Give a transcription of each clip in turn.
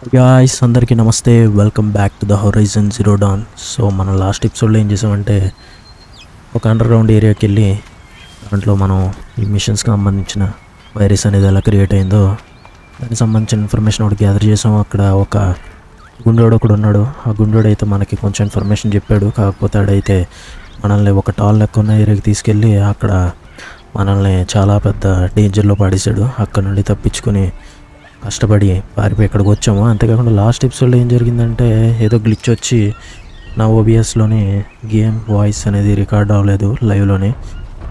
Guys అందరికీ నమస్తే, welcome back to the Horizon Zero Dawn. So మనం లాస్ట్ ఎపిసోడ్లో ఏం చేసామంటే ఒక అండర్ గ్రౌండ్ ఏరియాకి వెళ్ళి దాంట్లో మనం ఈ మిషన్స్కి సంబంధించిన వైరస్ అనేది ఎలా క్రియేట్ అయిందో దానికి సంబంధించిన ఇన్ఫర్మేషన్ ఒకటి గ్యాదర్ చేసాం. అక్కడ ఒక గుండోడు ఒకడు ఉన్నాడు. ఆ గుండోడు అయితే మనకి కొంచెం ఇన్ఫర్మేషన్ చెప్పాడు. కాకపోతే ఆడైతే మనల్ని ఒక టాల్ లెక్క ఉన్న ఏరియాకి తీసుకెళ్ళి అక్కడ మనల్ని చాలా పెద్ద డేంజర్లో పడేశాడు. అక్కడ నుండి తప్పించుకొని కష్టపడి పారిపోయి ఇక్కడికి వచ్చాము. అంతేకాకుండా లాస్ట్ ఎపిసోడ్లో ఏం జరిగిందంటే ఏదో గ్లిచ్ వచ్చి నా ఓబిఎస్లోని గేమ్ వాయిస్ అనేది రికార్డ్ అవ్వలేదు లైవ్లోని.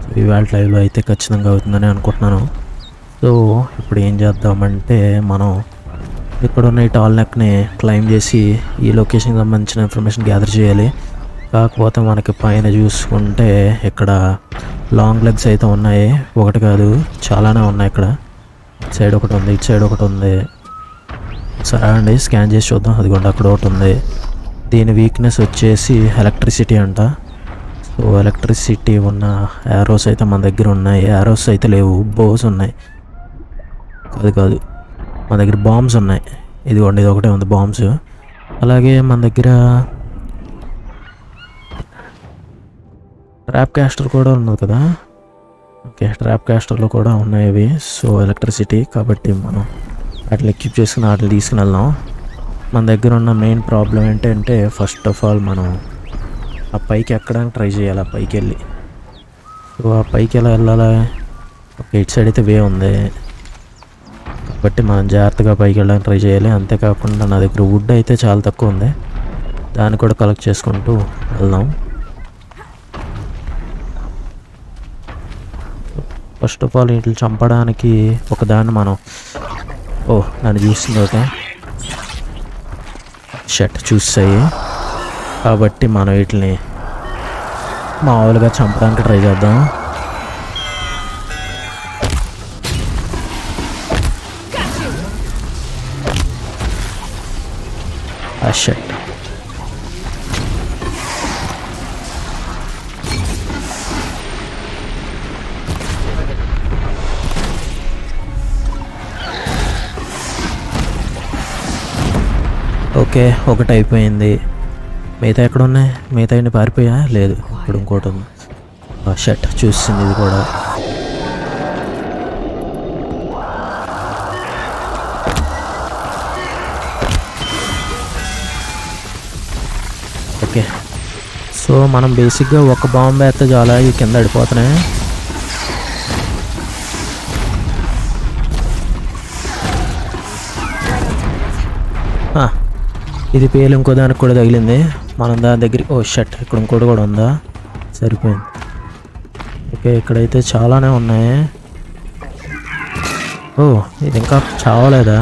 సో ఇవాళ లైవ్లో అయితే ఖచ్చితంగా అవుతుందని అనుకుంటున్నాను. సో ఇప్పుడు ఏం చేద్దామంటే మనం ఇక్కడ ఉన్న ఈ టాల్ నెక్ని క్లైమ్ చేసి ఈ లొకేషన్కి సంబంధించిన ఇన్ఫర్మేషన్ గ్యాదర్ చేయాలి. కాకపోతే మనకి పైన చూసుకుంటే ఇక్కడ లాంగ్ లెగ్స్ అయితే ఉన్నాయి, ఒకటి కాదు చాలానే ఉన్నాయి. ఇక్కడ ఇటు సైడ్ ఒకటి ఉంది, ఇటు సైడ్ ఒకటి ఉంది. సరే అండి, స్కాన్ చేసి చూద్దాం. అదిగోండి అక్కడ ఒకటి ఉంది. దీని వీక్నెస్ వచ్చేసి ఎలక్ట్రిసిటీ అంట. సో ఎలక్ట్రిసిటీ ఉన్న యారోస్ అయితే మన దగ్గర ఉన్నాయి. యారోస్ అయితే లేవు, బోస్ ఉన్నాయి. కాదు మన దగ్గర బాంబ్స్ ఉన్నాయి. ఇదిగోండి ఇది ఒకటే ఉంది బాంబ్స్. అలాగే మన దగ్గర ట్రాప్ క్యాస్టర్ కూడా ఉన్నది కదా. ఓకే, ట్రాప్ క్యాస్టర్లో కూడా ఉన్నాయి అవి. సో ఎలక్ట్రిసిటీ కాబట్టి మనం వాటిని ఎక్విప్ చేసుకుని వాటిని తీసుకుని వెళ్దాం. మన దగ్గర ఉన్న మెయిన్ ప్రాబ్లం ఏంటంటే ఫస్ట్ ఆఫ్ ఆల్ మనం ఆ పైకి ఎక్కడానికి ట్రై చేయాలి. ఆ పైకి వెళ్ళి సో ఆ పైకి ఎలా వెళ్ళాలి? ఓకే, ఇటు సైడ్ అయితే వే ఉంది కాబట్టి మనం జాగ్రత్తగా పైకి వెళ్ళడానికి ట్రై చేయాలి. అంతేకాకుండా నా దగ్గర వుడ్ అయితే చాలా తక్కువ ఉంది, దాన్ని కూడా కలెక్ట్ చేసుకుంటూ వెళ్దాం. ఫస్ట్ ఆఫ్ ఆల్ వీటిని చంపడానికి ఒకదాన్ని మనం నన్ను చూస్తుంది ఒకటే షర్ట్ చూస్తాయి కాబట్టి మనం వీటిని మామూలుగా చంపడానికి ట్రై చేద్దాం. ఆ షర్ట్ ఓకే, ఒకటి అయిపోయింది. మిగతా ఎక్కడ ఉన్నాయి? మిగతా అన్ని పారిపోయా? లేదు, ఇప్పుడు ఇంకోటి ఉంది. షర్ట్ చూస్తుంది ఇది కూడా. ఓకే, సో మనం బేసిక్గా ఒక బాంబు వేస్తే చాలా ఈ కింద పడిపోతున్నాయి. ఇది పేలు ఇంకో దానికి కూడా తగిలింది. మనం దాని దగ్గర షర్ట్ ఇక్కడ ఇంకోటి కూడా ఉందా? సరిపోయింది. ఓకే, ఇక్కడైతే చాలానే ఉన్నాయి. ఇది ఇంకా చావలేదా?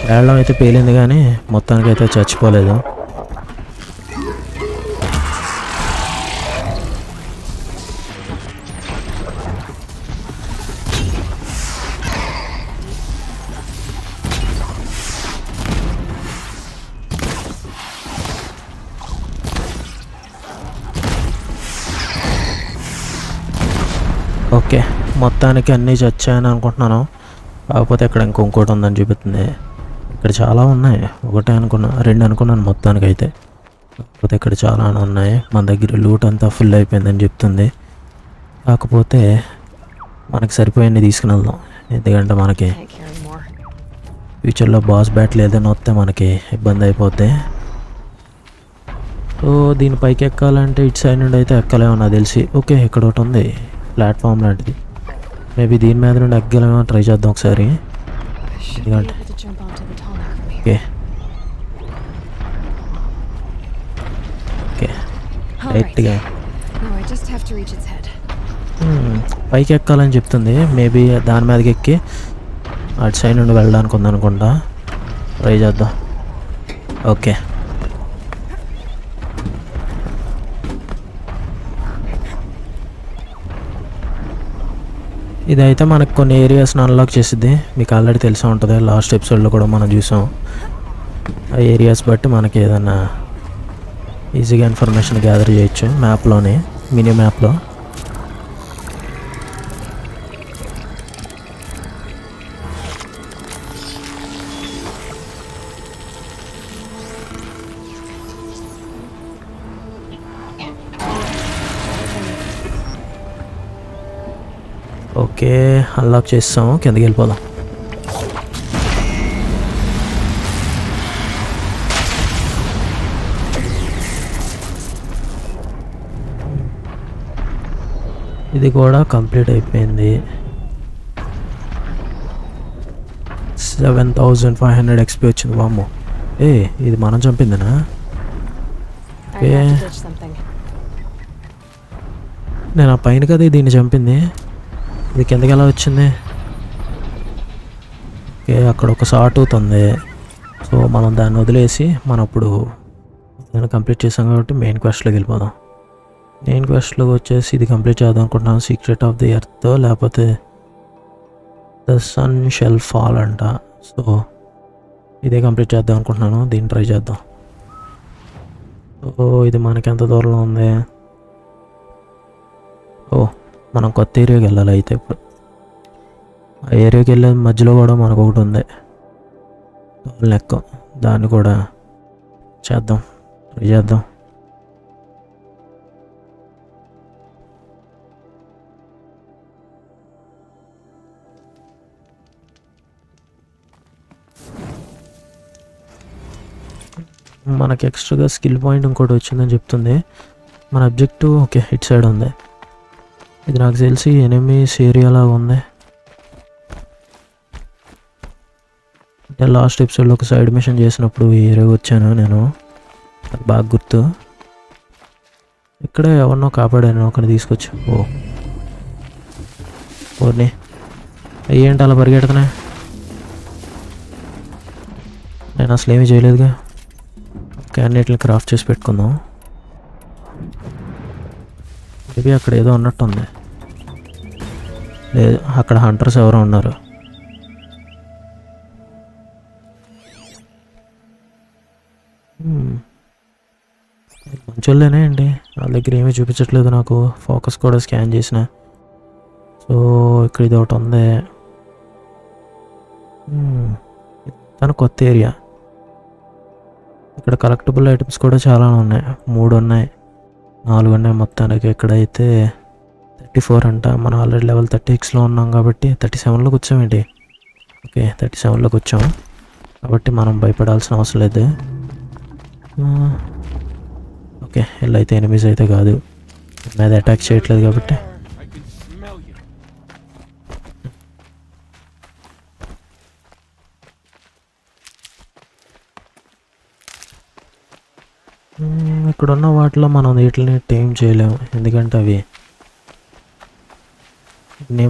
వేళ్ళం అయితే పేలింది కానీ మొత్తానికైతే చచ్చిపోలేదు. ఓకే, మొత్తానికి అన్నీ చచ్చాయని అనుకుంటున్నాను. కాకపోతే ఇక్కడ ఇంకోటి ఉందని చూపిస్తుంది. ఇక్కడ చాలా ఉన్నాయి, ఒకటే అనుకున్నా, రెండు అనుకున్నాను మొత్తానికి అయితే. కాకపోతే ఇక్కడ చాలా ఉన్నాయి. మన దగ్గర లూట్ అంతా ఫుల్ అయిపోయిందని చెప్తుంది. కాకపోతే మనకి సరిపోయింది తీసుకుని వెళ్దాం. ఎందుకంటే మనకి ఫ్యూచర్లో బాస్ బ్యాటిల్ ఏదైనా వస్తే మనకి ఇబ్బంది అయిపోద్ది. సో దీనిపైకి ఎక్కాలంటే ఇటు సైడ్ నుండి అయితే ఎక్కలేమో నాకు తెలిసి. ఓకే, ఇక్కడ ఒకటి ఉంది ప్లాట్ఫామ్ లాంటిది. మేబీ దీని మీద నుండి ఎక్కలేమో ట్రై చేద్దాం ఒకసారి. ఎందుకంటే ఓకే ఓకే రైట్గా పైకి ఎక్కాలని చెప్తుంది. మేబీ దాని మీదకి ఎక్కి అటు సైడ్ నుండి వెళ్ళడానికి ఉందనుకుంటా. ట్రై చేద్దాం. ఓకే, ఇదైతే మనకు కొన్ని ఏరియాస్ని అన్లాక్ చేసిద్ది. మీకు ఆల్రెడీ తెలిసే ఉంటుంది, లాస్ట్ ఎపిసోడ్లో కూడా మనం చూసాం. ఆ ఏరియాస్ బట్టి మనకి ఏదైనా ఈజీగా ఇన్ఫర్మేషన్ గ్యాదర్ చేయొచ్చు మ్యాప్లోనే, మినీ మ్యాప్లో. ఓకే, అన్లాక్ చేస్తాం, కిందకి వెళ్ళిపోదాం. ఇది కూడా కంప్లీట్ అయిపోయింది. 7500 XP వచ్చింది. వామ్మో, ఇది మనం చంపిందనా? నేను ఆ పైన కదా దీన్ని చంపింది, ఇది కిందకి ఎలా వచ్చింది? ఓకే, అక్కడ ఒక షార్ట్ అవుతుంది. సో మనం దాన్ని వదిలేసి మనం ఇప్పుడు దాన్ని కంప్లీట్ చేసాం కాబట్టి మెయిన్ క్వెస్ట్లోకి వెళ్ళిపోదాం. మెయిన్ క్వెస్ట్లో వచ్చేసి ఇది కంప్లీట్ చేద్దాం అనుకుంటున్నాను. సీక్రెట్ ఆఫ్ ది ఎర్త్ లేకపోతే ద సన్ షెల్ ఫాల్ అంట. సో ఇదే కంప్లీట్ చేద్దాం అనుకుంటున్నాను. దీన్ని ట్రై చేద్దాం. సో ఇది మనకి ఎంత దూరంలో ఉంది? మనం కొత్త ఏరియాకి వెళ్ళాలి. అయితే ఇప్పుడు ఆ ఏరియాకి వెళ్ళే మధ్యలో కూడా మనకు ఒకటి ఉంది లెక్క, దాన్ని కూడా చేద్దాం, ట్రై చేద్దాం. మనకి ఎక్స్ట్రాగా స్కిల్ పాయింట్ ఇంకోటి వచ్చిందని చెప్తుంది. మన అబ్జెక్టివ్ ఓకే ఇట్ సైడ్ ఉంది. ఇది నాకు తెలిసి ఎనిమీస్ ఏరియా లాగా ఉంది. అంటే లాస్ట్ ఎపిసోడ్లో ఒక సైడ్ మిషన్ చేసినప్పుడు ఈ ఏరియాకి వచ్చాను నేను, నాకు బాగా గుర్తు. ఇక్కడే ఎవరినో కాపాడాను, ఒకరిని తీసుకొచ్చి. ఓర్ని ఏంటి అలా పరిగెడుతున్నా? నేను అసలు ఏమీ చేయలేదుగా. క్యాండిడేట్ని క్రాఫ్ట్ చేసి పెట్టుకుందాం. మేబీ అక్కడ ఏదో ఉన్నట్టుంది. లేదు, అక్కడ హంటర్స్ ఎవరో ఉన్నారు. మంచోళ్ళేనే అండి, వాళ్ళ దగ్గర ఏమీ చూపించట్లేదు నాకు. ఫోకస్ కూడా స్కాన్ చేసిన. సో ఇక్కడ ఇది ఒకటి ఉంది. తను కొత్త ఏరియా. ఇక్కడ కలెక్టబుల్ ఐటమ్స్ కూడా చాలా ఉన్నాయి. 3 ఉన్నాయి, 4 ఉన్నాయి మొత్తానికి. ఇక్కడైతే 34 అంట. మనం ఆల్రెడీ లెవెల్ 36లో ఉన్నాం కాబట్టి 37లోకి వచ్చామేంటి. ఓకే 37లోకి వచ్చాం కాబట్టి మనం భయపడాల్సిన అవసరం లేదు. ఓకే, ఇలా అయితే ఎనిమీస్ అయితే కాదు, మీద అటాక్ చేయట్లేదు కాబట్టి. ఇక్కడున్న వాటిలో మనం వీటిని టైం చేయలేము, ఎందుకంటే అవి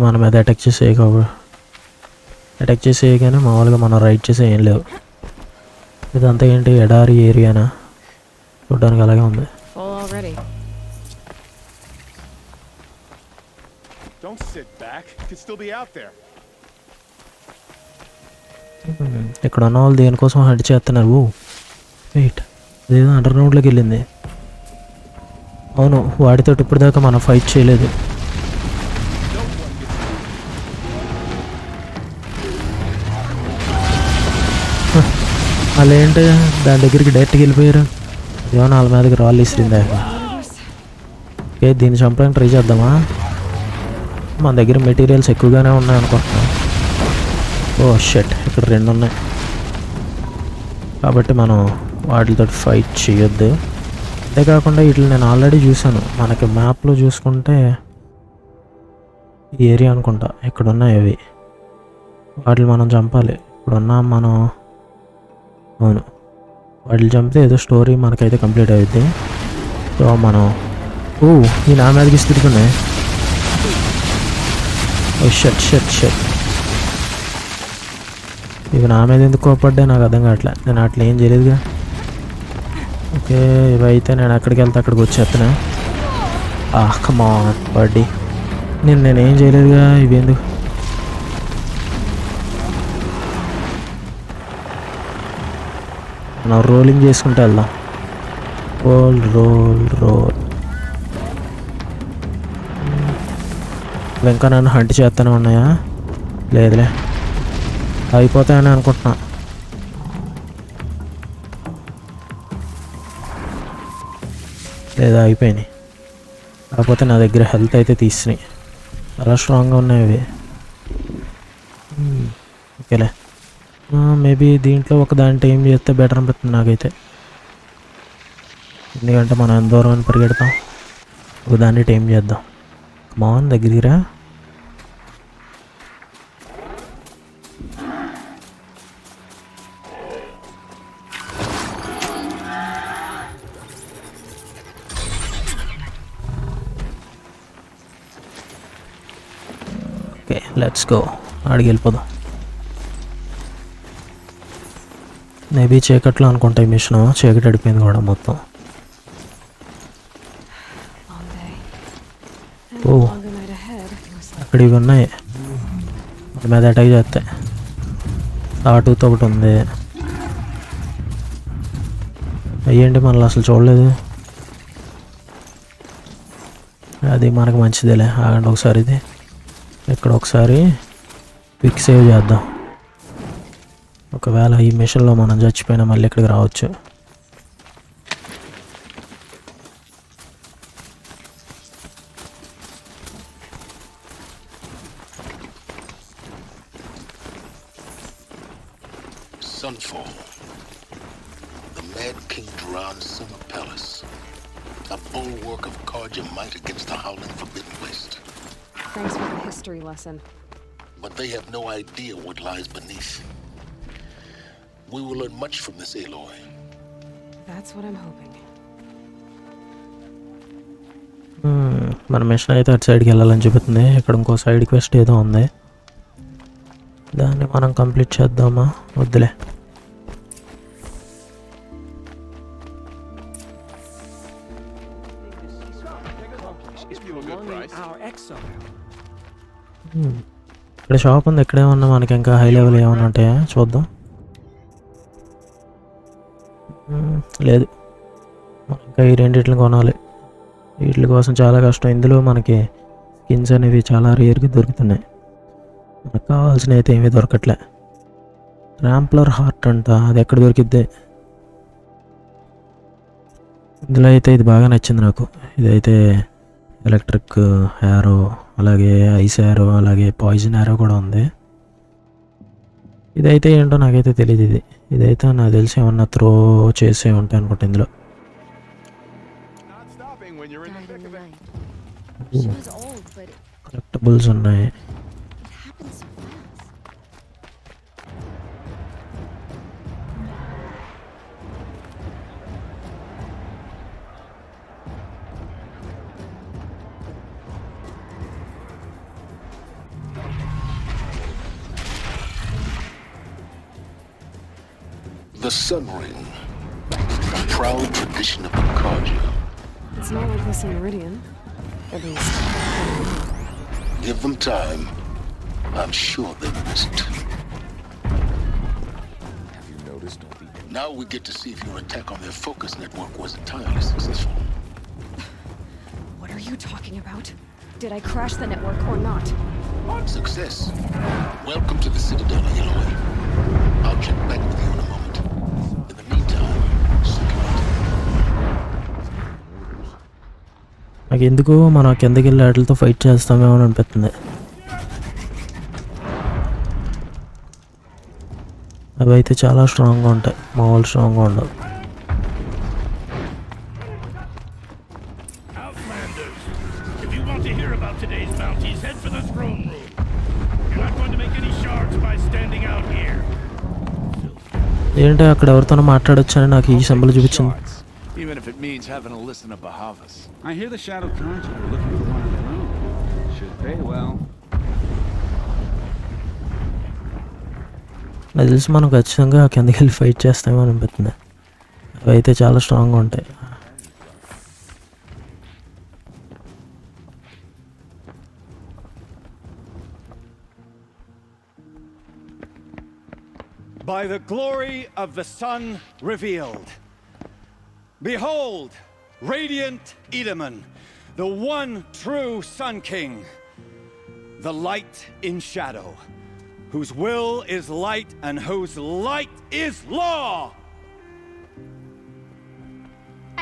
మన మీద అటాక్ చేసేవి కాబట్టి. అటాక్ చేసేవి కానీ మామూలుగా మనం రైడ్ చేసే ఏం లేవు. ఇదంతా ఏంటి, ఎడారి ఏరియానా? చూడడానికి అలాగే ఉంది. ఇక్కడ ఉన్న వాళ్ళు దేనికోసం హంట్ చేస్తున్నారు. వెయిట్, అదేదో అండర్ గ్రౌండ్లోకి వెళ్ళింది. అవును, వాటితో ఇప్పటిదాకా మనం ఫైట్ చేయలేదు. అలా ఏంటి దాని దగ్గరికి డైరెక్ట్గా వెళ్ళిపోయారు. ఏమన్నా వాళ్ళ మీదకి రాళ్ళు ఇస్తుందా? ఓకే, దీన్ని చంపడానికి ట్రై చేద్దామా? మన దగ్గర మెటీరియల్స్ ఎక్కువగానే ఉన్నాయి అనుకుంటున్నాను. షట్, ఇక్కడ 2 ఉన్నాయి కాబట్టి మనం వాటితో ఫైట్ చేయొద్దు. అంతేకాకుండా వీటిని నేను ఆల్రెడీ చూసాను. మనకి మ్యాప్లో చూసుకుంటే ఈ ఏరియా అనుకుంటా ఇక్కడ ఉన్నాయి అవి. వాటిని మనం చంపాలి. ఇప్పుడున్నా మనం, అవును, వాటిని చంపితే ఏదో స్టోరీ మనకైతే కంప్లీట్ అవుద్ది. సో మనం ఈ నా మీదకి తిరుగుతున్నాయి. షట్ షట్ షట్, ఇవి నా మీద ఎందుకు కోపడ్డా నాకు అర్థం కావట్లే. నేను అట్లా ఏం చేయలేదుగా. ఓకే, ఇవైతే నేను ఎక్కడికి వెళ్తే అక్కడికి వచ్చేస్తున్నా. కమాన్ బడ్డీ, నేనేం చేయలేదుగా. ఇవి ఎందుకు? మనం రోలింగ్ చేసుకుంటూ వెళ్దాం. Roll roll roll. ఇంకా నన్ను హంట్ చేస్తూనే ఉన్నాయా? లేదులే, అయిపోతాయని అనుకుంటున్నా. లేదా అయిపోయినాయి. కాకపోతే నా దగ్గర హెల్త్ అయితే తీసినాయి. చాలా స్ట్రాంగ్గా ఉన్నాయి అవి. ఓకేలే. మేబీ దీంట్లో ఒక దాంట్లో ఏం చేస్తే బెటర్ అనిపిస్తుంది నాకైతే. ఎందుకంటే మనం ఎంత దూరం అని పరిగెడతాం. ఒక దాన్ని టైం చేద్దాం. కమాన్ దగ్గర. Okay let's go. ఆడికి వెళ్ళిపోదాం. మేబీ చీకట్లో అనుకుంటా ఈ మిషన్. చీకటి అడిపోయింది కూడా మొత్తం. ఓ అక్కడ ఇవి ఉన్నాయి. వాటి మీద అటాక్ చేస్తాయి. ఆటూతో ఒకటి ఉంది. అయ్యండి మనల్ని అసలు చూడలేదు. అది మనకు మంచిదేలే. ఆగండి ఒకసారి. ఇది ఇక్కడ ఒకసారి క్విక్ సేవ్ చేద్దాం. ఒకవేళ ఈ మిషన్లో మనం చచ్చిపోయినా మళ్ళీ ఇక్కడికి రావచ్చు. Sunfall. The Mad King Duran's summer palace. A bulwark of Karja might against the howling Forbidden West. Thanks for the history lesson. But they have no idea what lies beneath. We will learn much from this Aloy. That's what I'm hoping. మన machine అయితే అటు సైడ్కి వెళ్ళాలని చెబుతుంది. ఇక్కడ ఇంకో side quest ఏదో ఉంది. దాన్ని మనం కంప్లీట్ చేద్దామా? వద్దులే. ఇక్కడ షాప్ ఉంది. ఎక్కడేమన్నా మనకి ఇంకా హై లెవెల్ ఏమన్నా ఉంటాయా చూద్దాం. లేదు. ఇంకా ఈ రెండిట్లని కొనాలి. వీటి కోసం చాలా కష్టం. ఇందులో మనకి స్కిన్స్ అనేవి చాలా రేర్గా దొరుకుతున్నాయి. మనకు కావాల్సిన అయితే ఏమీ దొరకట్లే. ర్యాంప్లర్ హార్ట్ అంట. అది ఎక్కడ దొరికిద్ది? ఇందులో అయితే ఇది బాగా నచ్చింది నాకు. ఇదైతే ఎలక్ట్రిక్ యారో, అలాగే ఐస్ యారో, అలాగే పాయిజన్ యారో కూడా ఉంది. ఇదైతే ఏంటో నాకైతే తెలియదు. ఇదైతే నాకు తెలిసి ఏమన్నా త్రో చేసే ఉంటాయి అనుకుంటా ఇందులో. కలెక్టబుల్స్ ఉన్నాయి. The Sun Ring, a proud tradition of the Karja. It's not like this in Meridian. At least. Give them time. I'm sure they missed. Have you noticed all the... Now we get to see if your attack on their focus network was entirely successful. What are you talking about? Did I crash the network or not? Success. Welcome to the Citadel, Aloy. I'll check back with you in a moment. In the meantime, security. నాకు ఎందుకు మనం కిందకి వెళ్ళి వాటితో fight చేస్తామేమో అనిపిస్తుంది. అవి అయితే చాలా స్ట్రాంగ్గా ఉంటాయి. మామూలు స్ట్రాంగ్గా ఉండవు. ఏంటి అక్కడ ఎవరితోనో మాట్లాడొచ్చని నాకు ఈ సింబల్ చూపించింది. Even if it means having to listen to Bahavas. I hear the Shadow Conjure are looking for one of their own. Should pay well. నాకు తెలిసి మనం ఖచ్చితంగా కిందకి వెళ్ళి ఫైట్ చేస్తామో అనిపిస్తుంది. అవి అయితే చాలా స్ట్రాంగ్గా ఉంటాయి. By the glory of the sun revealed. Behold, radiant Edaman, the one true Sun King, the light in shadow, whose will is light and whose light is law.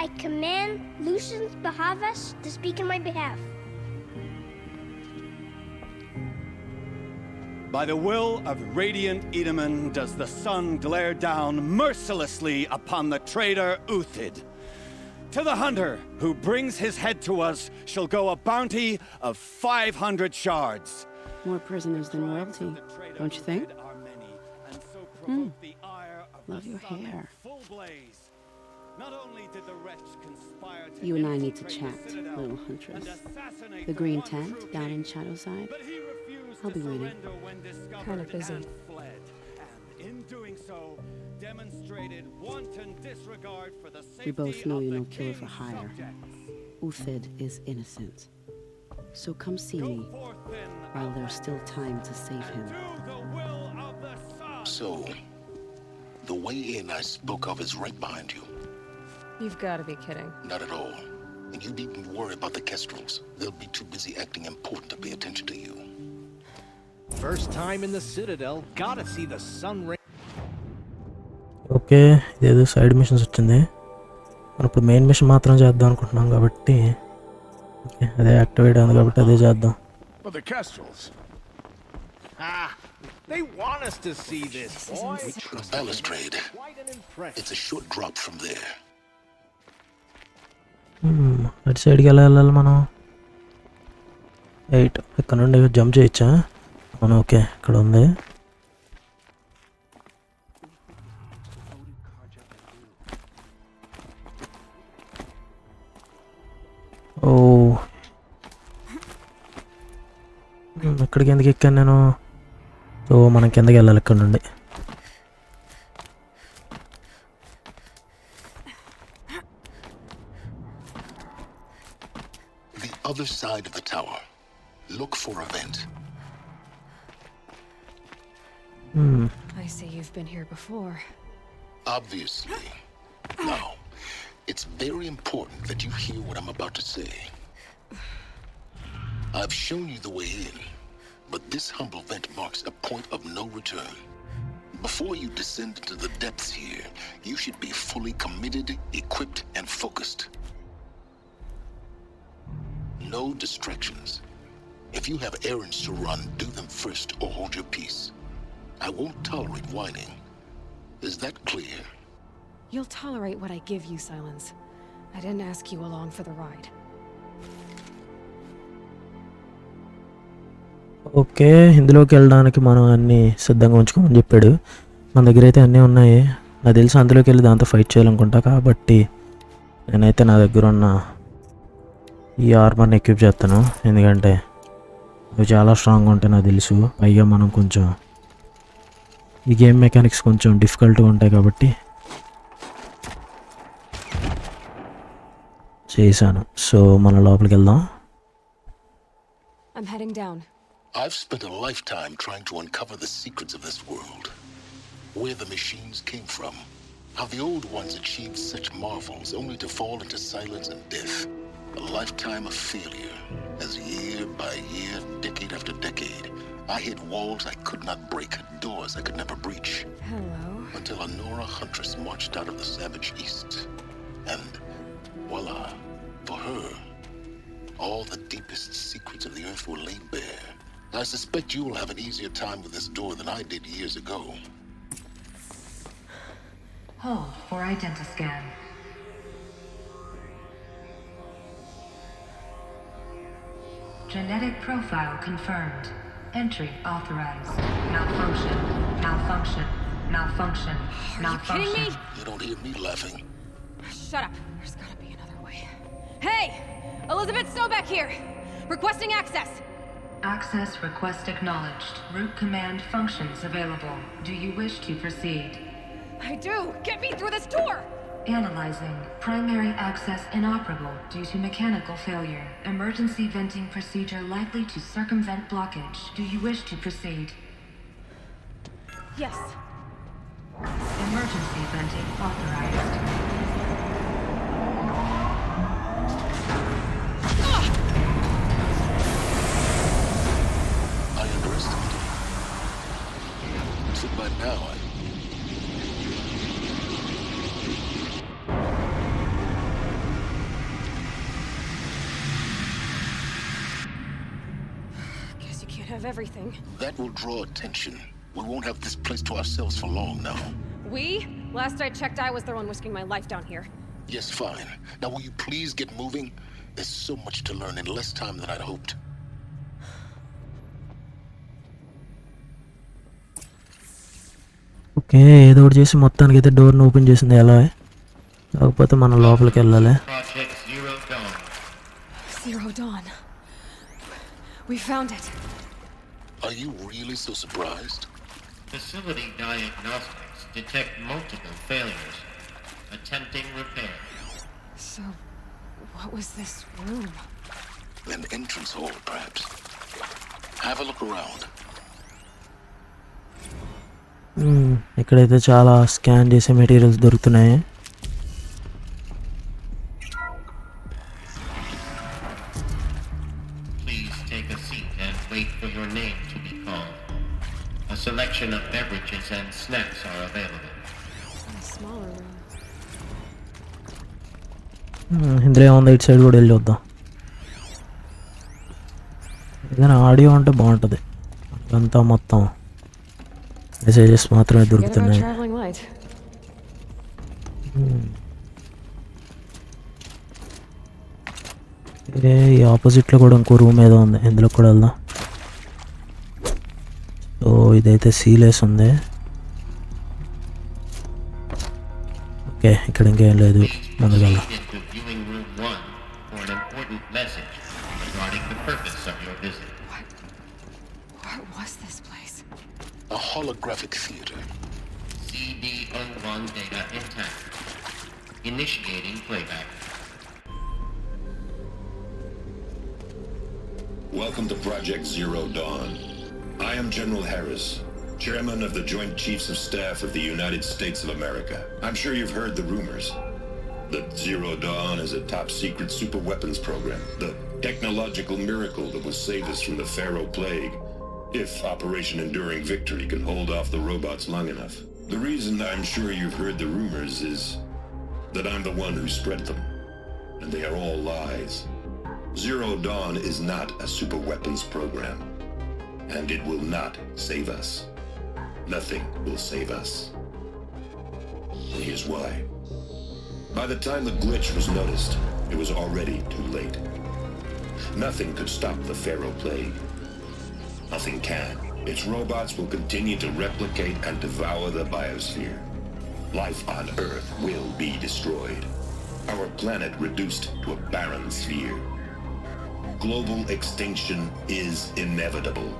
I command Lucius Bahavas to speak in my behalf. By the will of radiant Edaman does the sun glare down mercilessly upon the traitor Uthid. To the hunter who brings his head to us shall go a bounty of 500 shards. More prisoners than royalty, don't you think? Love your hair. You and I need to chat, little huntress. The green tent down in Shadowside. I'll be waiting. Kinda busy. In doing so, demonstrated wanton disregard for the safety We both know of you're the no killer for king's hire. subjects. Uthid is innocent. So come see me Forth then, while there's still time to save him. do the will of the sun. So, the way in I spoke of is right behind you. You've got to be kidding. Not at all. And you needn't worry about the Kestrels. They'll be too busy acting important to pay attention to you. First time in the Citadel, gotta see the sun ray. Okay ఇదేదో side machines వచ్చింది. మనం ఇప్పుడు main machine మాత్రం చేద్దాం అనుకుంటున్నాం కాబట్టి okay అదే activate అయింది కాబట్టి అదే చేద్దాం. But the Kestrels. Ah, they want us to see this, boy. The balustrade. Quite an impression. It's a short drop from there. అటు సైడ్కి ఎలా వెళ్ళాలి మనం? 8 ఇక్కడ నుండి జంప్ చేయొచ్చా? అవును ఓకే ఇక్కడ ఉంది. ఓ ఇక్కడికి ఎందుకు ఎక్కాను నేను? సో మనం కిందకి వెళ్ళాలి ఇక్కడ నుండి. The other side of the tower. Look for a vent. I see you've been here before. Obviously. Now, it's very important that you hear what I'm about to say. I've shown you the way in, but this humble vent marks a point of no return. Before you descend into the depths here, you should be fully committed, equipped, and focused. No distractions. If you have errands to run, do them first or hold your peace. I won't tolerate whining. Is that clear? You'll tolerate what I give you, Silence. I didn't ask you along for the ride. Okay ఇందులోకి వెళ్ళడానికి మనం అన్నీ సిద్ధంగా ఉంచుకోమని చెప్పాడు. మన దగ్గర అయితే అన్నీ ఉన్నాయి. నాకు తెలిసి అందులోకి వెళ్ళి దాంతో ఫైట్ చేయాలనుకుంటా కాబట్టి నేనైతే నా దగ్గర ఉన్న ఈ ఆర్మర్ని ఎక్విప్ చేస్తాను. ఎందుకంటే అవి చాలా స్ట్రాంగ్గా ఉంటాయి నాకు తెలుసు. పైగా మనం కొంచెం ఈ గేమ్ మెకానిక్స్ కొంచెం డిఫికల్ట్గా ఉంటాయి కాబట్టి చేశాను. సో మన లోపలికి వెళ్దాం. I'm heading down. I've spent a lifetime trying to uncover the secrets of this world. Where the machines came from. How the old ones achieved such marvels only to fall into silence and death. A lifetime of failure. As year by year, decade after decade, I hit walls I could not break, doors I could never breach. Hello. Until a Nora huntress marched out of the savage east. And voila, for her, all the deepest secrets of the earth were laid bare. I suspect you will have an easier time with this door than I did years ago. Hold for identiscan. Genetic profile confirmed. Entry authorized. Malfunction. Malfunction. Malfunction. Are you kidding me? You don't hear me laughing. Shut up. There's gotta be another way. Hey! Elizabeth Sobek here! Requesting access! Access request acknowledged. Root command functions available. Do you wish to proceed? I do! Get me through this door! Analyzing. Primary access inoperable due to mechanical failure. Emergency venting procedure likely to circumvent blockage. Do you wish to proceed? Yes. Emergency venting authorized. I underestimated you. So by now, Guess you can't have have everything. That will draw attention. We won't have this place to ourselves for long now. We? Last I checked, I was the one risking my life down here. Yes, fine. Now will you please get moving? There's so much to learn in less time than I'd hoped. Okay, ఏదో ఒకటి చేసి మొత్తానికి అయితే డోర్ని open చేసింది ఎలా, కాకపోతే మనం లోపలికి వెళ్ళాలి. Zero Dawn. We found it. Are you really so surprised? Facility diagnostics detect multiple failures. Attempting repair. So, what was this room? An entrance hall, perhaps. Have a look around. ఇక్కడైతే చాలా scan చేసే materials దొరుకుతున్నాయి. Please take a seat and wait for your name to be called. A selection of beverages and snacks are available. A smaller room. ఇందులో ఏముంది, ఇటు side కూడా వెళ్ళి వద్దాం. ఏదైనా ఆడియో అంటే బాగుంటుంది. అంతా మొత్తం మెసేజెస్ మాత్రమే దొరుకుతున్నాయి. ఈ ఆపోజిట్లో కూడా ఇంకో రూమ్ ఏదో ఉంది, ఇందులో కూడా వెళ్దాం. సో ఇదైతే సీలేస్ ఉంది. ఓకే, ఇక్కడ ఇంకేం లేదు, ముందుకు వెళ్దాం. What was this place? A holographic theater. CD01 data intact. Initiating playback. Welcome to Project Zero Dawn. I am General Harris, Chairman of the Joint Chiefs of Staff of the United States of America. I'm sure you've heard the rumors that Zero Dawn is a top-secret super-weapons program, the technological miracle that will save us from the Pharaoh Plague, if Operation Enduring Victory can hold off the robots long enough. The reason I'm sure you've heard the rumors is that I'm the one who spread them, and they are all lies. Zero Dawn is not a super-weapons program, and it will not save us. Nothing will save us. And here's why. By the time the glitch was noticed, it was already too late. Nothing could stop the Pharaoh Plague. Nothing can. Its robots will continue to replicate and devour the biosphere. Life on Earth will be destroyed. Our planet reduced to a barren sphere. Global extinction is inevitable.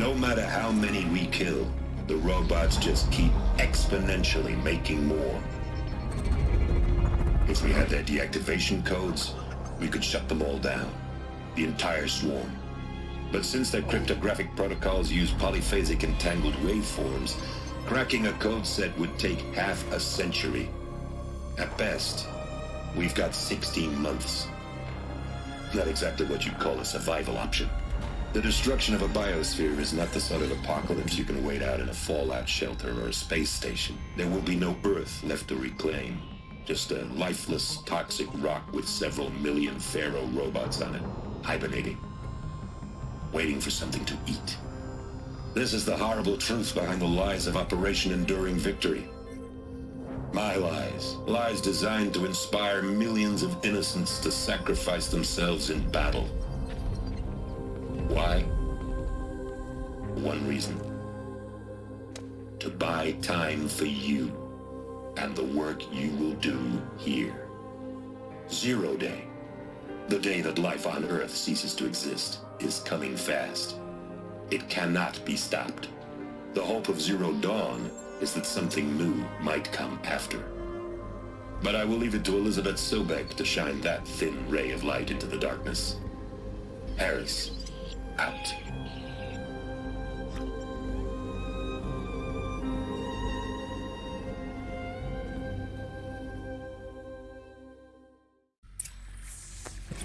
No matter how many we kill, the robots just keep exponentially making more. If we had their deactivation codes, we could shut them all down. The entire swarm. But since their cryptographic protocols use polyphasic entangled waveforms, cracking a code set would take half a century. At best, we've got 16 months. Not exactly what you'd call a survival option. The destruction of a biosphere is not the sort of apocalypse you can wait out in a fallout shelter or a space station. There will be no Earth left to reclaim. Just a lifeless, toxic rock with several million Pharaoh robots on it, hibernating, waiting for something to eat. This is the horrible truth behind the lies of Operation Enduring Victory. My lies. Lies designed to inspire millions of innocents to sacrifice themselves in battle. Why? One reason. To buy time for you and the work you will do here. Zero Day, the day that life on Earth ceases to exist, is coming fast. It cannot be stopped. The hope of Zero Dawn is that something new might come after. But I will leave it to Elizabeth Sobek to shine that thin ray of light into the darkness. Harris, out.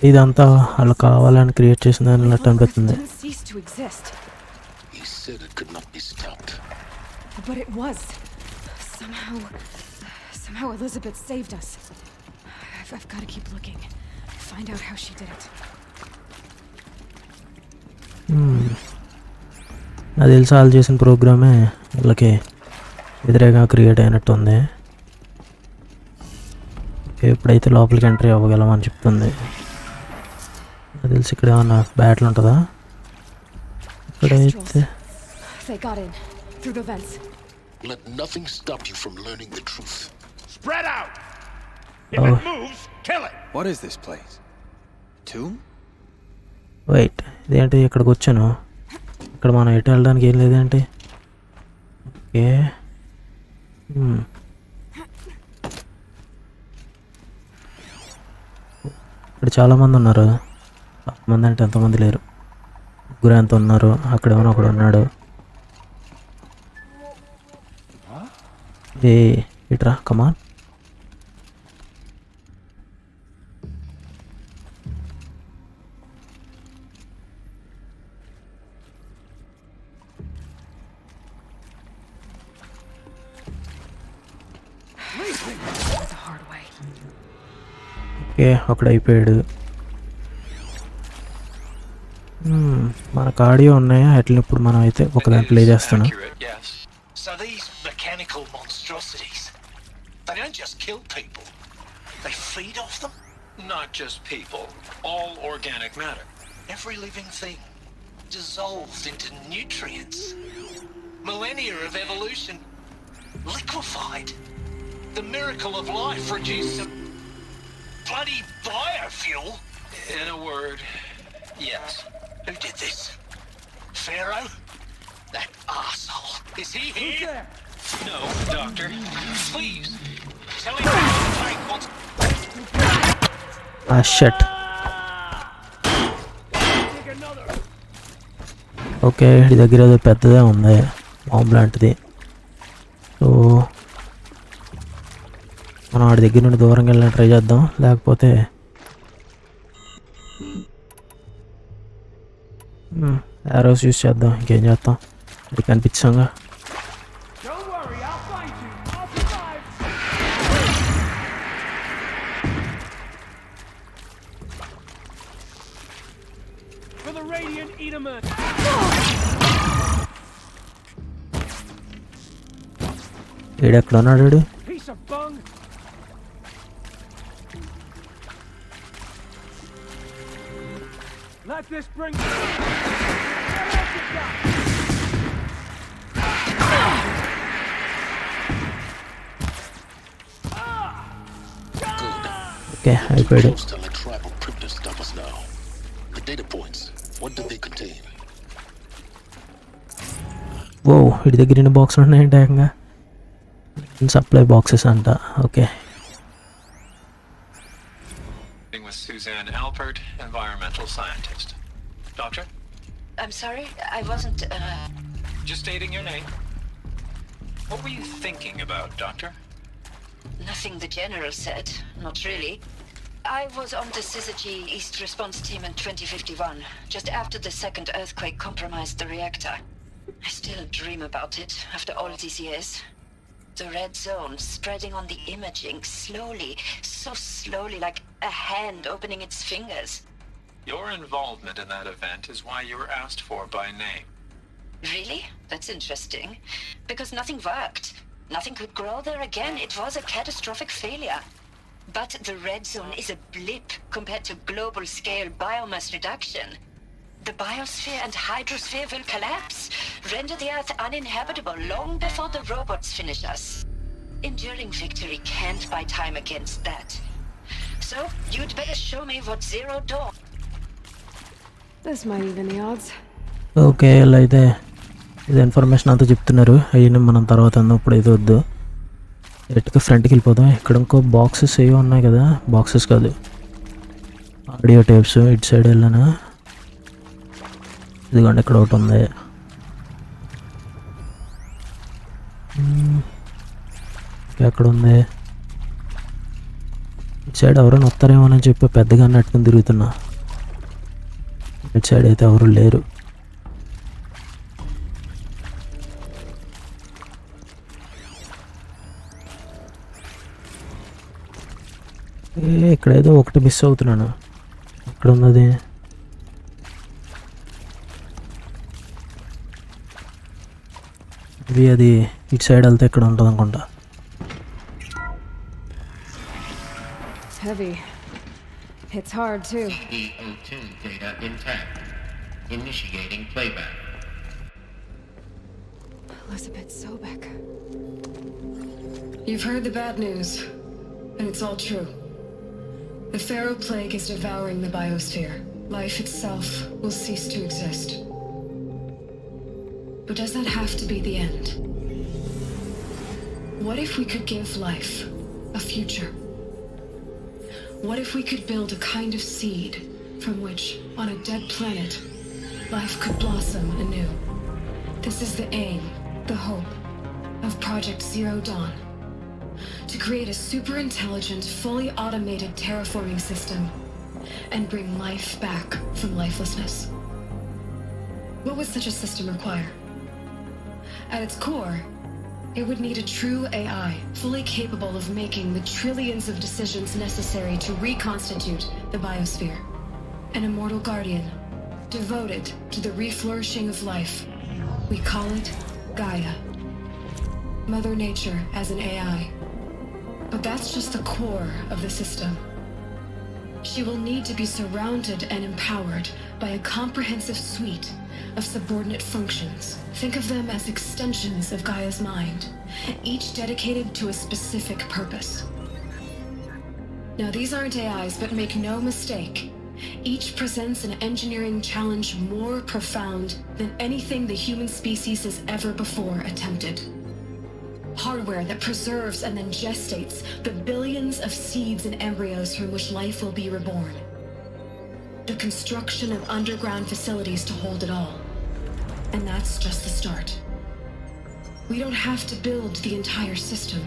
ఇదంతా వాళ్ళు కావాలని create చేసిన అన్నట్టు అనిపిస్తుంది. He said it could not be stopped. But it was. Somehow Elizabeth saved us. I've got to keep looking. Find out how she did it. అది తెలిసి వాళ్ళు చేసిన ప్రోగ్రామే వీళ్ళకి ఎదురేగా క్రియేట్ అయినట్టు ఉంది. ఎప్పుడైతే లోపలికి ఎంట్రీ అవ్వగలమని చెప్తుంది. అది తెలిసి ఇక్కడ ఏమన్నా బ్యాటిల్ ఉంటుందా? ఇక్కడైతే Let nothing stop you from learning the truth. Spread out! If it moves, kill it! What is this place? Tomb? Wait, ఇదేంటి ఇక్కడికి వచ్చాను, ఇక్కడ మనం ఎటు వెళ్ళడానికి ఏం లేదేంటి? ఓకే, ఇక్కడ చాలామంది ఉన్నారు. మంది అంటే ఎంతమంది లేరు, ముగ్గురు ఎంత ఉన్నారు. అక్కడ ఏమైనా ఒకడు ఉన్నాడు. ఏ ఇట్రా, కమాన్. ఓకే, ఒకడు అయిపోయాడు. మనకు ఆడియో ఉన్నాయా? అట్లా ఇప్పుడు మనం అయితే ఒక దాంట్లో ప్లే చేస్తున్నాం. So these mechanical monstrosities, they don't just kill people, they feed off them? Not just people, all organic matter. Every living thing dissolved into nutrients. Millennia of evolution liquefied. The miracle of life reduced to bloody biofuel. In a word, yes. Who did this? Pharaoh? That arsehole. Is he here? No, Doctor. Please. Tell him to take what's... Ah, shit. Okay, ఈ దగ్గర ఏదో పెద్దదే ఉంది, bomb లాంటిది. So మనం వాడి దగ్గర నుండి దూరంగా వెళ్ళి ట్రై చేద్దాం, లేకపోతే ఆరోస్ యూస్ చేద్దాం. ఇంకేం చేద్దాం, అది కనిపించాంగా. ఏడెక్కడ ఉన్నాడు? ఓకే, అయిపోయాడు. ఓ, వీడి దగ్గర ఎన్ని బాక్సులు ఉన్నాయంటే ఏకంగా సప్లై బాక్సెస్ అంట. Okay, with Suzanne Alpert, environmental scientist. Doctor? I'm sorry, I wasn't, Just stating your name. What were you thinking about, Doctor? Nothing the General said, not really. I was on the Syzygy East Response Team in 2051, just after the second earthquake compromised the reactor. I still dream about it after all these years. The red zone spreading on the imaging, slowly, so slowly, like a hand opening its fingers. Your involvement in that event is why you were asked for by name. Really? That's interesting. Because nothing worked. Nothing could grow there again. It was a catastrophic failure. But the red zone is a blip compared to global-scale biomass reduction. The biosphere and hydrosphere will collapse, render the Earth uninhabitable long before the robots finish us. Enduring victory can't buy time against that. So, you'd better show me what Zero Dawn... This might even the odds. Okay, ఇలా అయితే ఇది information అంతా చెప్తున్నారు. అయ్యి మనం తర్వాత అన్నప్పుడు ఇది వద్దు, డైరెక్ట్గా ఫ్రంట్కి వెళ్ళిపోదాం. ఇక్కడ ఇంకో బాక్సెస్ ఏవో ఉన్నాయి కదా, బాక్సెస్ కాదు, ఆడియో టేప్స్. ఇటు సైడ్ వెళ్ళానా? ఇదిగోండి, ఇక్కడ ఒకటి ఉంది. ఎక్కడ ఉంది? ఇటు సైడ్ ఎవరైనా వస్తారేమోనని చెప్పి పెద్దగా నట్టుకుని తిరుగుతున్నా. ఇటు సైడ్ అయితే ఎవరు లేరు. ఇక్కడేదో ఒకటి మిస్ అవుతున్నాను. ఎక్కడ ఉన్నది? ఇవి అది ఇటు సైడ్ వెళ్తే ఇక్కడ ఉంటుంది అనుకుంటా. Heavy. It's hard too. CO2 data intact. Initiating playback. Elizabeth Sobek. You've heard the bad news, and it's all true. The Pharaoh plague is devouring the biosphere. Life itself will cease to exist. But does that have to be the end? What if we could give life a future? What if we could build a kind of seed from which, on a dead planet, life could blossom anew? This is the aim, the hope, of Project Zero Dawn. To create a super-intelligent, fully automated terraforming system and bring life back from lifelessness. What would such a system require? At its core, it would need a true AI, fully capable of making the trillions of decisions necessary to reconstitute the biosphere. An immortal guardian, devoted to the reflourishing of life. We call it Gaia. Mother Nature as an AI. But that's just the core of the system. She will need to be surrounded and empowered by a comprehensive suite of subordinate functions. Think of them as extensions of Gaia's mind, each dedicated to a specific purpose. Now, these aren't AIs, but make no mistake, each presents an engineering challenge more profound than anything the human species has ever before attempted. Hardware that preserves and then gestates the billions of seeds and embryos from which life will be reborn. The construction of underground facilities to hold it all. And that's just the start. We don't have to build the entire system.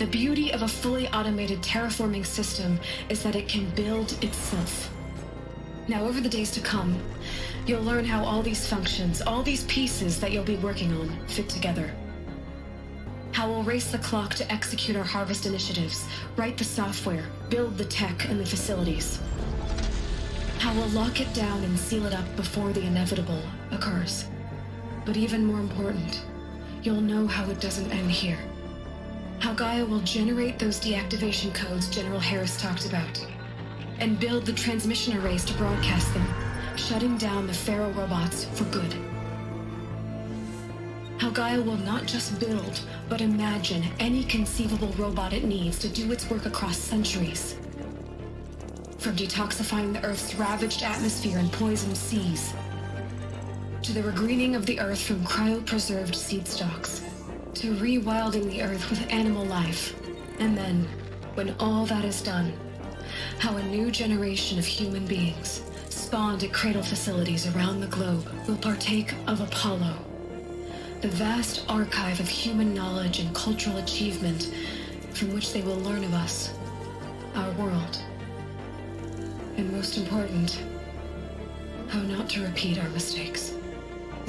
The beauty of a fully automated terraforming system is that it can build itself. Now, over the days to come, you'll learn how all these functions, all these pieces that you'll be working on, fit together. How we'll race the clock to execute our harvest initiatives, write the software, build the tech and the facilities. How we'll lock it down and seal it up before the inevitable occurs. But even more important, you'll know how it doesn't end here. How Gaia will generate those deactivation codes General Harris talked about, and build the transmission arrays to broadcast them, shutting down the Pharaoh robots for good. How Gaia will not just build, but imagine any conceivable robot it needs to do its work across centuries. From detoxifying the Earth's ravaged atmosphere and poisoned seas, to the regreening of the Earth from cryopreserved seed stocks, to rewilding the Earth with animal life. And then, when all that is done, how a new generation of human beings, spawned at cradle facilities around the globe, will partake of Apollo, the vast archive of human knowledge and cultural achievement from which they will learn of us, our world. And most important, how not to repeat our mistakes.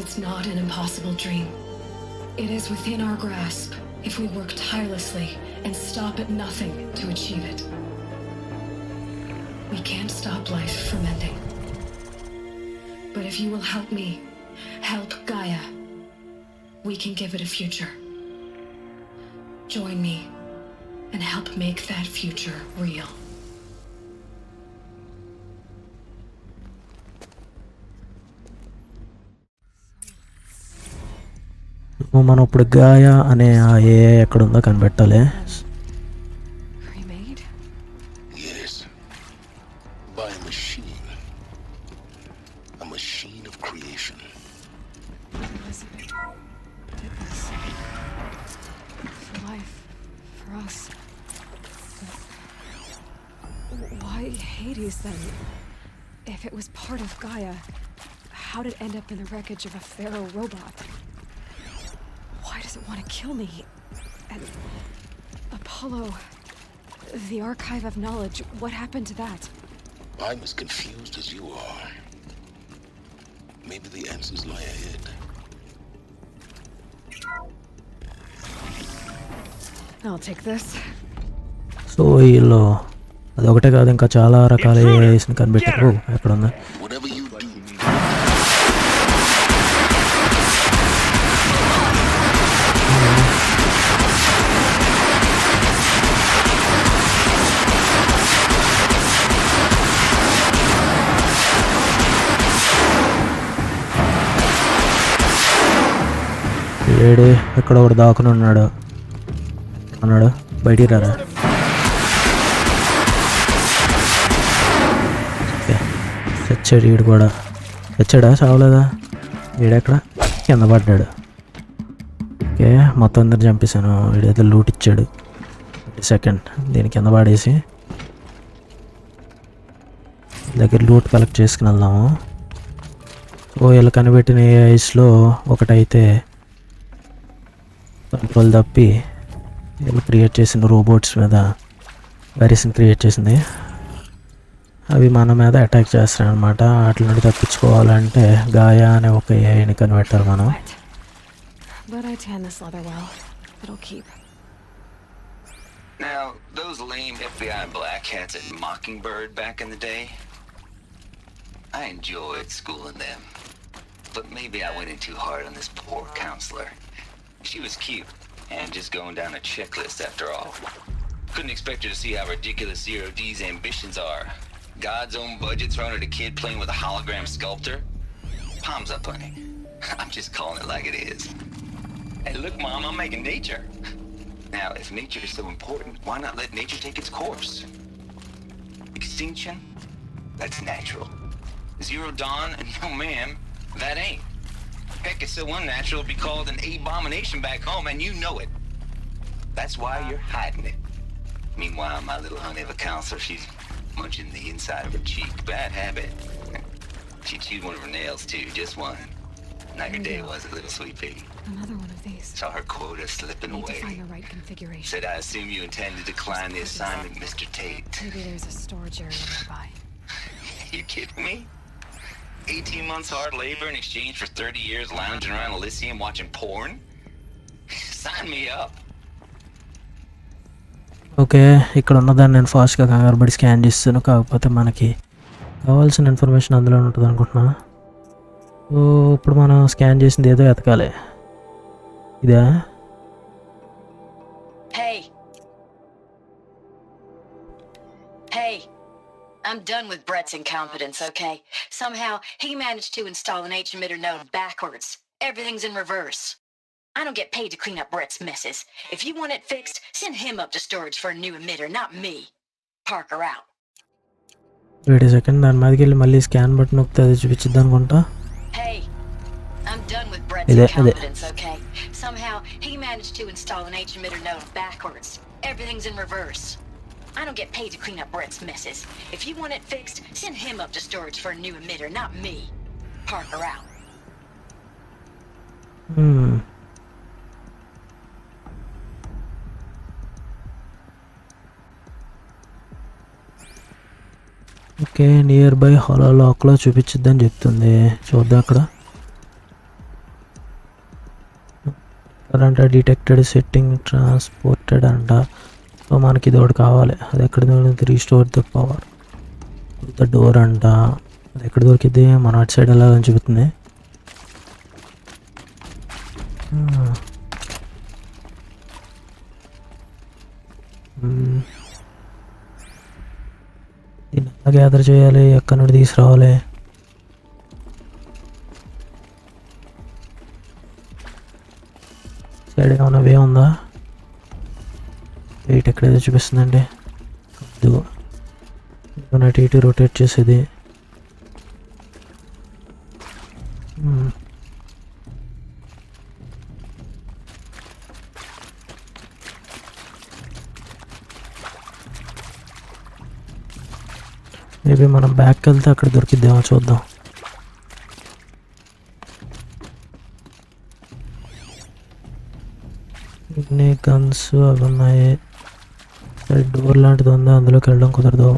It's not an impossible dream. It is within our grasp if we work tirelessly and stop at nothing to achieve it. We can't stop life from ending. But if you will help me, help Gaia, we can give it a future. Join me and help make that future real. మనం ఇప్పుడు గాయా అనే ఆ AI ఎక్కడ ఉందో కనిపెట్టాలి. Yes. By a machine. A machine of creation. Elizabeth did this. For life. For us. Why Hades then? If it was part of Gaia, how did it end up in the wreckage of a Pharaoh robot? Why does it want to kill me? And Apollo, the archive of knowledge, what happened to that? I'm as confused as you are. Maybe the answers lie ahead. I'll take this. So వీళ్ళు అదొకటే కాదు, ఇంకా చాలా రకాల ఏఐస్ని కనిపెట్టారు. ఎక్కడ ఉందా? ఏడే ఎక్కడ ఒకటి దాకుని ఉన్నాడు బయటికి రారా. ఓకే చచ్చాడు వీడు కూడా. చచ్చాడా చావలేదా? వీడెక్కడ కింద పడ్డాడు. ఓకే మొత్తం అందరు చంపేశాను. వీడైతే లూట్ ఇచ్చాడు. సెకండ్ దీని కింద పడేసి దగ్గర లూట్ కలెక్ట్ చేసుకుని వెళ్దాము. సో వీళ్ళు కనిపెట్టిన ఐస్లో ఒకటైతే కంట్రోల్ తప్పి వీళ్ళు క్రియేట్ చేసిన రోబోట్స్ మీద వైరస్ని క్రియేట్ చేసింది. అవి మన మీద అటాక్ చేస్తాయి అన్నమాట. వాటి నుండి తప్పించుకోవాలంటే గాయా అనే ఒక ఏఐని కనిపెట్టాలి మనం. But I tan this leather well. It'll keep. Now, those lame FBI black hats at Mockingbird back in the day, I enjoyed schooling them. But maybe I went in too hard on this poor counselor. She was cute and just going down a checklist after all. Couldn't expect her to see how ridiculous Zero D's ambitions are. God's own budget thrown at a kid playing with a hologram sculptor? Palms up, honey. I'm just calling it like it is. Hey, look, Mom, I'm making nature. Now, if nature is so important, why not let nature take its course? Extinction? That's natural. Zero Dawn? No, ma'am, that ain't. Heck, it's so unnatural it'll be called an abomination back home, and you know it. That's why you're hiding it. Meanwhile, my little honey of a counselor, she's munching the inside of her cheek. Bad habit. She chewed one of her nails, too, just one. Now your day was a little sweet pea. Another one of these. Saw her quota slipping Need away. to find the right configuration. Said, I assume you intend to decline the assignment, Mr. Tate. Maybe there's a storage area nearby. You kidding me? 18 months hard labor in exchange for 30 years lounging around Elysium watching porn? Sign me up. Okay ఇక్కడ ఉన్నదాన్ని నేను ఫాస్ట్గా కంగారు పడి scan చేస్తాను. కాకపోతే మనకి కావాల్సిన ఇన్ఫర్మేషన్ అందులో ఉంటుంది అనుకుంటున్నా. సో ఇప్పుడు మనం స్కాన్ చేసింది ఏదో ఎతకాలి. ఇదా? Hey, I'm done with Brett's incompetence, okay? Somehow, he managed to install an H-emitter node backwards. Everything's in reverse. I don't get paid to clean up Brett's messes. If you want it fixed, send him up to storage for a new emitter, not me. Parker out. Wait second, దాని మీదకి వెళ్ళి మళ్ళీ scan button నొక్కితే అది చూపించిద్ది అనుకుంటా. Hey, I'm done with Brett's incompetence, okay? Somehow, he managed to install an H-emitter node backwards. Everything's in reverse. I don't get paid to clean up Brett's messes. If you want it fixed, send him up to storage for a new emitter, not me. Parker out. Okay, nearby hollow లాక్లో చూపించిద్దని చెప్తుంది. చూద్దాం అక్కడ. అంట detected setting transported అంట. So మనకి ఇది ఒకటి కావాలి. అది ఎక్కడ దొరికింది? Restore the power the door అంట. అది ఎక్కడ దొరికింది? మన అటు సైడ్ వెళ్ళాలని చెబుతుంది. దీన్ని ఎలా గ్యాదర్ చేయాలి? ఎక్కడి నుండి తీసుకురావాలి? సైడ్ ఏమైనా వే ఉందా? వెయిట్ ఎక్కడైతే చూపిస్తుందండి. ఇదిగో అటు ఇటు రొటేట్ చేసేది. మేబీ మనం బ్యాక్కి వెళ్తే అక్కడ దొరికిద్దేమో చూద్దాం. ఇన్ని గన్స్ అవి ఉన్నాయి. డోర్ లాంటిది ఉంది, అందులోకి వెళ్ళడం కుదరదు.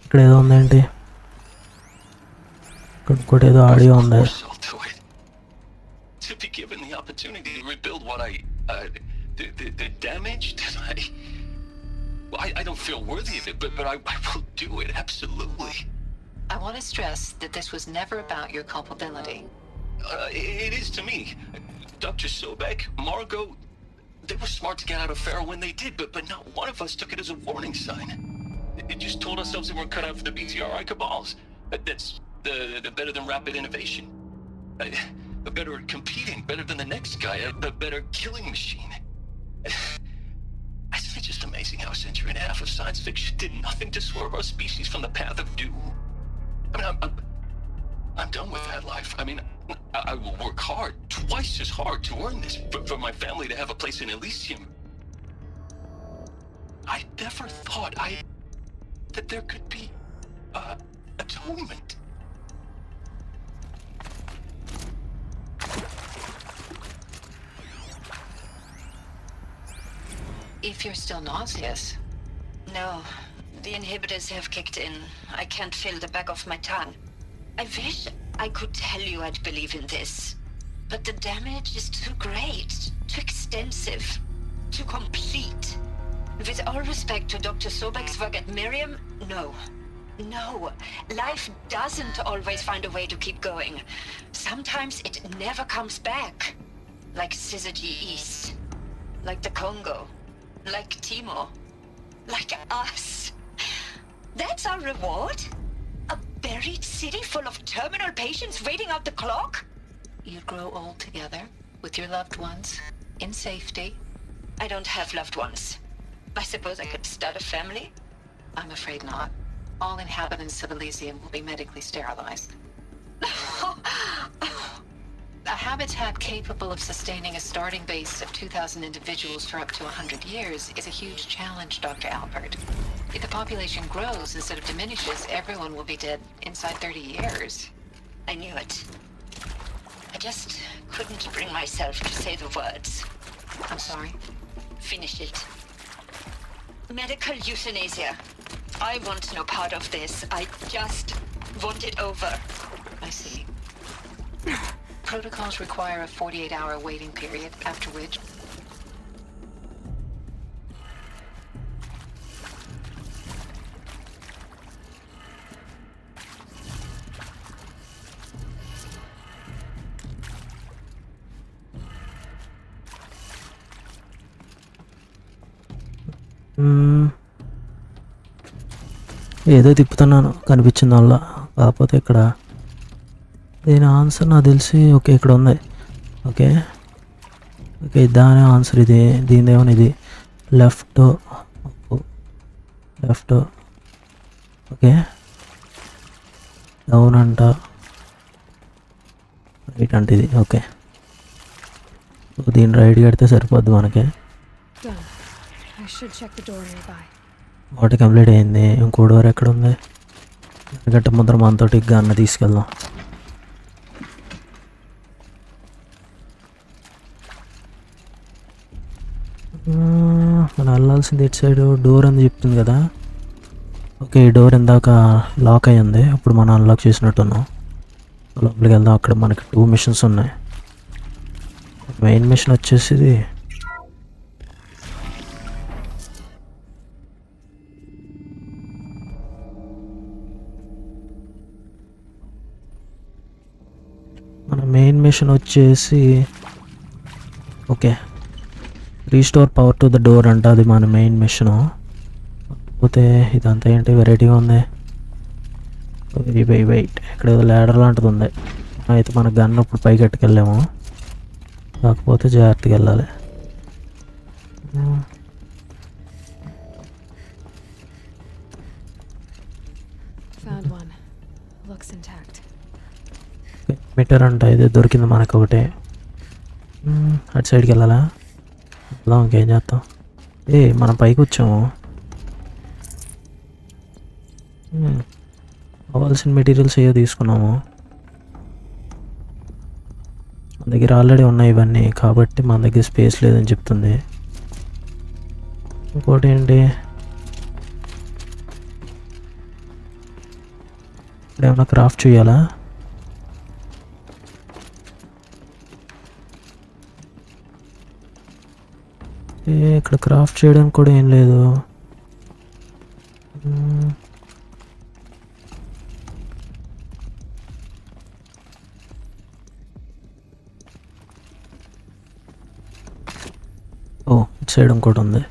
ఇక్కడ ఏదో ఉందేంటి? ఇక్కడ ఇంకోటి ఏదో ఆడియో ఉంది. To be given the opportunity to rebuild what the damage that I don't feel worthy of it, but I will do it, absolutely. I want to stress that this was never about your culpability. It is to me. Dr. Sobek, Margot, they were smart to get out of Pharaoh when they did, but not one of us took it as a warning sign. It just told ourselves they weren't cut out for the BTRI cabals. That's the better than rapid innovation. Better at competing, better than the next guy, a better killing machine. It's just amazing how a century and a half of science fiction did nothing to swerve our species from the path of doom. I mean, I'm done with that life. I mean, I will work hard, twice as hard, to earn this, for my family to have a place in Elysium. I never thought that there could be atonement. If you're still nauseous. No, the inhibitors have kicked in. I can't feel the back of my tongue. I wish I could tell you I'd believe in this, but the damage is too great, too extensive, too complete. With all respect to Dr. Sobek's work at Miriam, no. No, life doesn't always find a way to keep going. Sometimes it never comes back. Like Syzygy East. Like the Congo. Like Timor. Like us. That's our reward? A buried city full of terminal patients waiting out the clock? You'd grow old together, with your loved ones, in safety. I don't have loved ones. I suppose I could start a family? I'm afraid not. All inhabitants of Elysium will be medically sterilized. A habitat capable of sustaining a starting base of 2,000 individuals for up to 100 years is a huge challenge, Dr. Albert. If the population grows instead of diminishes, everyone will be dead inside 30 years. I knew it. I just couldn't bring myself to say the words. I'm sorry? Finish it. Medical euthanasia. I want no part of this. I just want it over. I see. Protocols require a 48-hour waiting period, after which... ఏదో తిప్పుతున్నాను కనిపించింది వల్ల, కాకపోతే ఇక్కడ దీని answer నాకు తెలిసి okay ఇక్కడ ఉంది. ఓకే ఓకే దాని ఆన్సర్ ఇది, దీనిదేమో ఇది లెఫ్ట్ ఓకే డౌన్ అంట, రైట్ అంటే ఇది. ఓకే దీన్ని రైట్ కడితే సరిపోద్ది మనకి. ఒకటి కంప్లీట్ అయింది, ఇంకో డోర్ ఎక్కడ ఉంది? ఎందుకంటే ముందర మనతోటి గన్న తీసుకెళ్దాం. మనం వెళ్ళాల్సింది ఇటు సైడ్ డోర్ అని చెప్తుంది కదా. ఓకే ఈ డోర్ ఇందాక లాక్ అయ్యింది, ఇప్పుడు మనం అన్లాక్ చేసినట్టున్నాం. లోపలికి వెళ్దాం. అక్కడ మనకి 2 మిషన్స్ ఉన్నాయి. మెయిన్ మిషన్ వచ్చేసి okay restore power to the door అంట, అది మన మెయిన్ మిషను. కాకపోతే ఇదంతా ఏంటి వెరైటీగా ఉంది. వెయిట్ ఇక్కడ ఏదో ల్యాడర్ లాంటిది ఉంది. అయితే మన గన్ ఇప్పుడు పైకి ఎట్టుకెళ్ళాము, కాకపోతే జాగ్రత్తగా వెళ్ళాలి. మీటర్ అంట, ఇది దొరికింది మనకు ఒకటే. అటు సైడ్కి వెళ్ళాలా? ఇంకేం చేస్తాం? మనం పైకి వచ్చాము. కావాల్సిన మెటీరియల్స్ ఏవో తీసుకున్నాము. మన దగ్గర ఆల్రెడీ ఉన్నాయి ఇవన్నీ, కాబట్టి మన దగ్గర స్పేస్ లేదని చెప్తుంది. ఇంకోటి ఏంటి, ఇక్కడ ఏమైనా క్రాఫ్ట్ చేయాలా? ఇక్కడ క్రాఫ్ట్ చేయడానికి కూడా ఏం లేదు. ఓ ఇటు సైడ్ ఇంకోటి ఉంది.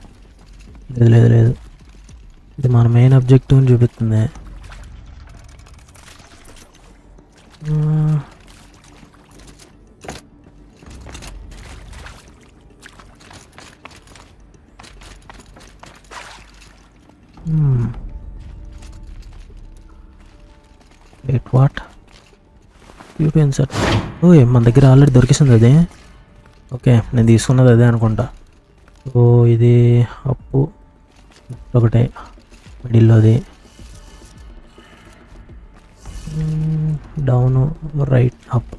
లేదు లేదు లేదు, ఇది మన మెయిన్ ఆబ్జెక్టివ్ని చూపిస్తుంది. Wait what UPN sir. Oh మన దగ్గర ఆల్రెడీ దొరికిస్తుంది అది. ఓకే నేను తీసుకున్నది అదే అనుకుంటా. సో ఇది అప్పు ఒకటే మిడిల్లోది, down right up.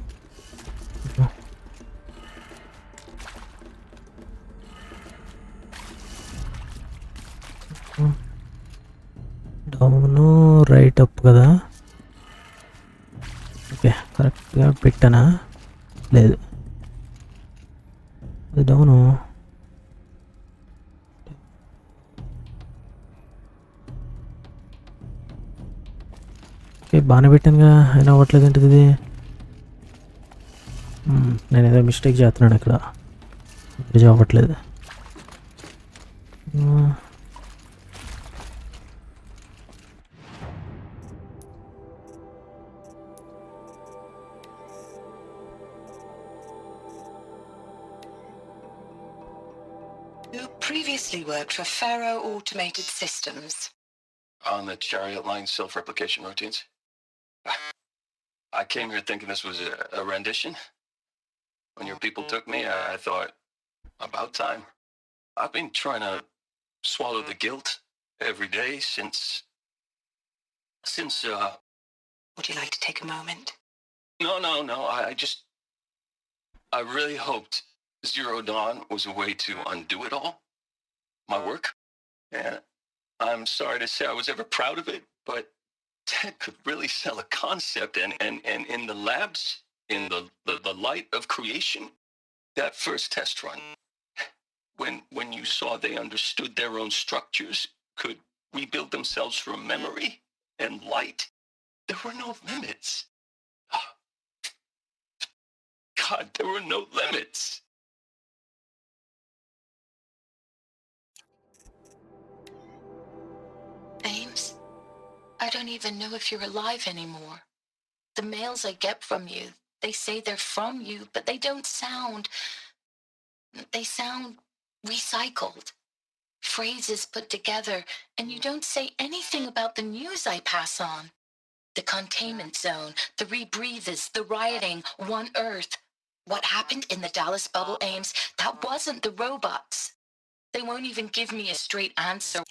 Down right up కదా. ఓకే కరెక్ట్గా పెట్టానా? లేదు అది డౌను. ఓకే బాగానే పెట్టానుగా, అయినా అవ్వట్లేదు ఏంటిది ఇది. నేను ఏదో మిస్టేక్ చేస్తున్నాను ఇక్కడ, ఇది అవ్వట్లేదు. You previously worked for Pharaoh Automated Systems. On the chariot line self-replication routines? I came here thinking this was a rendition. When your people took me, I thought, about time. I've been trying to swallow the guilt every day since Would you like to take a moment? No. I really hoped Zero Dawn was a way to undo it all. My work. And I'm sorry to say I was ever proud of it, but Ted could really sell a concept, and in the labs, in the light of creation, that first test run, when you saw they understood their own structures, could rebuild themselves from memory and light, there were no limits. God, there were no limits. Ames, I don't even know if you're alive anymore. The mails I get from you, they say they're from you, but they don't sound... They sound recycled. Phrases put together, and you don't say anything about the news I pass on. The containment zone, the rebreathers, the rioting, One Earth. What happened in the Dallas bubble, Ames, that wasn't the robots. They won't even give me a straight answer.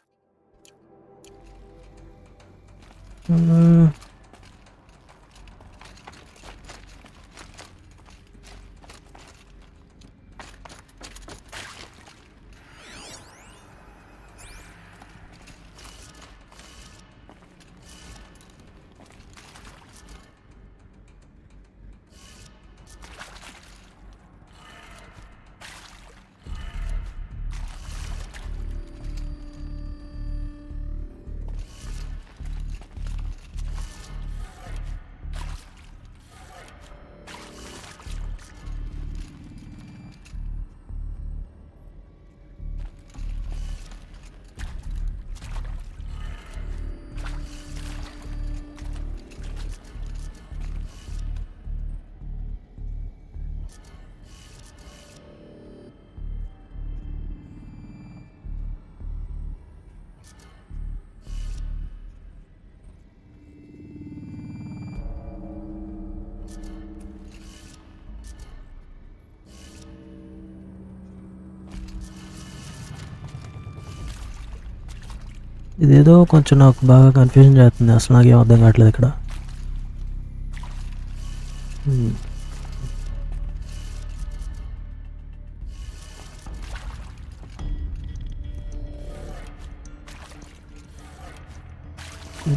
ఇదేదో కొంచెం నాకు బాగా confusion చేస్తుంది, అసలు నాకేం అర్థం కావట్లేదు ఇక్కడ.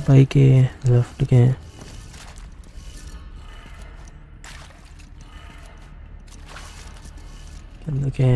పైకి లెఫ్ట్కి కిందకి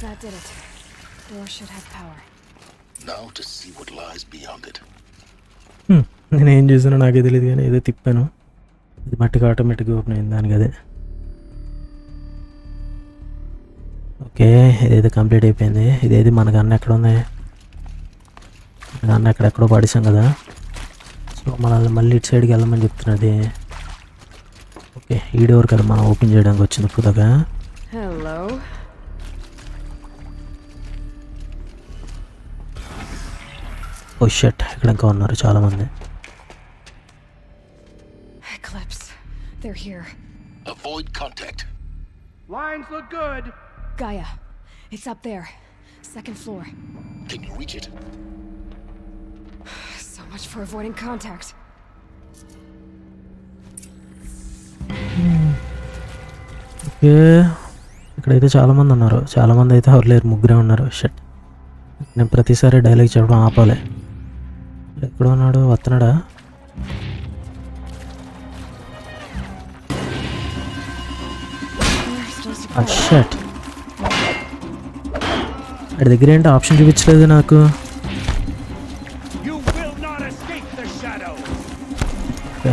That did it. Door should have power. Now to see what lies beyond it. నేను ఏం చేశానో నాకే తెలియదు కానీ ఏదో తిప్పాను, ఇది మట్టికి ఆటోమేటిక్గా ఓపెన్ అయింది దానికి అదే. ఓకే, ఇదైతే కంప్లీట్ అయిపోయింది. ఇదేది మనకు అన్న ఎక్కడ ఉంది, మనకు అన్న ఎక్కడెక్కడో పడేసాం కదా. సో మనల్ని మళ్ళీ ఇటు సైడ్కి వెళ్ళమని చెప్తున్నది. ఓకే, ఈ డోర్ కదా మనం ఓపెన్ చేయడానికి వచ్చింది ఇప్పుడు దాకా. Hello. ఓ షట్, ఇక్కడ ఇంకా ఉన్నారు చాలామంది. Eclipse. They're here. Avoid contact. Lines look good. Gaia. It's up there. Second floor. Can you reach it? So much for avoiding contact. Okay, ఇక్కడైతే చాలామంది ఉన్నారు. చాలామంది అయితే ఎవరు లేరు, ముగ్గురే ఉన్నారు. షట్, నేను ప్రతిసారి డైలాగ్ చెప్పడం ఆపాలి. ఎక్కడ ఉన్నాడు, వస్తున్నాడా? షట్, వాడి దగ్గర ఏంటి ఆప్షన్ చూపించలేదు నాకు. ఓకే,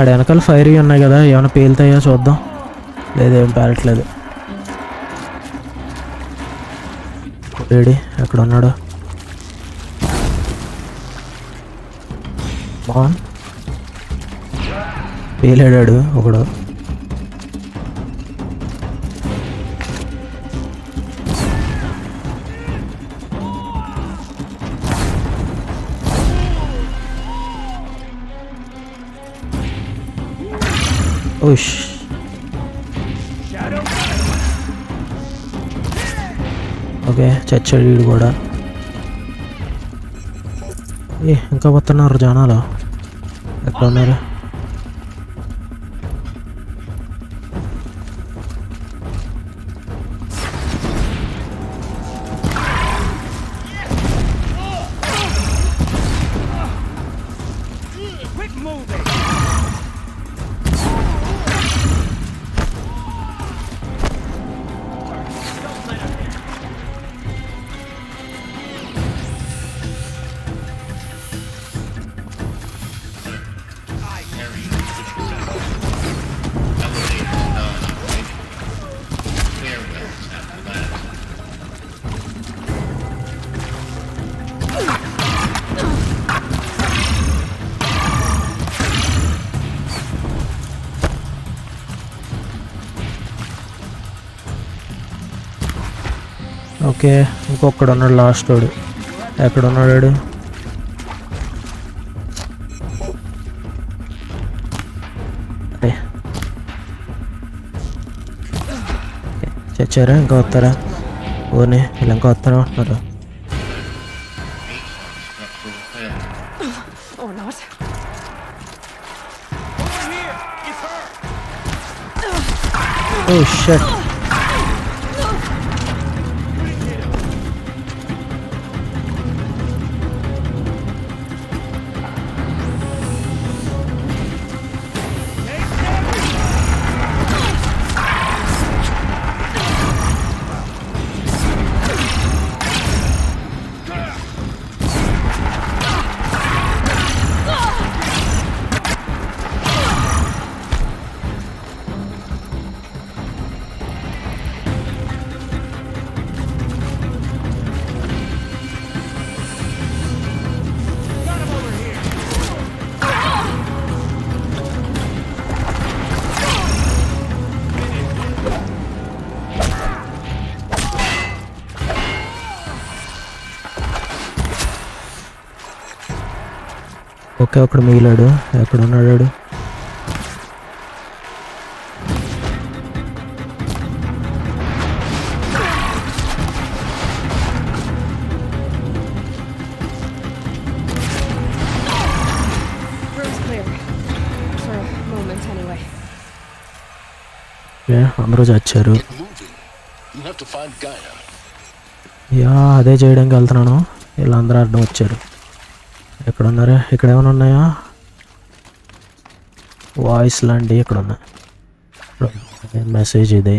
ఆడ వెనకాల ఫైర్ ఉన్నాయి కదా, ఏమైనా పేలుతాయో చూద్దాం. లేదేం పేలట్లేదు. రెడీ, ఎక్కడ ఉన్నాడు? బాన్ పేలాడాడు ఒకడు. ఓష్, ఓకే చచ్చాడు వీడు కూడా. ఇంకా వస్తున్నారు జనాలు. ఎక్కడ ఉన్నారు? ఓకే, ఇంకొకడు ఉన్నాడు లాస్ట్ వాడు. ఎక్కడ ఉన్నాడు? చచ్చారా? ఇంకా వస్తారా? ఓనే, ఇలా ఇంకా వస్తారా అంటున్నారు. ఓ షట్, ఓకే ఒకడు మిగిలాడు. ఎక్కడ ఉన్నాడు? అందరూ చచ్చారు. యా, అదే చేయడానికి వెళ్తున్నాను. వీళ్ళందరూ అడ్డం వచ్చారు. ఎక్కడ ఉన్నారా? ఇక్కడ ఏమైనా ఉన్నాయా? వాయిస్ లాంటివి ఇక్కడ ఉన్నాయి. మెసేజ్ ఇది.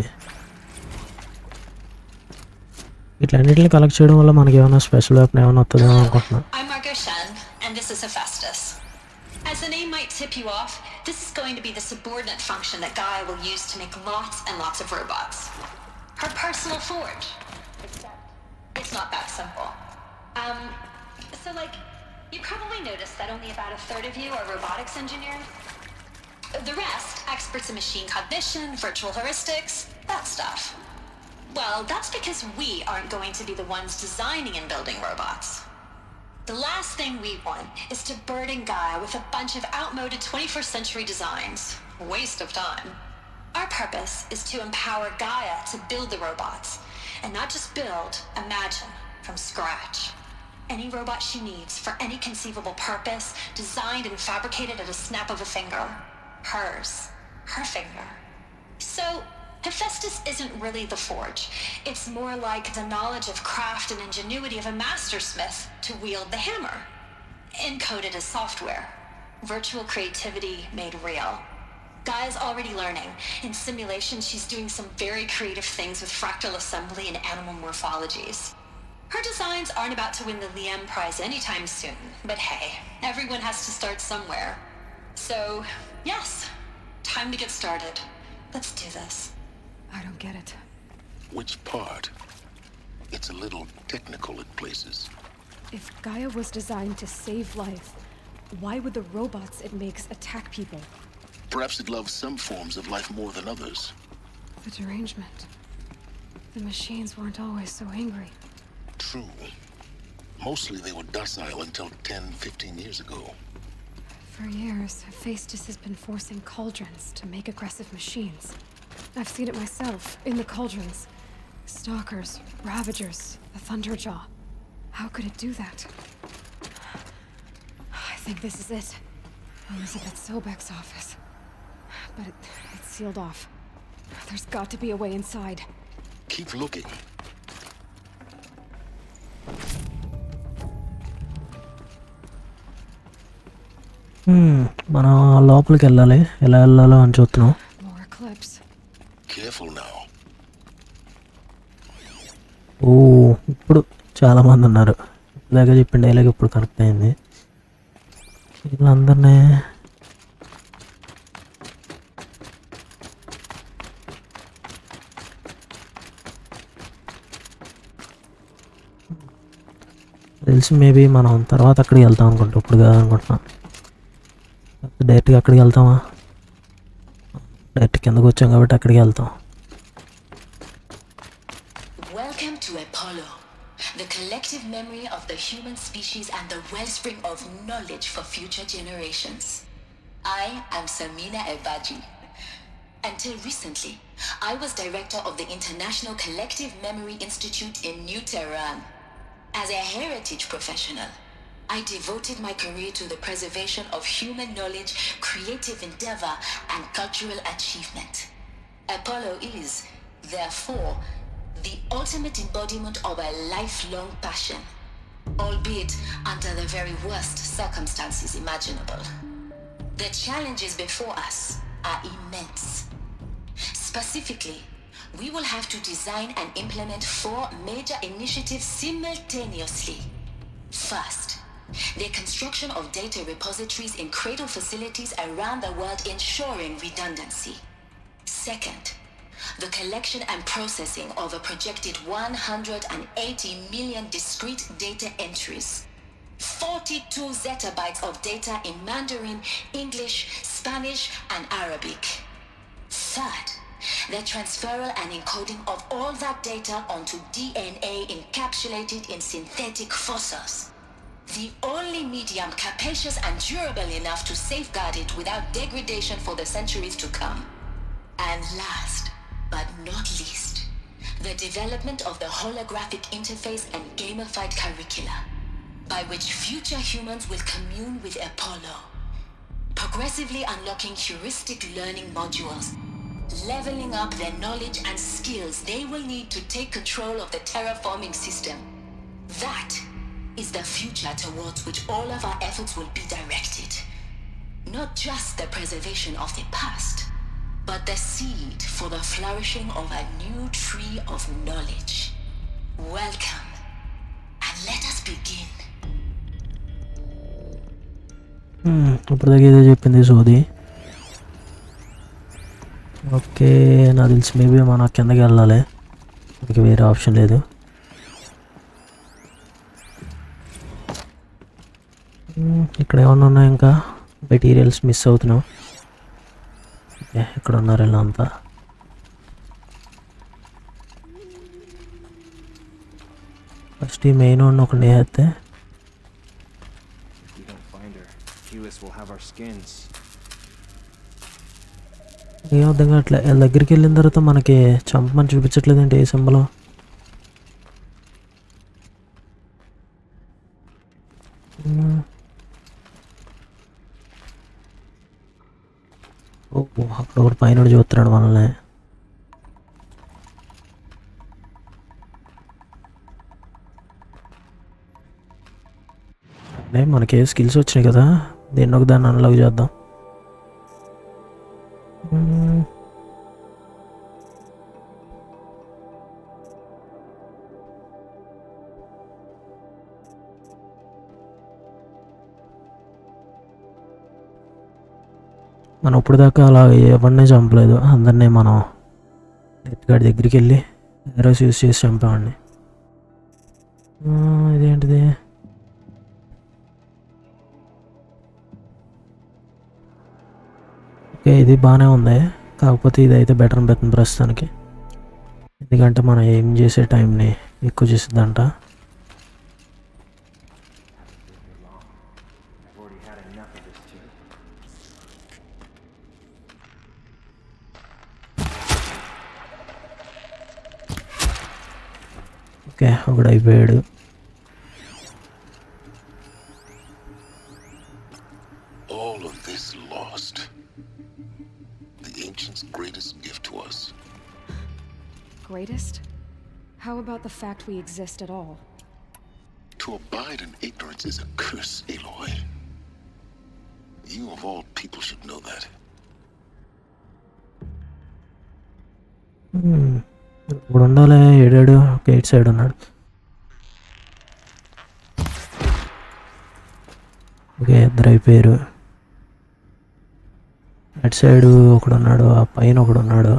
ఇట్లన్నిటిని కలెక్ట్ చేయడం వల్ల మనకి ఏమైనా స్పెషల్ వెపన్ ఏమైనా వస్తుందేమో అనుకుంటున్నా. And this is Hephaestus. As the name might tip you off, this is going to be the subordinate function that Gaia will use to make lots and lots of robots. Her personal forge. It's not that simple. So you probably noticed that only about a third of you are robotics engineers. The rest, experts in machine cognition, virtual heuristics, that stuff. Well, that's because we aren't going to be the ones designing and building robots. The last thing we want is to burden Gaia with a bunch of outmoded 21st century designs. Waste of time. Our purpose is to empower Gaia to build the robots. And not just build, imagine, from scratch. Any robot she needs for any conceivable purpose, designed and fabricated at a snap of a finger. Hers. Her finger. So, Hephaestus isn't really the forge. It's more like the knowledge of craft and ingenuity of a mastersmith to wield the hammer. Encoded as software. Virtual creativity made real. Gaia's already learning. In simulation, she's doing some very creative things with fractal assembly and animal morphologies. Her designs aren't about to win the Liam Prize anytime soon, but hey, everyone has to start somewhere. So, yes, time to get started. Let's do this. I don't get it. Which part? It's a little technical at places. If Gaia was designed to save life, why would the robots it makes attack people? Perhaps it loves some forms of life more than others. The derangement. The machines weren't always so angry. True. Mostly they were docile until 10, 15 years ago. For years, Hephaestus has been forcing cauldrons to make aggressive machines. I've seen it myself, in the cauldrons. Stalkers, Ravagers, the Thunderjaw. How could it do that? I think this is it. Elizabeth Sobek's office. But it's sealed off. There's got to be a way inside. Keep looking. మనం లోపలికి వెళ్ళాలి. ఎలా వెళ్ళాలో అని చూస్తున్నాం. More clips. Careful now. ఓ, ఇప్పుడు చాలా మంది ఉన్నారు. ఇలాగే చెప్పిండి ఇలాగే ఇప్పుడు కనెక్ట్ అయింది. వీళ్ళందరినీ తెలిసి మేబీ మనం తర్వాత అక్కడికి వెళ్తాం అనుకుంటా. ఇప్పుడు కాదనుకుంటున్నాం. డైరెక్ట్గా అక్కడికి వెళ్తామా? డైరెక్ట్ కిందకు వచ్చాం కాబట్టి అక్కడికి వెళ్తాం. Welcome to Apollo, the collective memory of the human species and the wellspring of knowledge for future generations. I am Samina Ebaji. Until recently, I was director of the International Collective Memory Institute in New Tehran. As a heritage professional, I devoted my career to the preservation of human knowledge, creative endeavor, and cultural achievement. Apollo is, therefore, the ultimate embodiment of a lifelong passion, albeit under the very worst circumstances imaginable. The challenges before us are immense. Specifically, we will have to design and implement 4 major initiatives simultaneously. First, the construction of data repositories in cradle facilities around the world ensuring redundancy. Second, the collection and processing of a projected 180 million discrete data entries. 42 zettabytes of data in Mandarin, English, Spanish, and Arabic. Third, the transferal and encoding of all that data onto DNA encapsulated in synthetic fossils. The only medium capacious and durable enough to safeguard it without degradation for the centuries to come. And last, but not least, the development of the holographic interface and gamified curricula, by which future humans will commune with Apollo, progressively unlocking heuristic learning modules, leveling up their knowledge and skills they will need to take control of the terraforming system. That is the future towards which all of our efforts will be directed. Not just the preservation of the past, but the seed for the flourishing of a new tree of knowledge. Welcome, and let us begin. ఇప్పుడు దాకా ఏదో చెప్పింది సోది. Okay, నాకు తెలిసి maybe మనం కిందకి వెళ్ళాలి, మనకి వేరే ఆప్షన్ లేదు. ఇక్కడ ఏమన్నా ఉన్నాయి ఇంకా మెటీరియల్స్ మిస్ అవుతున్నాం. ఇక్కడ ఉన్నారు ఇలా అంతా. ఫస్ట్ ఈ మెయిన్ ఉన్న ఒకటి వేస్తే ఏం అర్థం కావట్లే. వీళ్ళ దగ్గరికి వెళ్ళిన తర్వాత మనకి చంపమని చూపించట్లేదంటే ఏ సింబలో. అక్కడ ఒకటి పైన చూస్తున్నాడు మనల్ని. అంటే మనకి స్కిల్స్ వచ్చినాయి కదా, దీన్ని ఒక దాన్ని అన్లాక్ చేద్దాం. మనం ఇప్పుడు దాకా అలా ఎవరినే చంపలేదు, అందరినీ మనం గాడి దగ్గరికి వెళ్ళి ఎరోస్ యూస్ చేసి చంపామండి. ఇదేంటిది? ఓకే, ఇది బాగానే ఉంది, కాకపోతే ఇది అయితే బెటర్ అనిపిస్తుంది ప్రస్తుతానికి, ఎందుకంటే మనం ఏం చేసే టైంని ఎక్కువ చేసిద్దంట. ఓకే, ఒకడు అయిపోయాడు. All of this lost. The ancients' greatest gift to us. Greatest? How about the fact we exist at all? To abide in ignorance is a curse, Aloy. You of all people should know that. ఇప్పుడు ఉండాలి. ఏడాడు gate side ఉన్నాడు. Okay, ఇద్దరు అయిపోయారు. అటు side ఒకడు ఉన్నాడు, ఆ పైన ఒకడు ఉన్నాడు.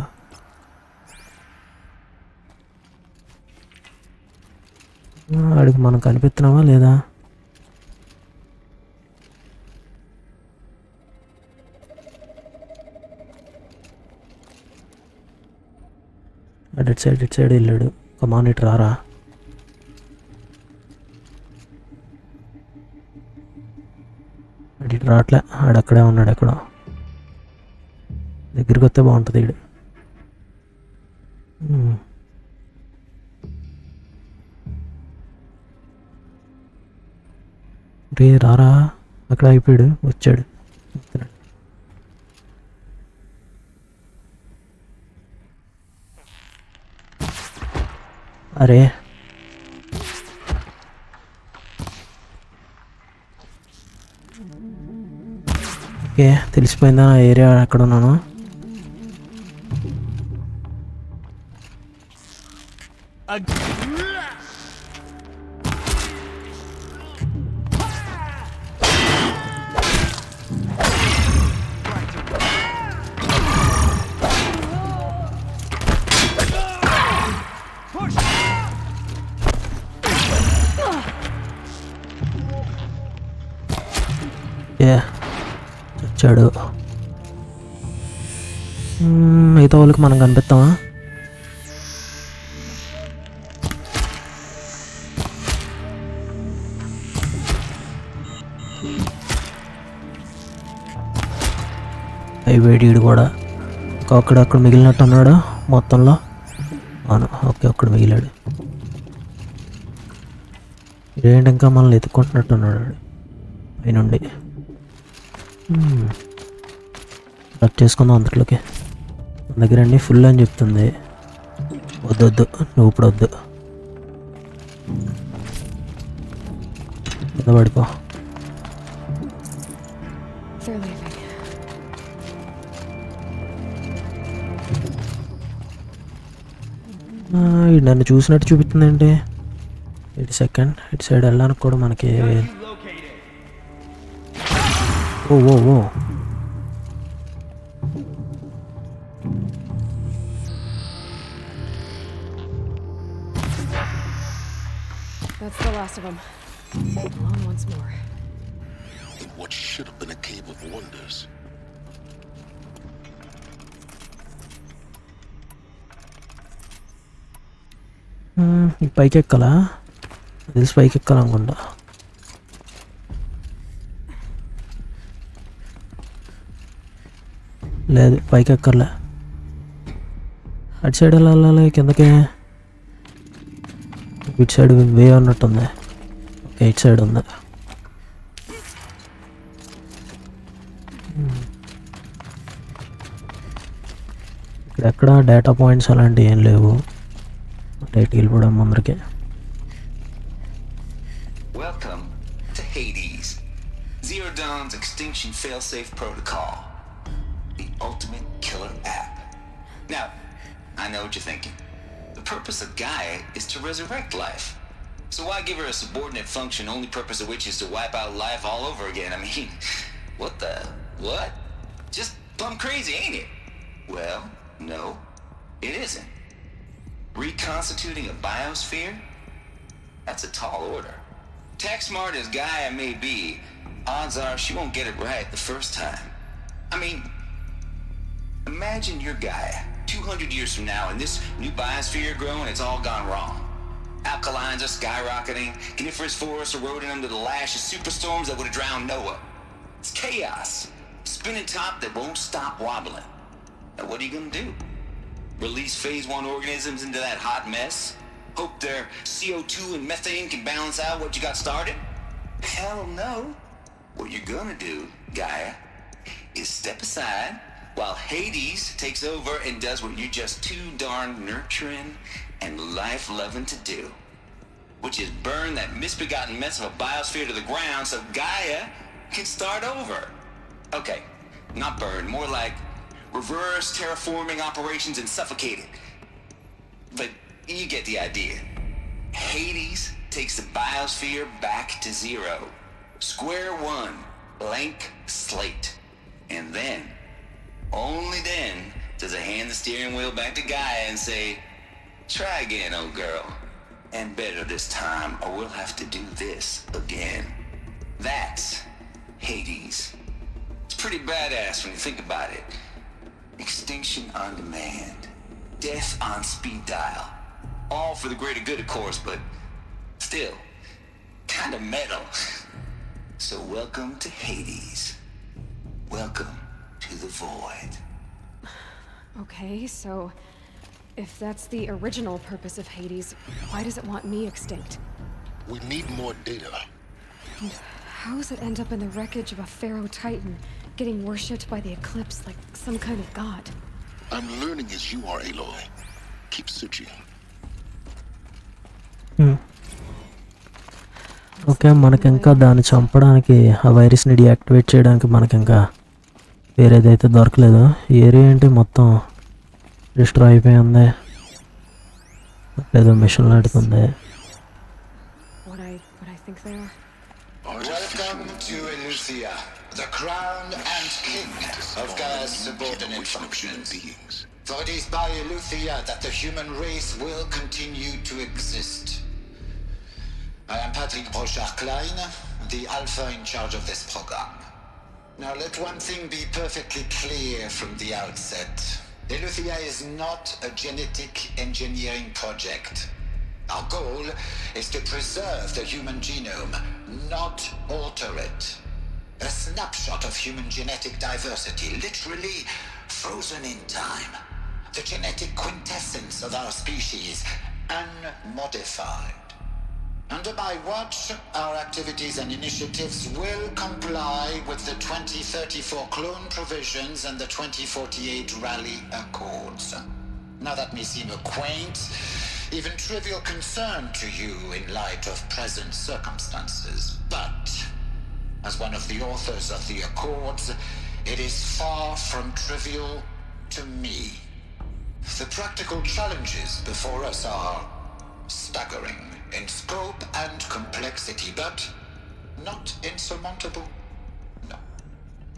వాడికి మనం కనిపిస్తున్నామా లేదా? ఇటు సైడ్ వెళ్ళాడు. కమాన్, ఇటు రారా. ఇటు రావట్లే, ఆడక్కడే ఉన్నాడు. ఎక్కడో దగ్గరికి వస్తే బాగుంటుంది. ఈడు రే రారా, అక్కడ అయిపోయాడు. వచ్చాడు. అరే ఓకే, తెలిసిపోయిందా నా ఏరియా ఎక్కడ ఉన్నాను? వచ్చాడు. మిగతా వాళ్ళకి మనం కనిపిస్తామా? అయిపోయాడు కూడా. అక్కడ మిగిలినట్టు ఉన్నాడు మొత్తంలో. అవును, ఓకే, ఒక్కడు మిగిలాడు. ఇదేంటి ఇంకా మనల్ని ఎత్తుకుంటున్నట్టు ఉన్నాడు పైనుండి. కట్ చేసుకుందాం అంతట్లోకి. మన దగ్గర అన్నీ ఫుల్ అని చెప్తుంది. వద్దు, నువ్వు ఇప్పుడు వద్దు, కింద పడిపో. They're leaving. ఇది నన్ను చూసినట్టు చూపిస్తుందండి. ఇటు సెకండ్ ఇటు సైడ్ వెళ్ళడానికి కూడా మనకి ఓ ఓ ఓ That's the last of them. Alone once more. In what should have been a cave of wonders. ఈ పైకి ఎక్కాలా? తెలిసి పైకి ఎక్కాలనుకుంటా. లేదు పైకి ఎక్కర్లే. అటు సైడ్ ఎలా వెళ్ళాలి కిందకి? ఇటు సైడ్ వే ఉన్నట్టుంది. ఓకే ఇటు సైడ్ ఉంది. ఇక్కడ ఎక్కడ డేటా పాయింట్స్ అలాంటివి ఏం లేవు. డైరెక్ట్కి వెళ్ళిపోవడం ముందరికి. Welcome to Hades, Zero Dawn's extinction failsafe protocol, the ultimate killer app. Now, I know what you're thinking. The purpose of Gaia is to resurrect life. So why give her a subordinate function, only purpose of which is to wipe out life all over again? I mean, what? Just plumb crazy, ain't it? Well, no, it isn't. Reconstituting a biosphere? That's a tall order. Tech smart as Gaia may be, odds are she won't get it right the first time. I mean, imagine you're Gaia, 200 years from now, and this new biosphere you're growing, it's all gone wrong. Alkalines are skyrocketing, coniferous forests eroding under the lash of superstorms that would have drowned Noah. It's chaos. Spinning top that won't stop wobbling. Now what are you gonna do? Release phase 1 organisms into that hot mess? Hope their CO2 and methane can balance out what you got started? Hell no. What you're gonna do, Gaia, is step aside while Hades takes over and does what you're just too darn nurturing and life-loving to do, which is burn that misbegotten mess of a biosphere to the ground so Gaia can start over. Okay, not burn, more like reverse terraforming operations and suffocate it. But you get the idea. Hades takes the biosphere back to zero. Square one, blank slate. And then, only then, does it hand the steering wheel back to Gaia and say, try again, old girl. And better this time, or we'll have to do this again. That's Hades. It's pretty badass when you think about it. Extinction on demand. Death on speed dial. All for the greater good, of course, but still, kind of metal. So welcome to Hades. Welcome to the void. Okay, so if that's the original purpose of Hades, why does it want me extinct? We need more data. And how does it end up in the wreckage of a pharaoh titan, getting worshipped by the eclipse like some kind of god? I'm learning as you are, Aloy. Keep searching. Okay మనకి ఇంకా దాన్ని చంపడానికి ఆ వైరస్ని deactivate చేయడానికి మనకి ఇంకా వేరేదైతే దొరకలేదు. ఏరియా ఏంటి మొత్తం డిస్ట్రాయ్ అయిపోయింది. ఏదో machine నడుతుంది. Welcome to Eleuthia, the crown and king of Gaia's subordinate functions. For it is by Eleuthia that the human race will continue to exist. I am Patrick Brochard-Klein, the alpha in charge of this program. Now let one thing be perfectly clear from the outset. Eleuthia is not a genetic engineering project. Our goal is to preserve the human genome, not alter it. A snapshot of human genetic diversity, literally frozen in time. The genetic quintessence of our species, unmodified. Under my watch, our activities and initiatives will comply with the 2034 clone provisions and the 2048 Rally Accords. Now that may seem a quaint, even trivial concern to you in light of present circumstances, but as one of the authors of the Accords, it is far from trivial to me. The practical challenges before us are staggering in scope and complexity, but not insurmountable. No.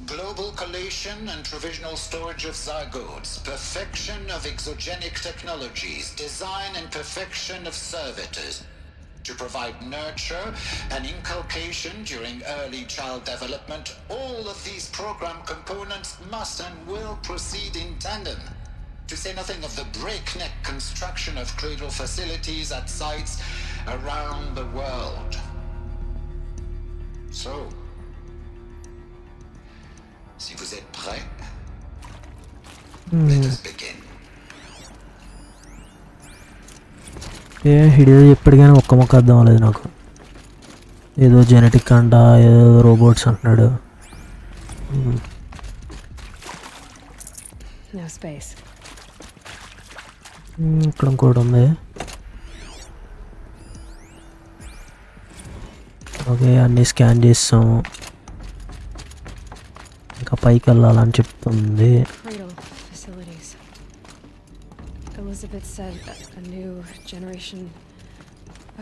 Global collation and provisional storage of zygotes, perfection of exogenic technologies, design and perfection of servitors to provide nurture and inculcation during early child development. All of these program components must and will proceed in tandem. To say nothing of the breakneck construction of cradle facilities at sites around the world. So, si vous êtes prêts, let us begin. Hideo చెప్పాడు కానీ ఒక్క మొక్క అర్థం అవ్వలేదు నాకు. ఏదో genetic అంట, ఏదో రోబోట్స్ అంటున్నాడు. No space. ఇక్కడ ఇంకోటి ఉంది. ఓకే, అన్నీ స్కాన్ చేస్తాము. ఇంకా పైకి వెళ్ళాలని చెప్తుంది. Elizabeth said a new generation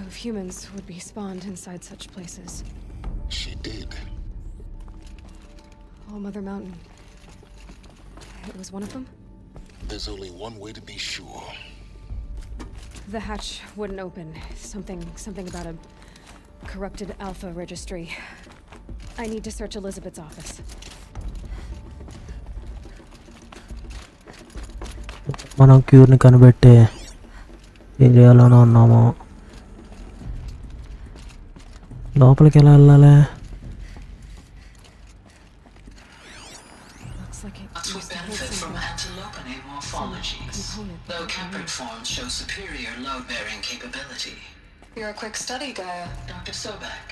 of humans would be spawned inside such places. She did. Oh, Mother Mountain. It was one of them? There's only one way to be sure. The hatch wouldn't open. Something about a corrupted alpha registry. I need to search Elizabeth's office. మనం క్యూర్ని కనిపెట్టే ఏరియాలోనే ఉన్నాము. లోపలికి ఎలా వెళ్ళాలి? We benefit from antilopine morphologies, though camprid forms show superior load-bearing capability. You're a quick study, Gaia. Dr. Sobek,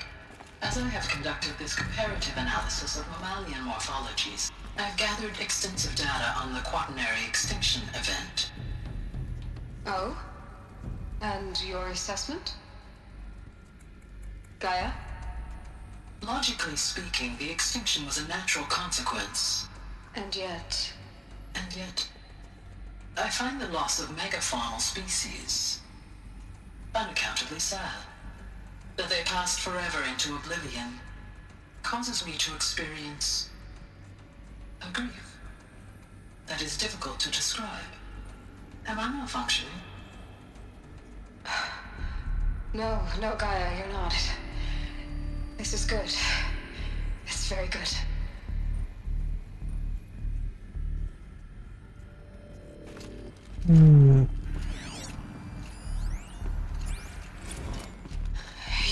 as I have conducted this comparative analysis of mammalian morphologies, I've gathered extensive data on the quaternary extinction event. Oh? And your assessment? Gaia? Logically speaking, the extinction was a natural consequence. And yet, I find the loss of megafaunal species unaccountably sad. That they passed forever into oblivion causes me to experience a grief that is difficult to describe. Am I malfunctioning? No, Gaia, you're not. This is good. It's very good.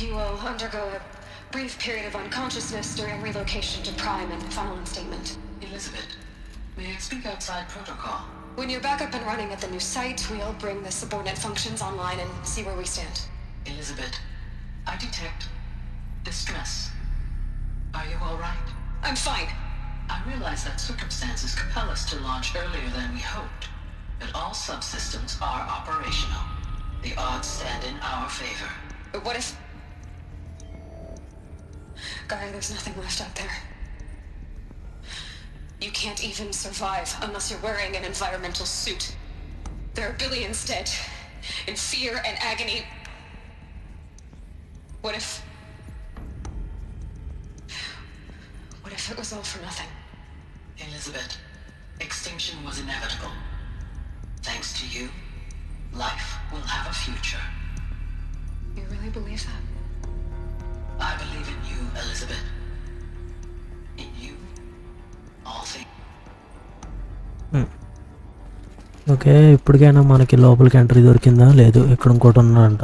You will undergo a brief period of unconsciousness during relocation to Prime and final instatement. Elizabeth, may I speak outside protocol? When you're back up and running at the new site, we'll bring the subordinate functions online and see where we stand. Elizabeth, I detect distress. Are you all right? I'm fine. I realize that circumstances compel us to launch earlier than we hoped, but all subsystems are operational. The odds stand in our favor. But what if... Gaia, there's nothing left out there. You can't even survive unless you're wearing an environmental suit. There are billions dead, in fear and agony. What if it was all for nothing? Elizabeth, extinction was inevitable. Thanks to you, life will have a future. You really believe that? I believe in you, Elizabeth. In you, all things. Okay, ఇప్పటికైనా మనకి లోపలికి entry దొరికిందా? లేదు, ఇక్కడ ఇంకోటి ఉన్నాడంట.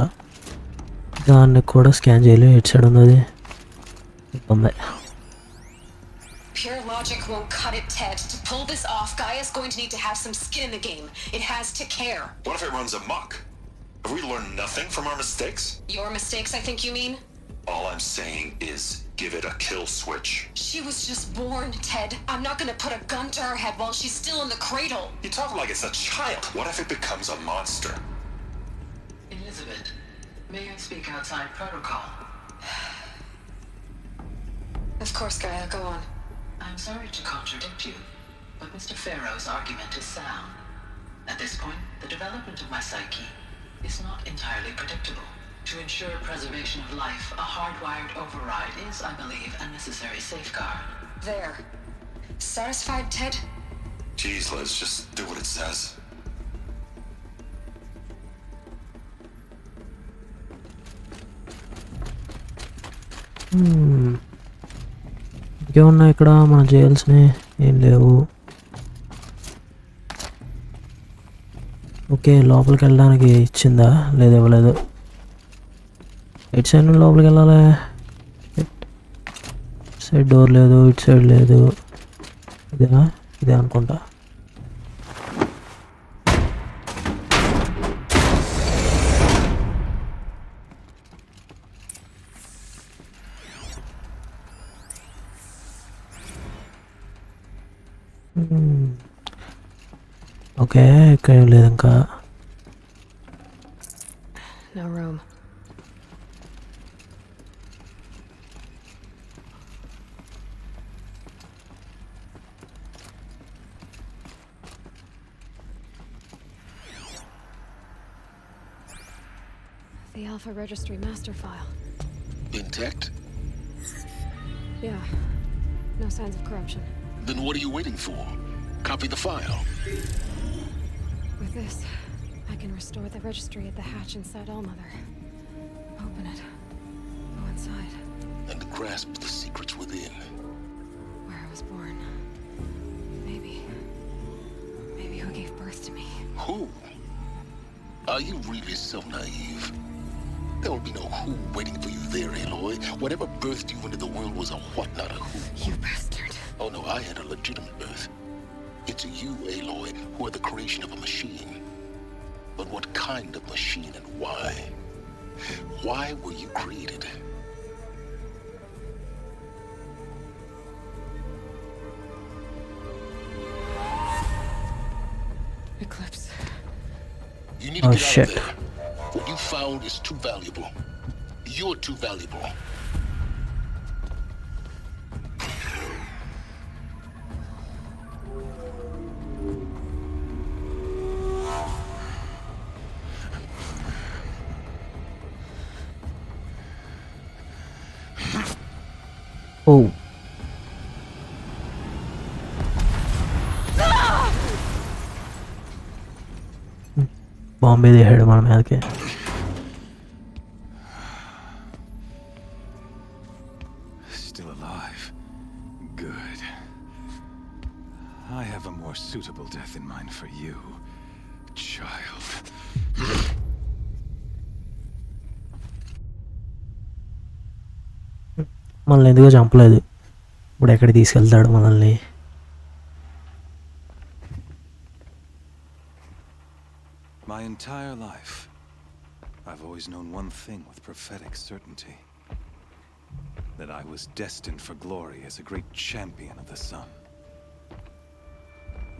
దాన్ని కూడా స్కాన్ చేయాలి. ఎటు సైడ్ ఉంది? ఉంది. Pure logic won't cut it, Ted. To pull this off, Gaia's going to need to have some skin in the game. It has to care. What if it runs amok? Have we learned nothing from our mistakes? Your mistakes, I think you mean? All I'm saying is give it a kill switch. She was just born, Ted. I'm not gonna put a gun to her head while she's still in the cradle. You talk like it's a child. What if it becomes a monster? Elizabeth, may I speak outside protocol? Of course, Gaia, go on. I'm sorry to contradict you, but Mr. Farrow's argument is sound. At this point, the development of my psyche is not entirely predictable. To ensure preservation of life, a hardwired override is, I believe, a necessary safeguard. There. Satisfied, Ted? Jeez, Liz, just do what it says. ఇంకేమన్నా ఇక్కడ మనం చేయాల్సినవి ఏం లేవు. Okay, లోపలికి వెళ్ళడానికి ఇచ్చిందా లేదు ఇవ్వలేదు. ఇటు సైడ్ నుండి లోపలికి వెళ్ళాలి. ఇటు సైడ్ డోర్ లేదు, ఇటు సైడ్ లేదు. ఇదేనా? ఇదే అనుకుంటా. ఓకే, ఇక్కడ ఏం లేదు ఇంకా. No room. The Alpha Registry master file. Intact? Yeah. No signs of corruption. Then what are you waiting for? Copy the file. With this, I can restore the registry at the hatch inside Allmother. Open it. Go inside. And grasp the secrets within. Where I was born. Maybe who gave birth to me. Who? Are you really so naive? There will be no who waiting for you there, Aloy. Whatever birthed you into the world was a what, not a who. You bastard. Oh no, I had a legitimate birth. It's you, Aloy, who are the creation of a machine. But what kind of machine and why? Why were you created? Eclipse. You need to get shit. out of there. What you found is too valuable. You're too valuable. Oh. Bombay దిగాడు మన మీదకి. Still alive. Good. I have a more suitable death in mind for you, child. మనల్ని ఎందుకో చంపలేదు. ఇప్పుడు ఎక్కడికి తీసుకెళ్తాడు మనల్ని? My entire life, I've always known one thing with prophetic certainty. That I was destined for glory as a great champion of the sun.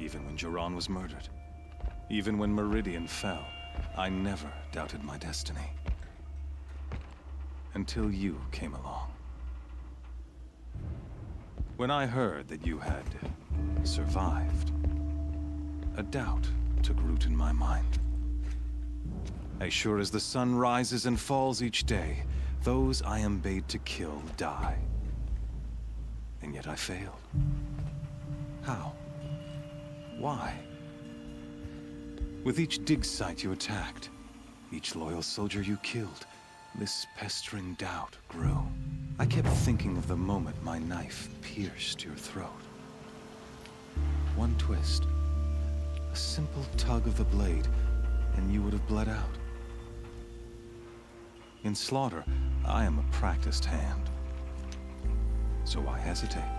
Even when Jiran was murdered, even when Meridian fell, I never doubted my destiny. Until you came along. When I heard that you had survived, a doubt took root in my mind. As sure as the sun rises and falls each day, those I am bade to kill die. And yet I failed. How? Why? With each dig site you attacked, each loyal soldier you killed, this pestering doubt grew. I kept thinking of the moment my knife pierced your throat. One twist, a simple tug of the blade, and you would have bled out. In slaughter, I am a practiced hand. So why hesitate?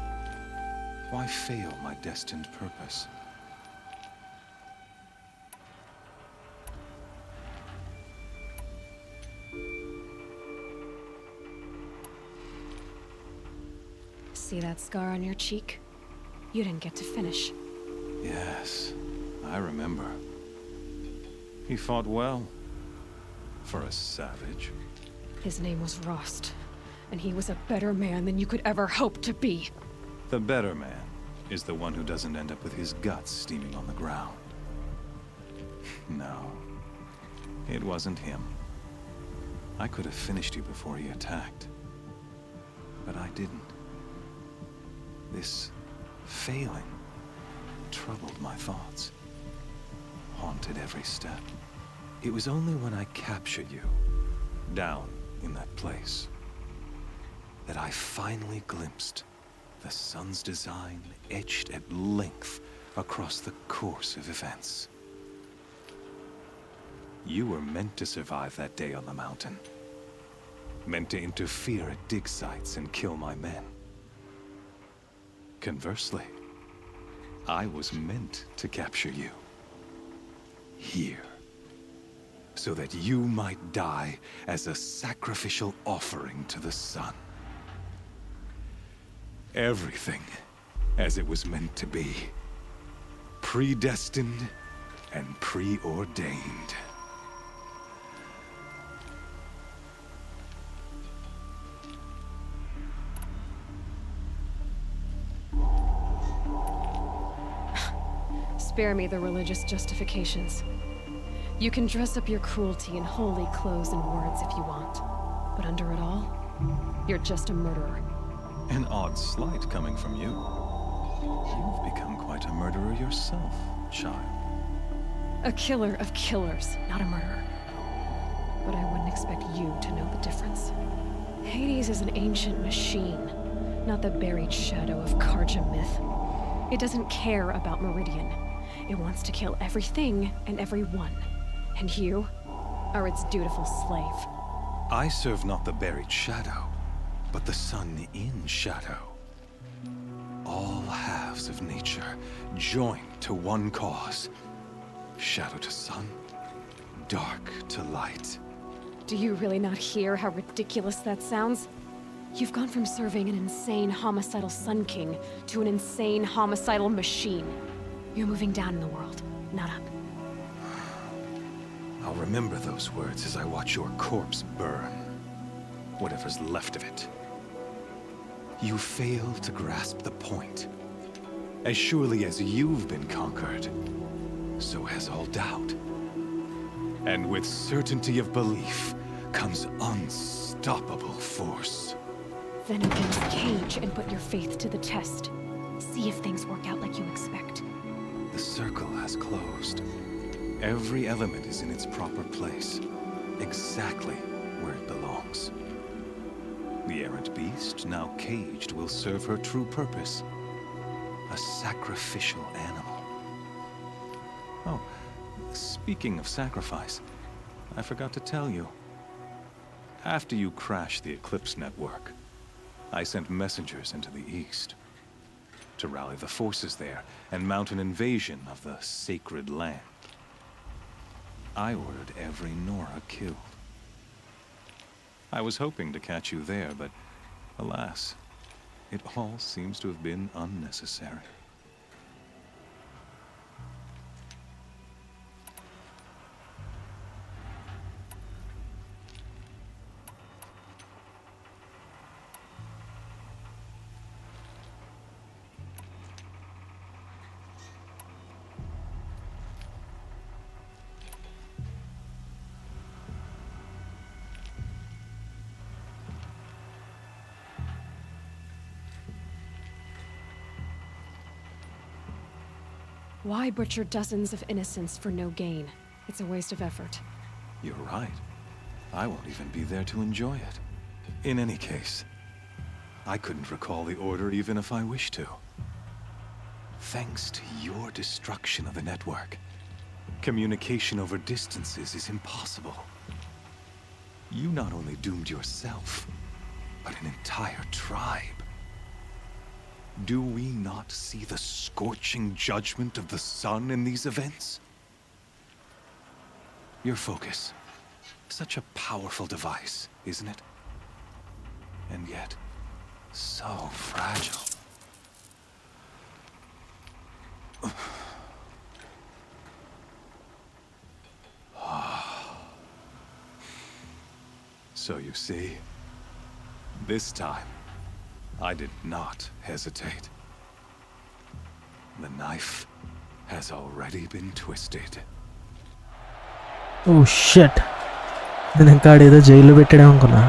Why fail my destined purpose? See that scar on your cheek? You didn't get to finish. Yes, I remember. He fought well. For a savage. His name was Rost, and he was a better man than you could ever hope to be. The better man is the one who doesn't end up with his guts steaming on the ground. No, it wasn't him. I could have finished you before he attacked. But I didn't. This failing troubled my thoughts, haunted every step. It was only when I captured you, down in that place, that I finally glimpsed the sun's design etched at length across the course of events. You were meant to survive that day on the mountain. Meant to interfere at dig sites and kill my men. Conversely, I was meant to capture you. Here. So that you might die as a sacrificial offering to the sun. Everything as it was meant to be. Predestined and preordained. Spare me the religious justifications. You can dress up your cruelty in holy clothes and words if you want. But under it all, you're just a murderer. An odd slight coming from you. You've become quite a murderer yourself, child. A killer of killers, not a murderer. But I wouldn't expect you to know the difference. Hades is an ancient machine, not the buried shadow of Karja myth. It doesn't care about Meridian. It wants to kill everything and everyone. And you are its dutiful slave. I serve not the buried shadow, but the sun in shadow. All halves of nature joined to one cause. Shadow to sun, dark to light. Do you really not hear how ridiculous that sounds? You've gone from serving an insane homicidal Sun King to an insane homicidal machine. You're moving down in the world, not up. I'll remember those words as I watch your corpse burn. Whatever's left of it. You fail to grasp the point. As surely as you've been conquered, so has all doubt. And with certainty of belief comes unstoppable force. Then open this cage and put your faith to the test. See if things work out like you expect. The circle has closed. Every element is in its proper place, exactly where it belongs. The errant beast, now caged, will serve her true purpose. A sacrificial animal. Oh, speaking of sacrifice, I forgot to tell you. After you crashed the Eclipse network, I sent messengers into the east to rally the forces there and mount an invasion of the sacred land. I ordered every Nora killed. I was hoping to catch you there, but alas, it all seems to have been unnecessary. Why butcher dozens of innocents for no gain? It's a waste of effort. You're right. I won't even be there to enjoy it. In any case, I couldn't recall the order even if I wished to. Thanks to your destruction of the network, communication over distances is impossible. You not only doomed yourself, but an entire tribe. Do we not see the scorching judgment of the sun in these events? Your focus. Such a powerful device, isn't it? And yet, so fragile. So you see, this time, I did not hesitate. The knife has already been twisted. Oh shut, నేను ఇంకా ఆడేదో జైల్లో పెట్టాడే అనుకున్నా.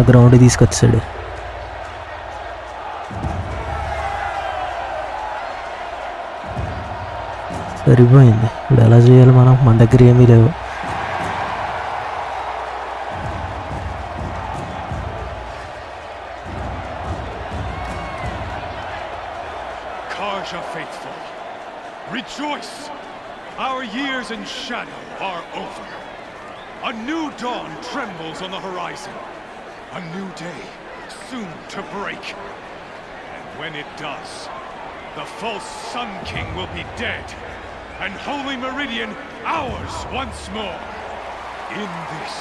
Ground తీసుకొచ్చాడు. సరిపోయింది. ఇప్పుడు ఎలా చేయాలి మనం? మన దగ్గర ఏమీ లేవు. Karja faithful, rejoice! Our years in shadow are over. A new dawn trembles on the horizon. A new day soon to break. And when it does, the false Sun King will be dead, and Holy Meridian ours once more. In this,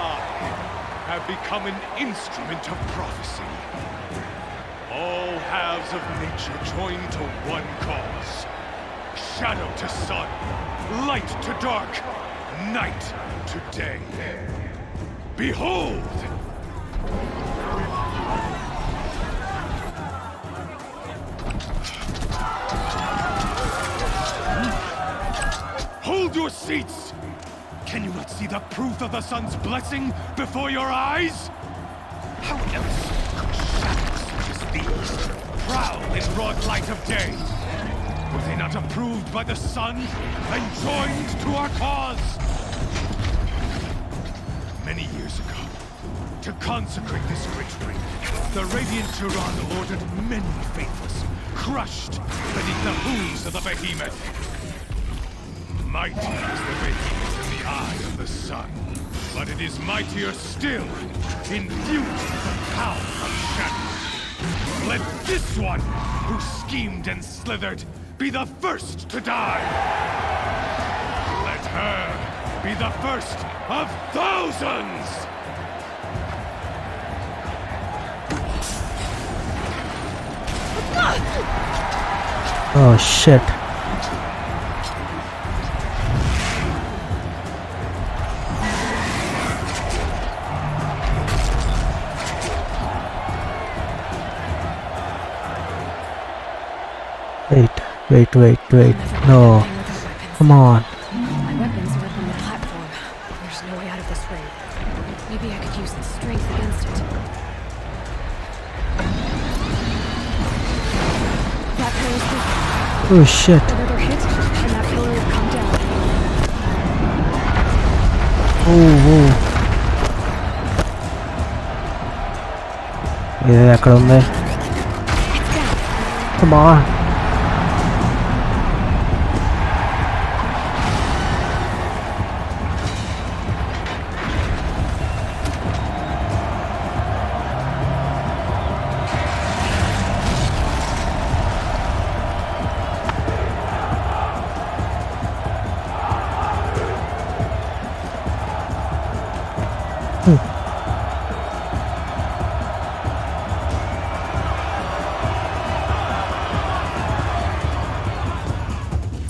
I have become an instrument of prophecy. All halves of nature join to one cause. Shadow to sun, light to dark, night to day. Behold! Hold your seats! Can you not see the proof of the sun's blessing before your eyes? How else could shadows such as these prowl in broad light of day? Were they not approved by the sun and joined to our cause? Many years ago, to consecrate this great ring, the Radiant Turan ordered many faithless, crushed beneath the hooves of the behemoth. Mighty is the behemoth in the eye of the sun, but it is mightier still, infused with the power of shadow. Let this one, who schemed and slithered, be the first to die. Let her be the first of thousands! Oh shit. Wait. No. Come on. My weapons are up on the platform. There's no way out of this ring. Maybe I could use its strength against it. That pillar's weak. Oh shit. Another hit, and that pillar will come down. Oh. Yeah, ఎక్కడ ఉంది? Come on.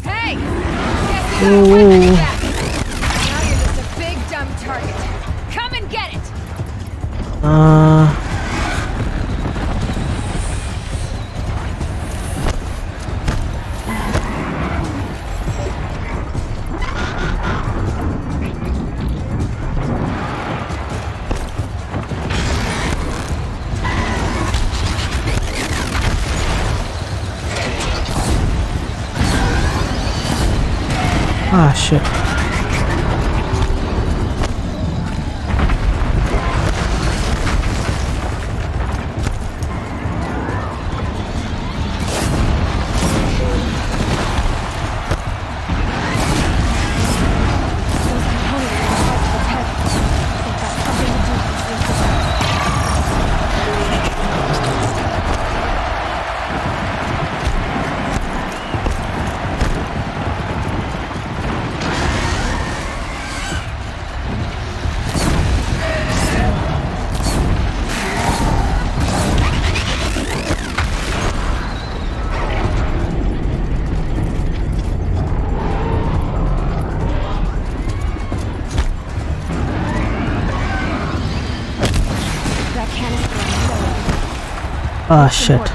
Hey! Guess you got one minute left. Now you're just a big dumb target. Come and get it! Ah shit. Ah shit.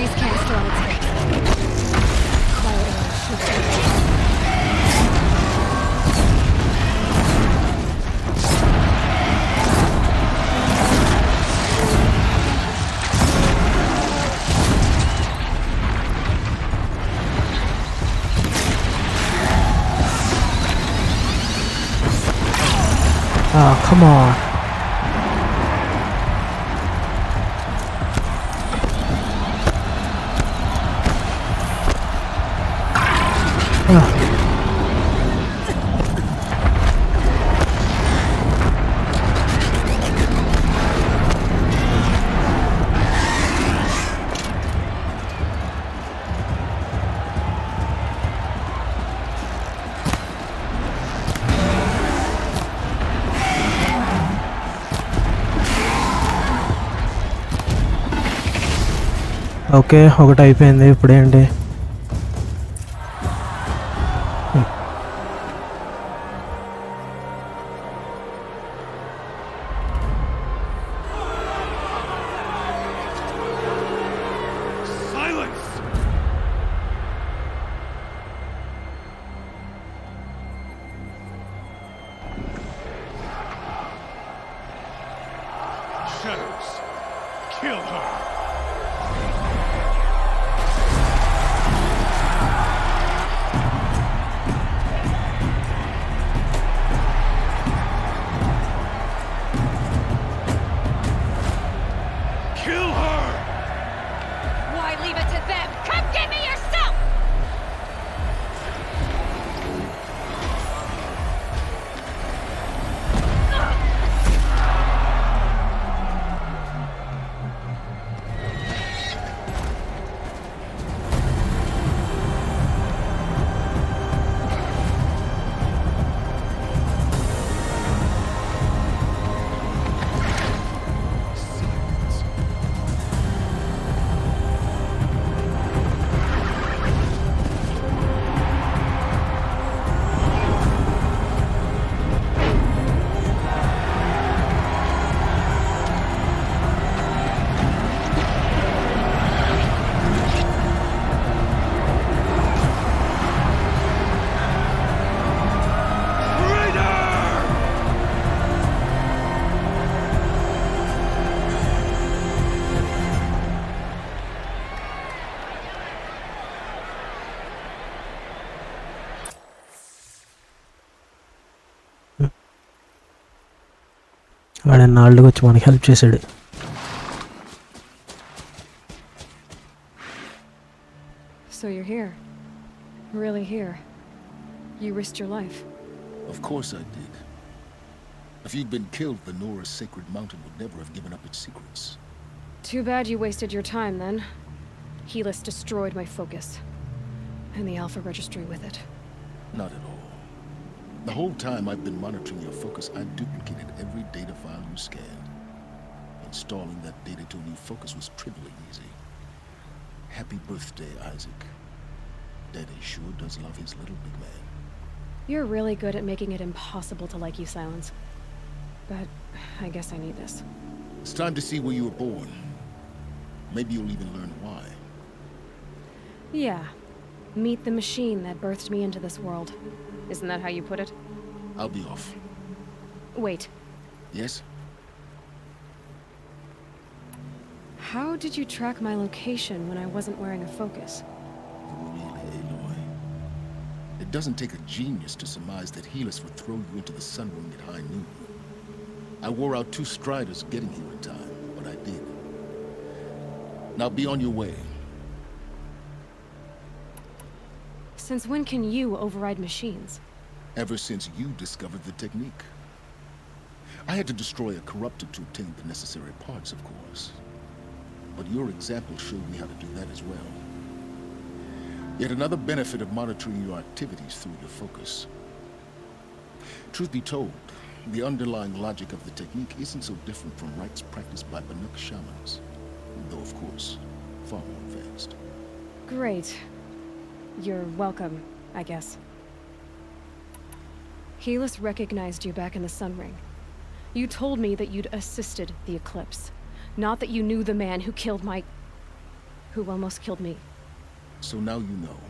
freeze canister on its hip. Cryo should be. Oh, come on. Okay, ఒకటి అయిపోయింది. ఇప్పుడేంటి? Shadows, kill her! వాడు నాళ్ళకి వచ్చి మనకి help చేశాడు. So you're here. Really here. You risked your life. Of course I did. If you'd been killed, the Nora's sacred mountain would never have given up its secrets. Too bad you wasted your time then. Helis destroyed my focus. And the Alpha Registry with it. Not at all. The whole time I've been monitoring your focus, I've duplicated every data file you scanned. Installing that data to a new focus was trivially easy. Happy birthday, Isaac. Daddy sure does love his little big man. You're really good at making it impossible to like you, Silence. But I guess I need this. It's time to see where you were born. Maybe you'll even learn why. Yeah. Meet the machine that birthed me into this world. Isn't that how you put it? I'll be off. Wait. Yes? How did you track my location when I wasn't wearing a focus? Really, Aloy? It doesn't take a genius to surmise that Helis would throw you into the sun ring at high noon. I wore out 2 striders getting here in time, but I did. Now be on your way. Since when can you override machines? Ever since you discovered the technique. I had to destroy a corruptor to obtain the necessary parts, of course. But your example showed me how to do that as well. Yet another benefit of monitoring your activities through your focus. Truth be told, the underlying logic of the technique isn't so different from rites practiced by Banuk shamans, though of course, far more advanced. Great. You're welcome, I guess. Helis recognized you back in the Sun Ring. You told me that you'd assisted the eclipse, not that you knew the man who killed my... who almost killed me. So now you know.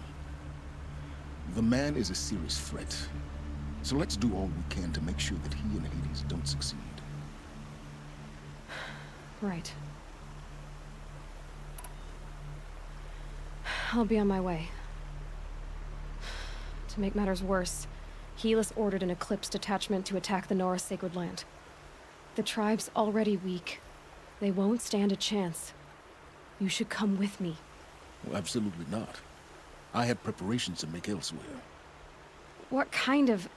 The man is a serious threat. So let's do all we can to make sure that he and Hades don't succeed. Right. I'll be on my way. To make matters worse, Helis ordered an Eclipse detachment to attack the Nora Sacred Land. The tribe's already weak. They won't stand a chance. You should come with me. Well, absolutely not. I have preparations to make elsewhere. What kind of...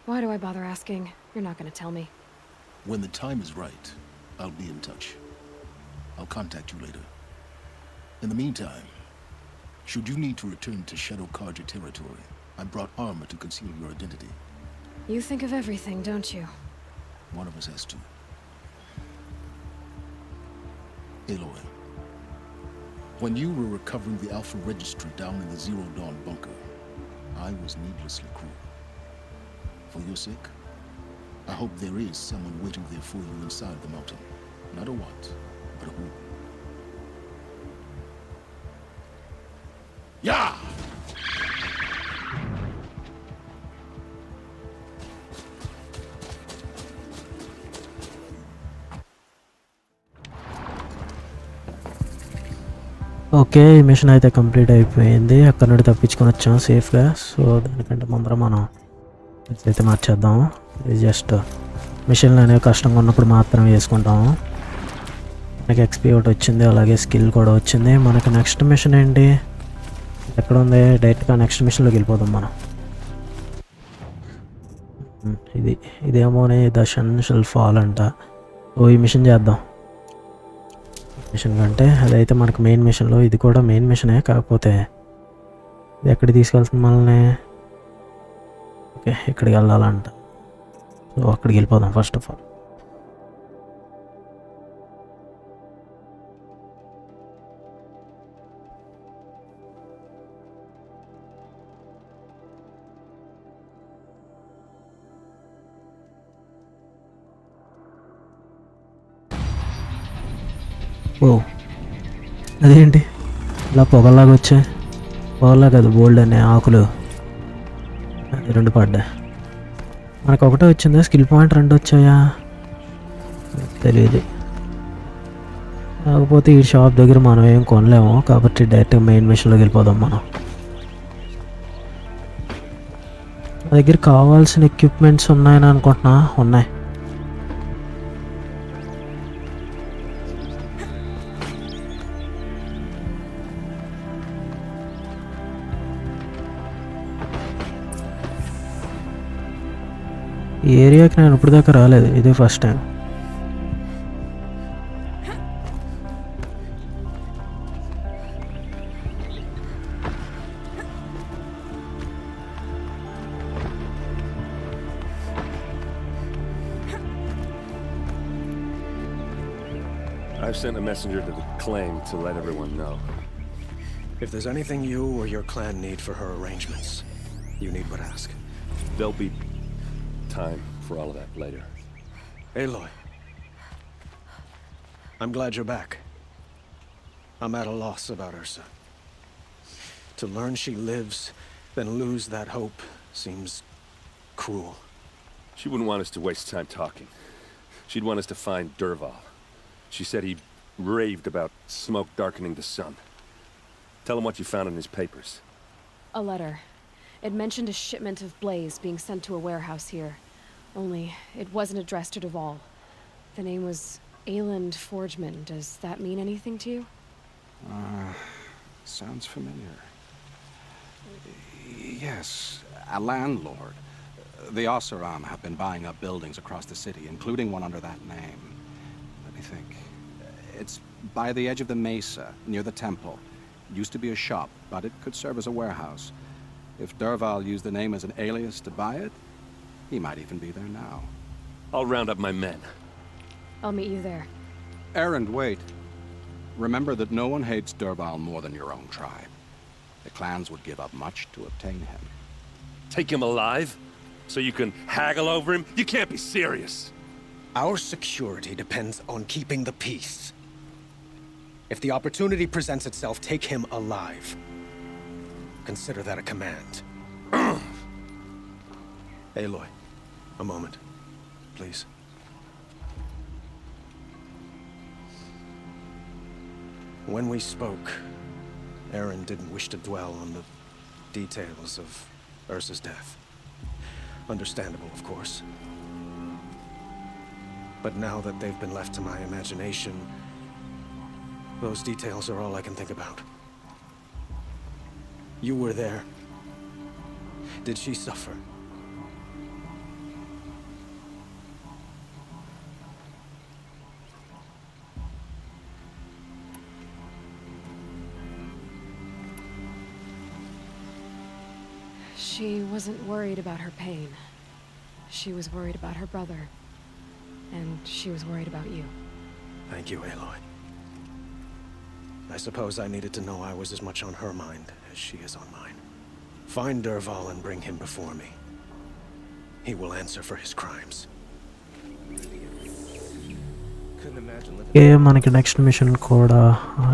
Why do I bother asking? You're not gonna tell me. When the time is right, I'll be in touch. I'll contact you later. In the meantime, should you need to return to Shadow Karja territory, I brought armor to conceal your identity. You think of everything, don't you? One of us has to. Aloy, when you were recovering the Alpha Registry down in the Zero Dawn bunker, I was needlessly cruel. For your sake, I hope there is someone waiting there for you inside the mountain. Not a what, but a who. Yeah! Okay ఈ machine అయితే complete అయిపోయింది. అక్కడ నుండి తప్పించుకొని వచ్చాం సేఫ్గా. So దానికంటే ముందర మనం అయితే మార్చేద్దాం. ఇది జస్ట్ మిషన్లు అనేవి కష్టంగా ఉన్నప్పుడు మాత్రమే వేసుకుంటాము. మనకి ఎక్స్పీ ఒకటి వచ్చింది, అలాగే స్కిల్ కూడా వచ్చింది. మనకి నెక్స్ట్ మిషన్ ఏంటి, ఎక్కడ ఉంది? డైరెక్ట్గా నెక్స్ట్ మిషన్లోకి వెళ్ళిపోదాం మనం. ఇదేమోనే ద సన్ షల్ ఫాల్ అంట. ఓ ఈ మిషన్ చేద్దాం. మిషన్ కంటే అదైతే మనకు మెయిన్ మిషన్లో, ఇది కూడా మెయిన్ మిషనే, కాకపోతే ఇది ఎక్కడికి తీసుకెళ్తుంది మనల్ని? ఓకే ఇక్కడికి వెళ్ళాలంట. సో అక్కడికి వెళ్ళిపోదాం ఫస్ట్ ఆఫ్ ఆల్. ఓ అదేంటి ఇలా పొగలాగా వచ్చాయి? పొగలా కదా, బోల్డ్ అనే ఆకులు రెండు పడ్డా. మనకు ఒకటే వచ్చిందా? స్కిల్ పాయింట్ రెండు వచ్చాయా తెలియదు. కాకపోతే ఈ షాప్ దగ్గర మనం ఏం కొనలేము కాబట్టి డైరెక్ట్గా మెయిన్ మిషన్లోకి వెళ్ళిపోదాం మనం. నా దగ్గర కావాల్సిన ఎక్విప్మెంట్స్ ఉన్నాయని అనుకుంటున్నా. ఉన్నాయి. ఈ ఏరియాకి నేను ఇప్పుడు దాకా రాలేదు, ఇదే first time. I've sent a messenger to the claim to let everyone know. If there's anything you or your clan need for her arrangements, you need but ask. There'll be time for all of that later. Aloy, I'm glad you're back. I'm at a loss about Ursa. To learn she lives, then lose that hope seems cruel. She wouldn't want us to waste time talking. She'd want us to find Dervahl. She said he raved about smoke darkening the sun. Tell him what you found in his papers. A letter. It mentioned a shipment of blaze being sent to a warehouse here. Only, it wasn't addressed to Dervahl. The name was Ayland Forgeman. Does that mean anything to you? Sounds familiar. Yes, a landlord. The Oseram have been buying up buildings across the city, including one under that name. Let me think. It's by the edge of the mesa, near the temple. Used to be a shop, but it could serve as a warehouse. If Dervahl used the name as an alias to buy it, he might even be there now. I'll round up my men. I'll meet you there. Erend, wait. Remember that no one hates Dervahl more than your own tribe. The clans would give up much to obtain him. Take him alive? So you can haggle over him? You can't be serious. Our security depends on keeping the peace. If the opportunity presents itself, take him alive. Consider that a command. Aloy, a moment, please. When we spoke, Aaron didn't wish to dwell on the details of Ursa's death. Understandable, of course. But now that they've been left to my imagination, those details are all I can think about. You were there. Did she suffer? She wasn't worried about her pain. She was worried about her brother. And she was worried about you. Thank you, Aloy. I suppose I needed to know I was as much on her mind as she is on mine. Find Dervahl and bring him before me. He will answer for his crimes. Okay, మనకి next machine కూడా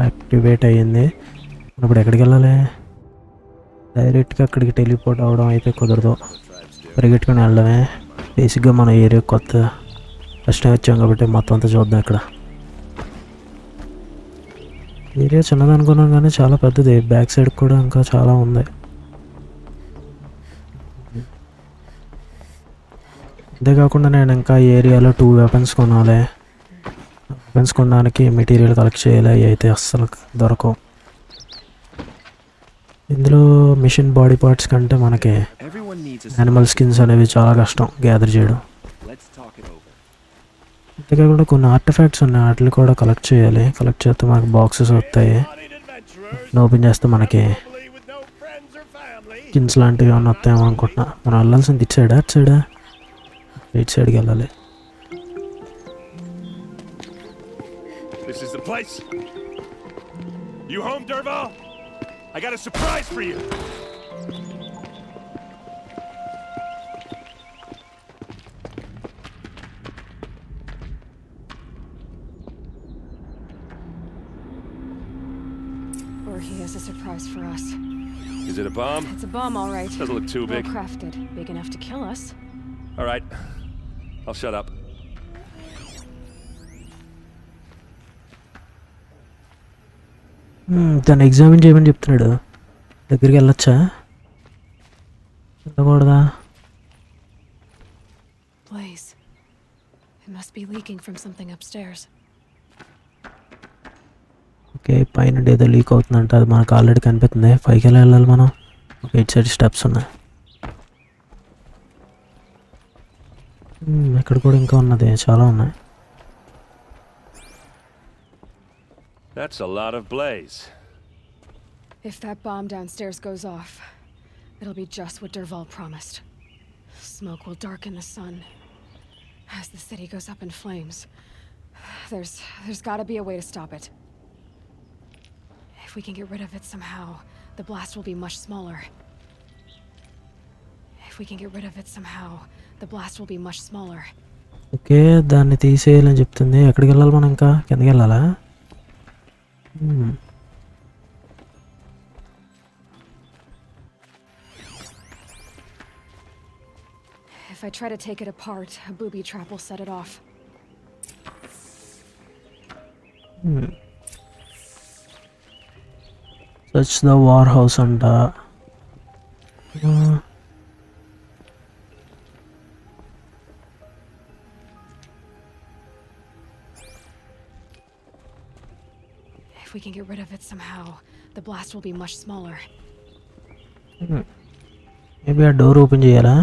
activate అయ్యింది. ఇప్పుడు ఎక్కడికి వెళ్ళాలి? డైరెక్ట్గా అక్కడికి teleport అవడం అయితే కుదరదు, పరిగెట్టుకుని వెళ్ళడమే. బేసిక్గా మన ఏరియా కొత్త ఫస్ట్ టైం వచ్చాం కాబట్టి మొత్తం అంతా చూద్దాం. ఇక్కడ ఏరియా చిన్నది అనుకున్నాం కానీ చాలా పెద్దది. బ్యాక్ సైడ్ కూడా ఇంకా చాలా ఉంది. అంతేకాకుండా నేను ఇంకా ఏరియాలో 2 వెపన్స్ కొనాలి. వెపన్స్ కొనడానికి మెటీరియల్ కలెక్ట్ చేయాలి. అవి అయితే అస్సలు దొరకవు. ఇందులో మిషన్ బాడీ పార్ట్స్ కంటే మనకి యానిమల్ స్కిన్స్ అనేవి చాలా కష్టం గ్యాదర్ చేయడం. అంతేకాకుండా కొన్ని ఆర్టిఫాక్ట్స్ ఉన్నాయి, వాటిని కూడా కలెక్ట్ చేయాలి. కలెక్ట్ చేస్తే మనకి బాక్సెస్ వస్తాయి. ఓపెన్ చేస్తే మనకి స్కిన్స్ లాంటివి ఏమైనా వస్తాయేమో అనుకుంటున్నా. మనం వెళ్ళాల్సింది ఇటు సైడా అటు సైడా? రైట్ సైడ్కి వెళ్ళాలి. This is the place. You home, Dervahl? I got a surprise for you. Or he has a surprise for us. Is it a bomb? It's a bomb, all right. Doesn't look too big. Well crafted. Big enough to kill us. All right. I'll shut up. తను examine చేయమని చెప్తున్నాడు. దగ్గరికి వెళ్ళొచ్చా? వెళ్ళకూడదా? Blaze. It must be leaking from something upstairs. Okay, పైన ఏదో leak అవుతుందంట. అది మనకు ఆల్రెడీ కనిపిస్తుంది. పైకి ఎలా వెళ్ళాలి మనం? ఓకే, ఇటు సైడ్ స్టెప్స్ ఉన్నాయి. ఇక్కడ కూడా ఇంకా ఉన్నది, చాలా ఉన్నాయి. That's a lot of blaze. If that bomb downstairs goes off, it'll be just what Dervahl promised. Smoke will darken the sun. As the city goes up in flames, there's gotta be a way to stop it. If we can get rid of it somehow, the blast will be much smaller. If we can get rid of it somehow, the blast will be much smaller. Okay, దాన్ని తీసేయాలని చెప్తుంది. ఎక్కడికి వెళ్ళాలి మనం? ఇంకా కిందకి వెళ్ళాలా? If I try to take it apart, a booby trap will set it off. Search the warehouse అంట. If we can get rid of it somehow, the blast will be much smaller. Maybe ఆ door open చేయాలా?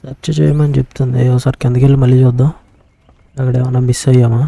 Search చేయమని చెప్తుంది. ఒకసారి కిందకి వెళ్ళి మళ్ళీ చూద్దాం. అక్కడ ఏమైనా మిస్ అయ్యామా?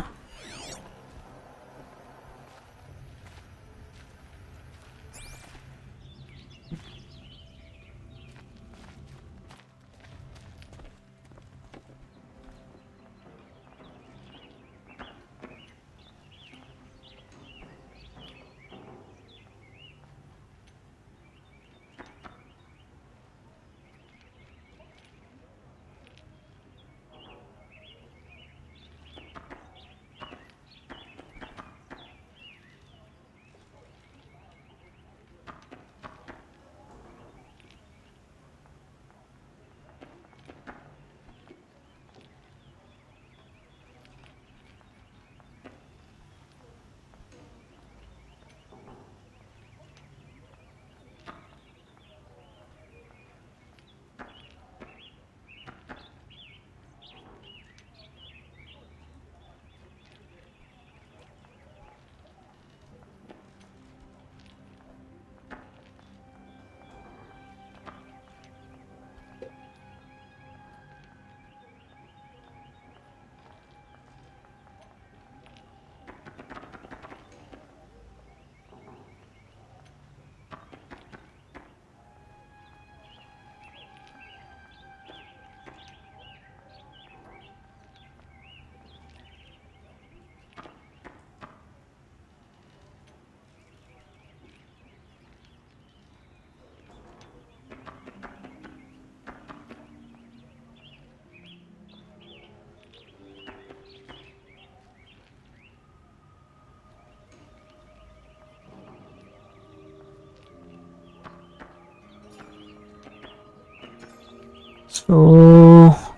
సో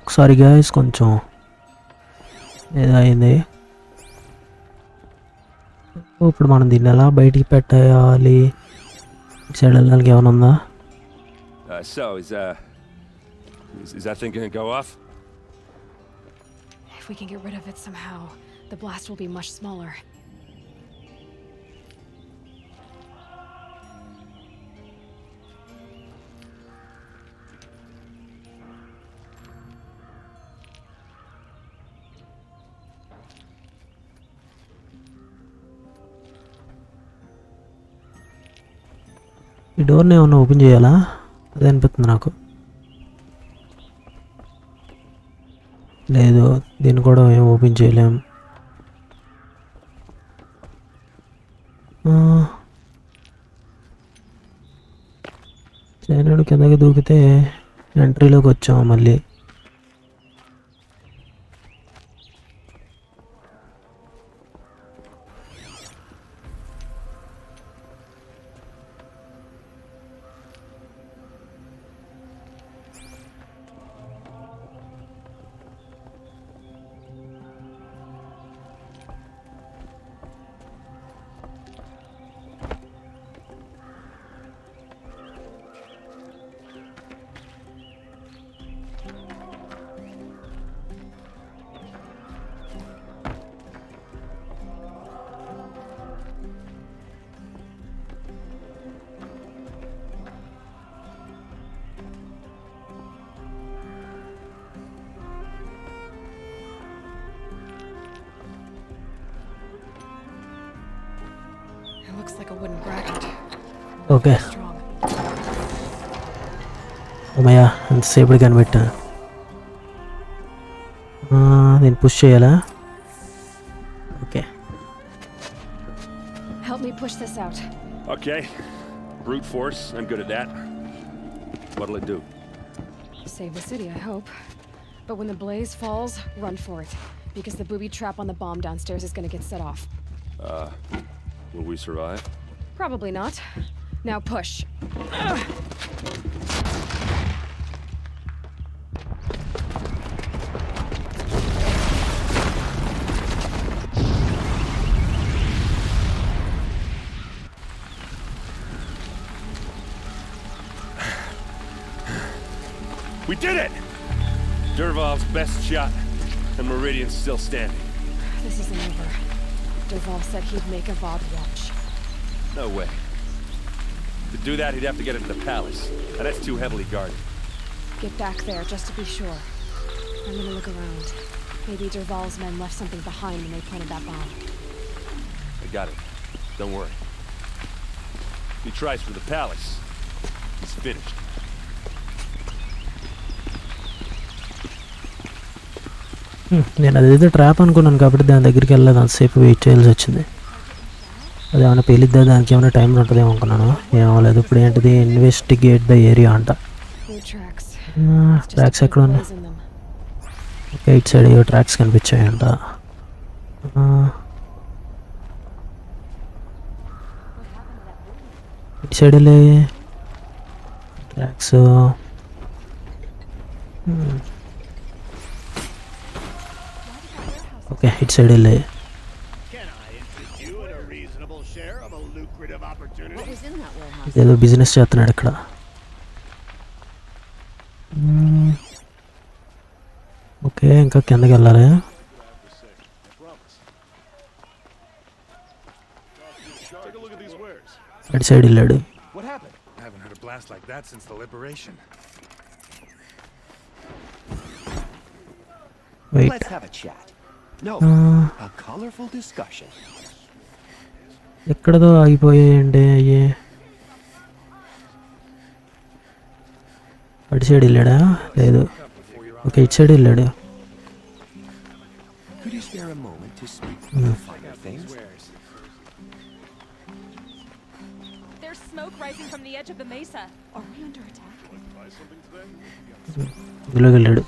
ఒకసారి గైస్ కొంచెం ఏదైంది. ఇప్పుడు మనం దీన్ని ఎలా బయటికి పెట్టాలి? ఇటు సైడ్ వెళ్ళడానికి ఏమైనా ఉందా? So is that thing gonna go off? If we can get rid of it somehow, the blast will be much smaller. ఈ డోర్ని ఏమన్నా ఓపెన్ చేయాలా? అదే అనిపిస్తుంది నాకు. లేదు, దీన్ని కూడా ఏం ఓపెన్ చేయలేం. చైనాడు కిందకి దూకితే ఎంట్రీలోకి వచ్చాము మళ్ళీ. Looks like a wooden bracket. Okay, అమ్మయ్యా ఎంతసేపటి కనిపెట్టా. నేను పుష్ చేయాలా? Okay. Help me push this out. Okay. Brute force, I'm good at that. What'll it do? Save the city, I hope. But when the blaze falls, run for it. Because the booby trap on the bomb downstairs is gonna get set off. Will we survive? Probably not. Now push. We did it! Derval's best shot, and Meridian's still standing. This isn't over. Derval said he'd make a VOD watch. No way. To do that, he'd have to get into the palace, and that's too heavily guarded. Get back there, just to be sure. I'm gonna look around. Maybe Derval's men left something behind when they planted that bomb. I got it. Don't worry. If he tries for the palace, he's finished. నేను అదేదో trap అనుకున్నాను కాబట్టి దాని దగ్గరికి వెళ్ళలేదు, అంతసేపు wait చేయాల్సి వచ్చింది. అది ఏమైనా పేలిద్దా, దానికి ఏమైనా టైం ఉంటుందేమో అనుకున్నాను. ఏమవలేదు. ఇప్పుడు ఏంటిది? ఇన్వెస్టిగేట్ ద ఏరియా అంట. ట్రాక్స్ ఎక్కడ ఉన్నాయి? ఓకే, ఇటు సైడ్ ఏవో ట్రాక్స్ కనిపించాయంట. ఇటు సైడ్ వెళ్ళే ట్రాక్స్. ఓకే, ఇటు సైడ్ వెళ్ళే. ఏదో బిజినెస్ చేస్తున్నాడు ఇక్కడ. ఓకే, ఇంకా కిందకి వెళ్ళాలి. అటు సైడ్ వెళ్ళాడు. Let's have a chat. No, a colorful discussion. ఎక్కడదో ఆగిపోయాయండి అయ్యే. అటు సైడ్ వెళ్ళాడా? లేదు. ఓకే, ఇటు సైడ్ వెళ్ళాడు. Could you spare a moment to speak of finer things? There's smoke rising from the edge of the mesa. Are we under attack? ఇందులోకి వెళ్ళాడు.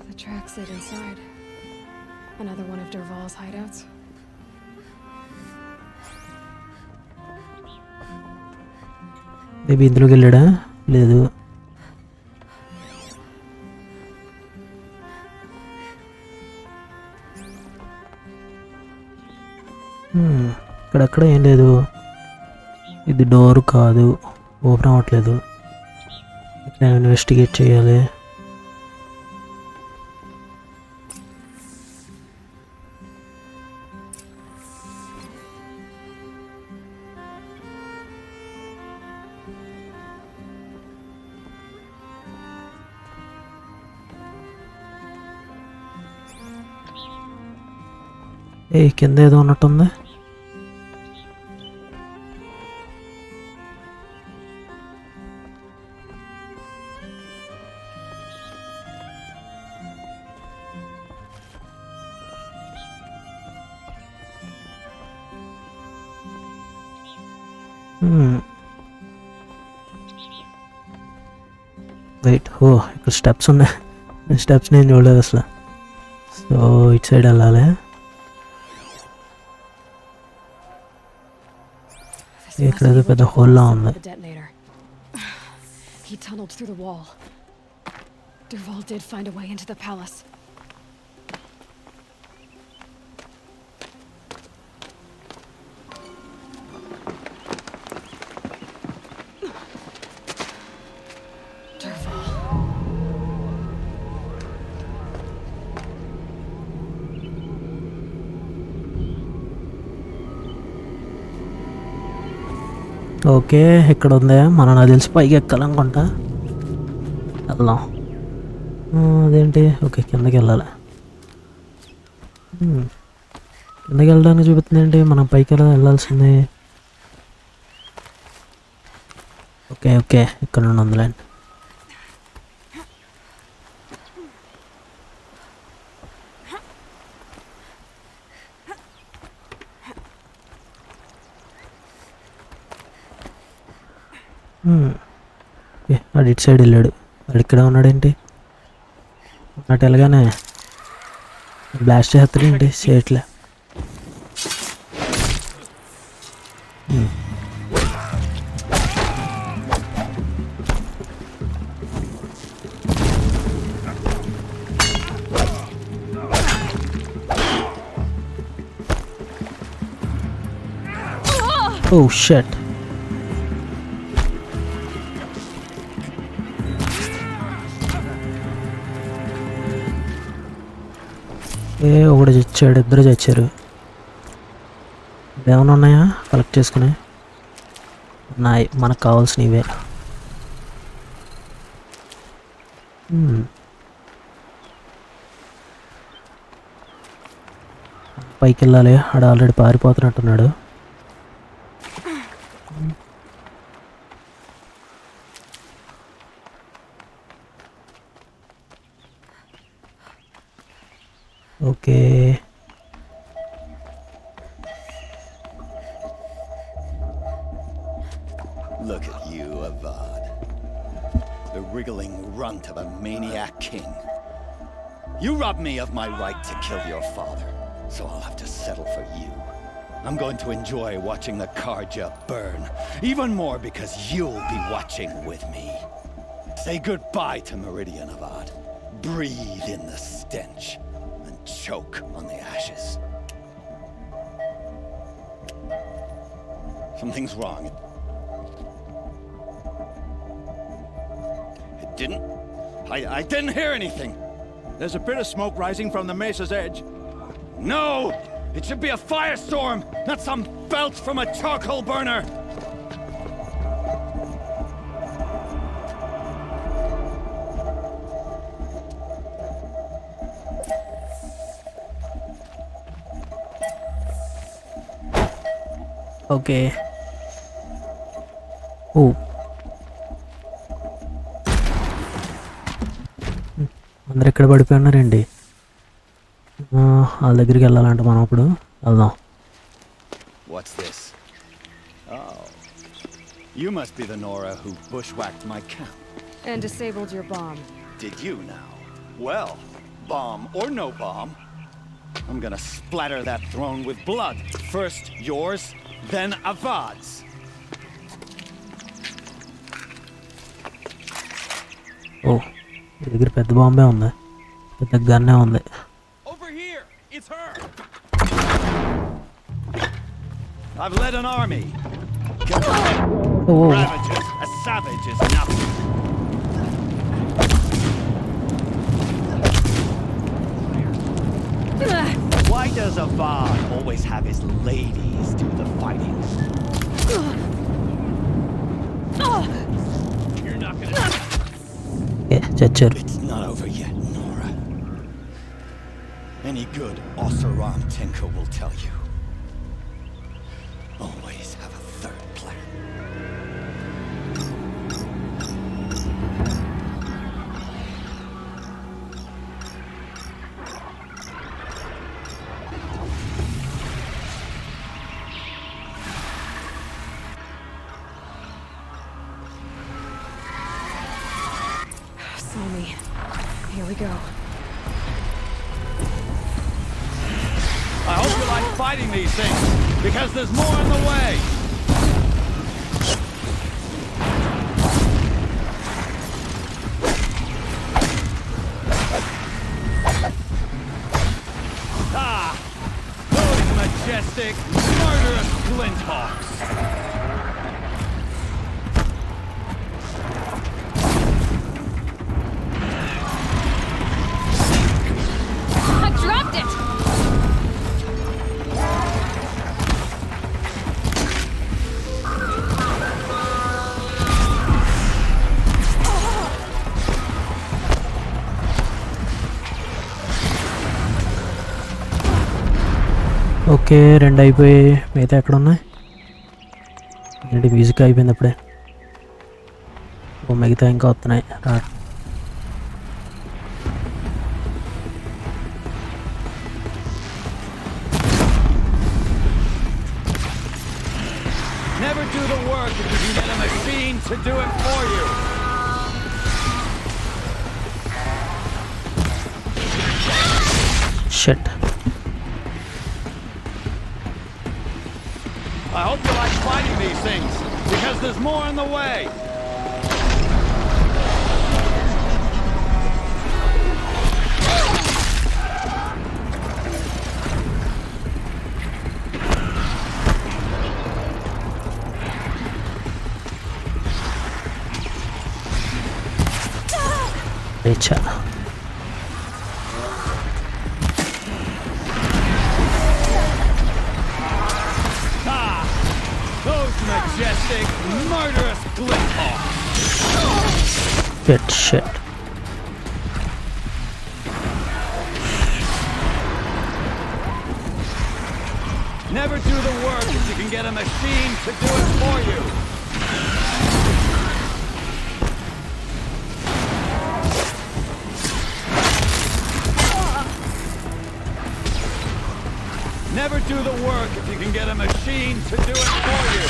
The tracks lead inside. Another one of Derval's hideouts. Maybe ఇందులోకి వెళ్ళాడా? లేదు. ఇక్కడెక్కడ ఏం లేదు. ఇది door కాదు, ఓపెన్ అవ్వట్లేదు. ఇక్కడ ఇన్వెస్టిగేట్ చేయాలి. కింద ఏదో ఉన్నట్టుంది. వెయిట్, ఇక్కడ స్టెప్స్ ఉన్నాయి. స్టెప్స్ నేను చూడలేదు అసలు. సో ఇటు సైడ్ వెళ్ళాలి. ఇక్కడ ఏదో పెద్ద హోల్లా ఉంది. He tunneled through the wall. Dervahl did find a way into the palace. Okay, ఇక్కడ ఉంది. మనం నాకు తెలిసి పైకి ఎక్కాలనుకుంటా. వెళ్దాం. అదేంటి? ఓకే, కిందకి వెళ్ళాలి. కిందకి వెళ్ళడానికి చూపిస్తుంది ఏంటి? మనం పైకి వెళ్ళాల్సింది. ఓకే ఓకే, ఇక్కడ నుండి ఉందిలేండి. వాడు ఇటు సైడ్ వెళ్ళాడు. వాడు ఇక్కడ ఉన్నాడేంటి? అటు వెళ్ళగానే బ్లాస్ట్ చేస్తాడేంటి? చేయట్లే. ఓ షట్. ఒకటి చచ్చాడు, ఇద్దరు చచ్చారు. ఏమైనా ఉన్నాయా కలెక్ట్ చేసుకుని? ఉన్నాయి, మనకు కావాల్సినవే. పైకి వెళ్ళాలి. ఆడ ఆల్రెడీ పారిపోతున్నట్టున్నాడు. Okay, look at you, Avad. The wriggling runt of a maniac king. You robbed me of my right to kill your father, so I'll have to settle for you. I'm going to enjoy watching the Karja burn, even more because you'll be watching with me. Say goodbye to Meridian, Avad. Breathe in the stench. Choke on the ashes. Something's wrong. It didn't. I didn't hear anything. There's a bit of smoke rising from the mesa's edge. No! It should be a firestorm, not some belch from a charcoal burner. Okay. Oh, అందరు ఎక్కడ పడిపోయి ఉన్నారండి? వాళ్ళ దగ్గరికి వెళ్ళాలంట మనం. అప్పుడు వెళ్దాం. What's this? Oh. You must be the Nora who bushwhacked my camp. And disabled your bomb. Did you now? Well, bomb or no bomb, I'm gonna splatter that throne with blood. First yours, then Avad's. Oh, దగ్గర పెద్ద బాంబే ఉంది, పెద్ద గన్నే ఉంది. Over here, it's her. I've led an army. Oh. Ravages, a savage is nothing. Why does a Vard always have his ladies do the fighting? You're not gonna... It's not over yet, Nora. Any good Oseram tinker will tell you. Always have a third plan. Sony, here we go. I hope you like fighting these things, because there's more in the way. Ah! Those majestic, murderous flinthawks! I dropped it! Okay 2 అయిపోయి మిగతా ఎక్కడ ఉన్నాయి ఏంటి music అయిపోయింది అప్పుడే ఓ మిగతా ఇంకా వస్తున్నాయి రా Never do the work if you can get a machine to do it for you. Shit. I hope you like fighting these things, because there's more in the way. Echa. Those majestic, murderous flinthawks. Get shit. Never do the work if you can get a machine to do it for you. Never do the work if you can get a machine to do it for you.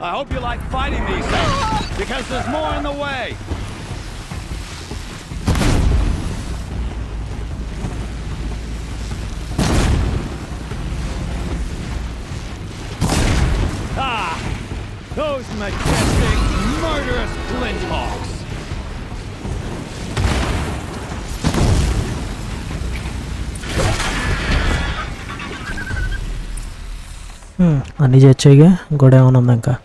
I hope you like fighting these things, because there's more in the way. Ah! Those majestic, murderous flinthawks. అన్నీ చేర్చేగా గొడవ ఏమైనా ఉందా ఇంకా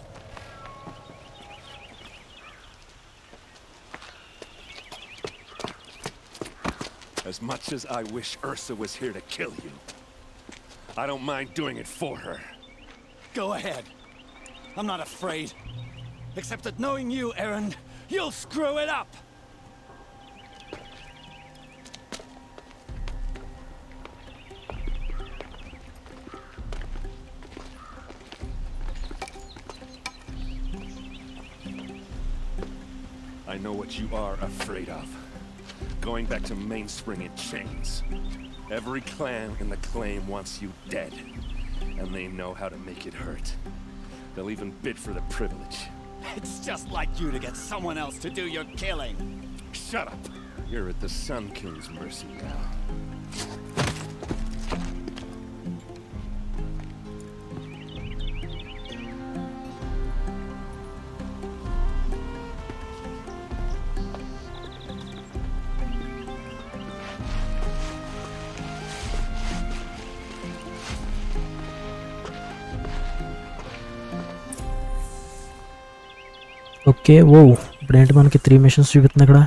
As much as I wish Ursa was here to kill you, I don't mind doing it for her. Go ahead. I'm not afraid. Except that knowing you, Aaron, you'll screw it up! I know what you are afraid of. Going back to Mainspring in chains. Every clan in the claim wants you dead. And they know how to make it hurt. They'll even bid for the privilege. It's just like you to get someone else to do your killing. Shut up. You're at the Sun King's mercy now. Okay oh ఇప్పుడేంటి మనకి 3 machines చూపిస్తుంది ఇక్కడ.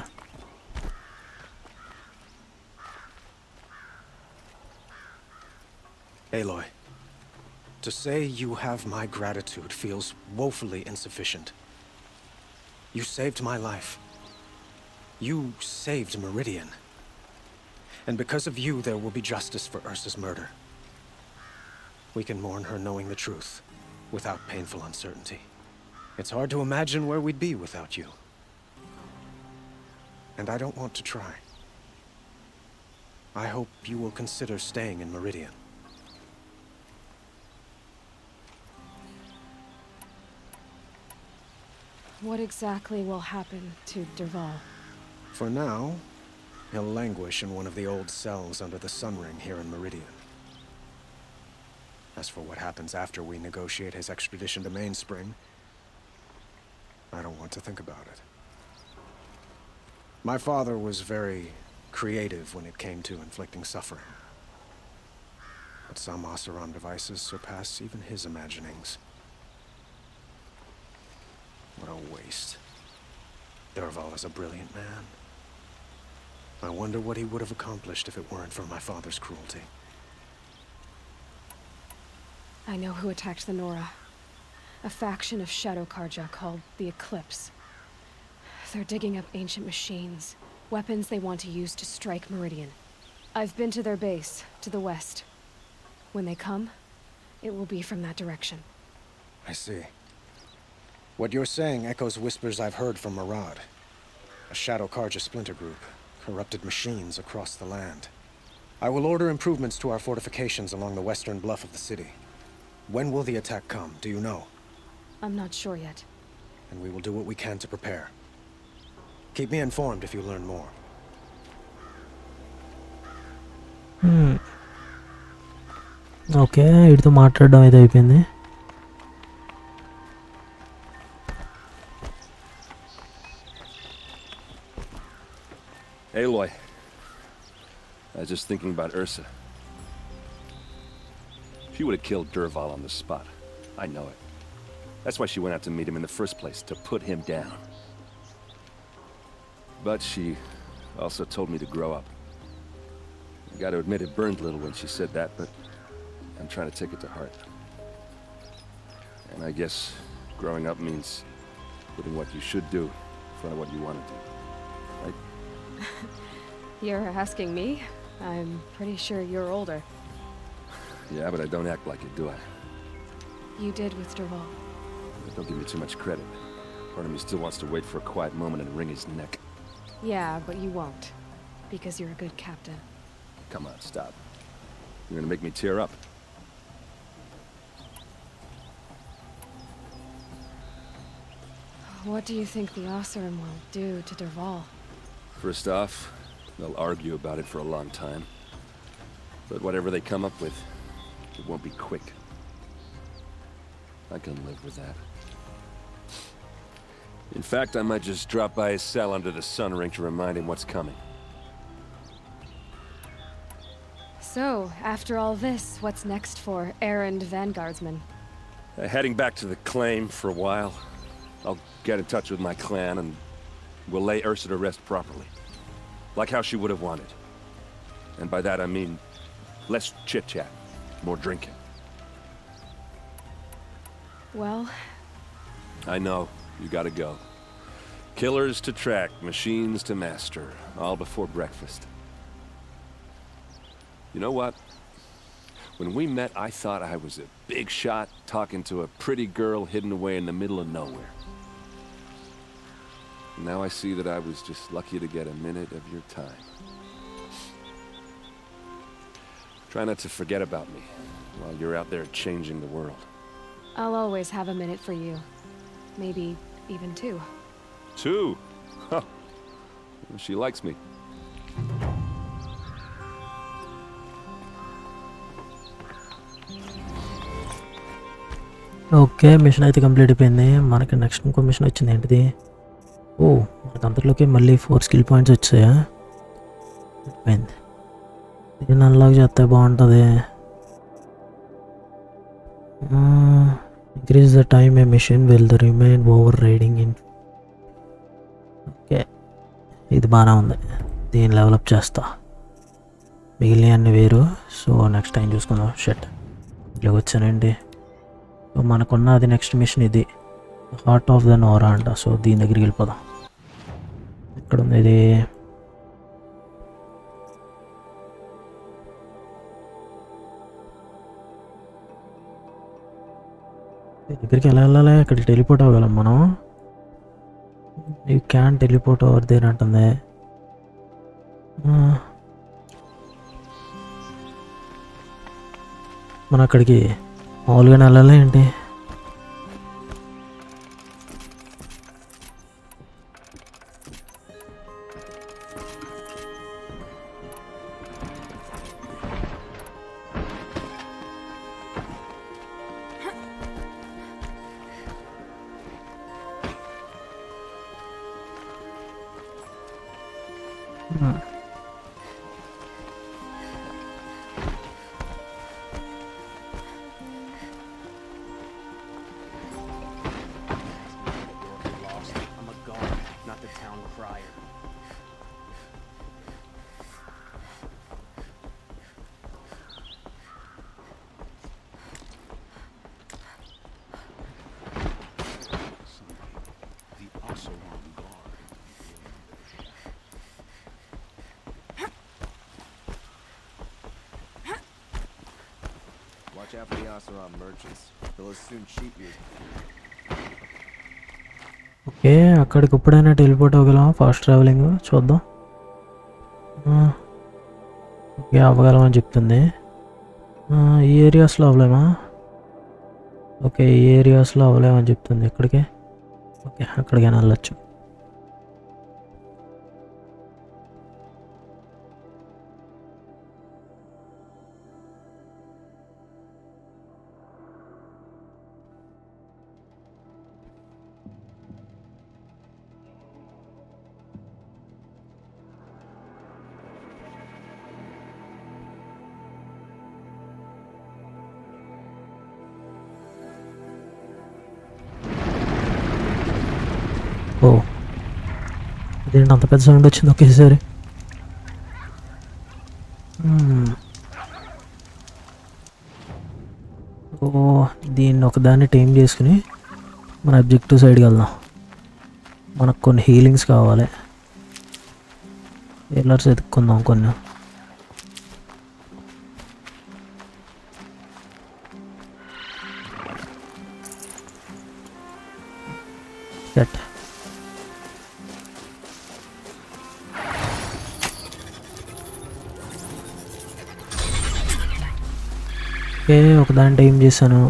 Aloy, to say you have my gratitude feels woefully insufficient. You saved my life. You saved Meridian. And because of you, there will be justice for Ursa's murder. We can mourn her knowing the truth, without painful uncertainty. It's hard to imagine where we'd be without you. And I don't want to try. I hope you will consider staying in Meridian. What exactly will happen to Dervahl? For now, he'll languish in one of the old cells under the Sun Ring here in Meridian. As for what happens after we negotiate his extradition to Mainspring, I don't want to think about it. My father was very creative when it came to inflicting suffering. But some Oseram devices surpass even his imaginings. What a waste. Dervahl is a brilliant man. I wonder what he would have accomplished if it weren't for my father's cruelty. I know who attacked the Nora. A faction of Shadow Karja called the Eclipse. They're digging up ancient machines, weapons they want to use to strike Meridian. I've been to their base, to the west. When they come, it will be from that direction. I see. What you're saying echoes whispers I've heard from Marad. A Shadow Karja splinter group, corrupted machines across the land. I will order improvements to our fortifications along the western bluff of the city. When will the attack come, do you know? I'm not sure yet. And we will do what we can to prepare. Keep me informed if you learn more. Okay వీటితో మాట్లాడడం అయితే అయిపోయింది. Aloy, I was just thinking about Ursa. She would have killed Dervahl on the spot. I know it. That's why she went out to meet him in the first place, to put him down. But she also told me to grow up. I gotta admit it burned a little when she said that, but I'm trying to take it to heart. And I guess growing up means putting what you should do in front of what you want to do, right? You're asking me? I'm pretty sure you're older. Yeah, but I don't act like it, do I? You did with Dervahl. But don't give me too much credit. Part of me still wants to wait for a quiet moment and wring his neck. Yeah, but you won't. Because you're a good captain. Come on, stop. You're gonna make me tear up. What do you think the Oseram will do to Dervahl? First off, they'll argue about it for a long time. But whatever they come up with, it won't be quick. I can live with that. In fact, I might just drop by his cell under the Sun Ring to remind him what's coming. So, after all this, what's next for errand vanguardsman? Heading back to the claim for a while. I'll get in touch with my clan and we'll lay Ursa to rest properly. Like how she would have wanted. And by that I mean less chit-chat, more drinking. Well... I know, you gotta go. Killers to track, machines to master, all before breakfast. You know what? When we met, I thought I was a big shot talking to a pretty girl hidden away in the middle of nowhere. Now I see that I was just lucky to get a minute of your time. Try not to forget about me while you're out there changing the world. I'll always have a minute for you. Maybe even 2. 2? Huh. She likes me. Okay, mission అయితే complete అయిపోయింది. మనకి next ఇంకో machine వచ్చింది. ఏంటిది? ఓ, మనకు అంతలోకి మళ్ళీ 4 skill points వచ్చాయా? అయిపోయింది. దీన్ని అన్లాక్ చేస్తే బాగుంటుంది. Increase the time a mission will the remain overriding in. Okay, ఇది బాగానే ఉంది. దీన్ని డెవలప్ చేస్తా. మిగిలిన అన్ని వేరు. సో నెక్స్ట్ టైం చూసుకుందాం. షెట్ ఇలాగ వచ్చానండి. సో మనకున్న అది నెక్స్ట్ మిషన్ ఇది, హార్ట్ ఆఫ్ ద నోరా అంట. సో దీని దగ్గరికి వెళ్ళిపోదాం. ఎక్కడ ఉంది ఇది? దగ్గరికి ఎలా వెళ్ళాలి? ఇక్కడికి టెలిపోర్ట్ అవ్వగలం మనం. You can teleport over there అంటుంది. మనం అక్కడికి మామూలుగానే వెళ్ళాలి ఏంటి? I'm a guard, not the town crier. Watch out for the Oseram merchants. They'll as soon cheat you. Okay, అక్కడికి ఇప్పుడైనా టెలిపోర్ట్ అవ్వగలం. ఫాస్ట్ ట్రావెలింగ్ చూద్దాం. ఓకే, అవ్వగలం అని చెప్తుంది. ఈ ఏరియాస్లో అవ్వలేమా? ఓకే, ఈ ఏరియాస్లో అవ్వలేమని చెప్తుంది. ఇక్కడికి ఓకే, అక్కడికైనా వెళ్ళచ్చు. ఓ, ఇదేంటి అంత పెద్ద సౌండ్ వచ్చింది ఒకేసారి? ఓ, దీన్ని ఒకదాన్ని టైం చేసుకుని మన అబ్జెక్టివ్ సైడ్కి వెళ్దాం. మనకు కొన్ని హీలింగ్స్ కావాలి. హీలర్స్ ఎత్తుక్కుందాం కొన్ని. సెట్. ఓకే, ఒకదాని టైం చేశాను.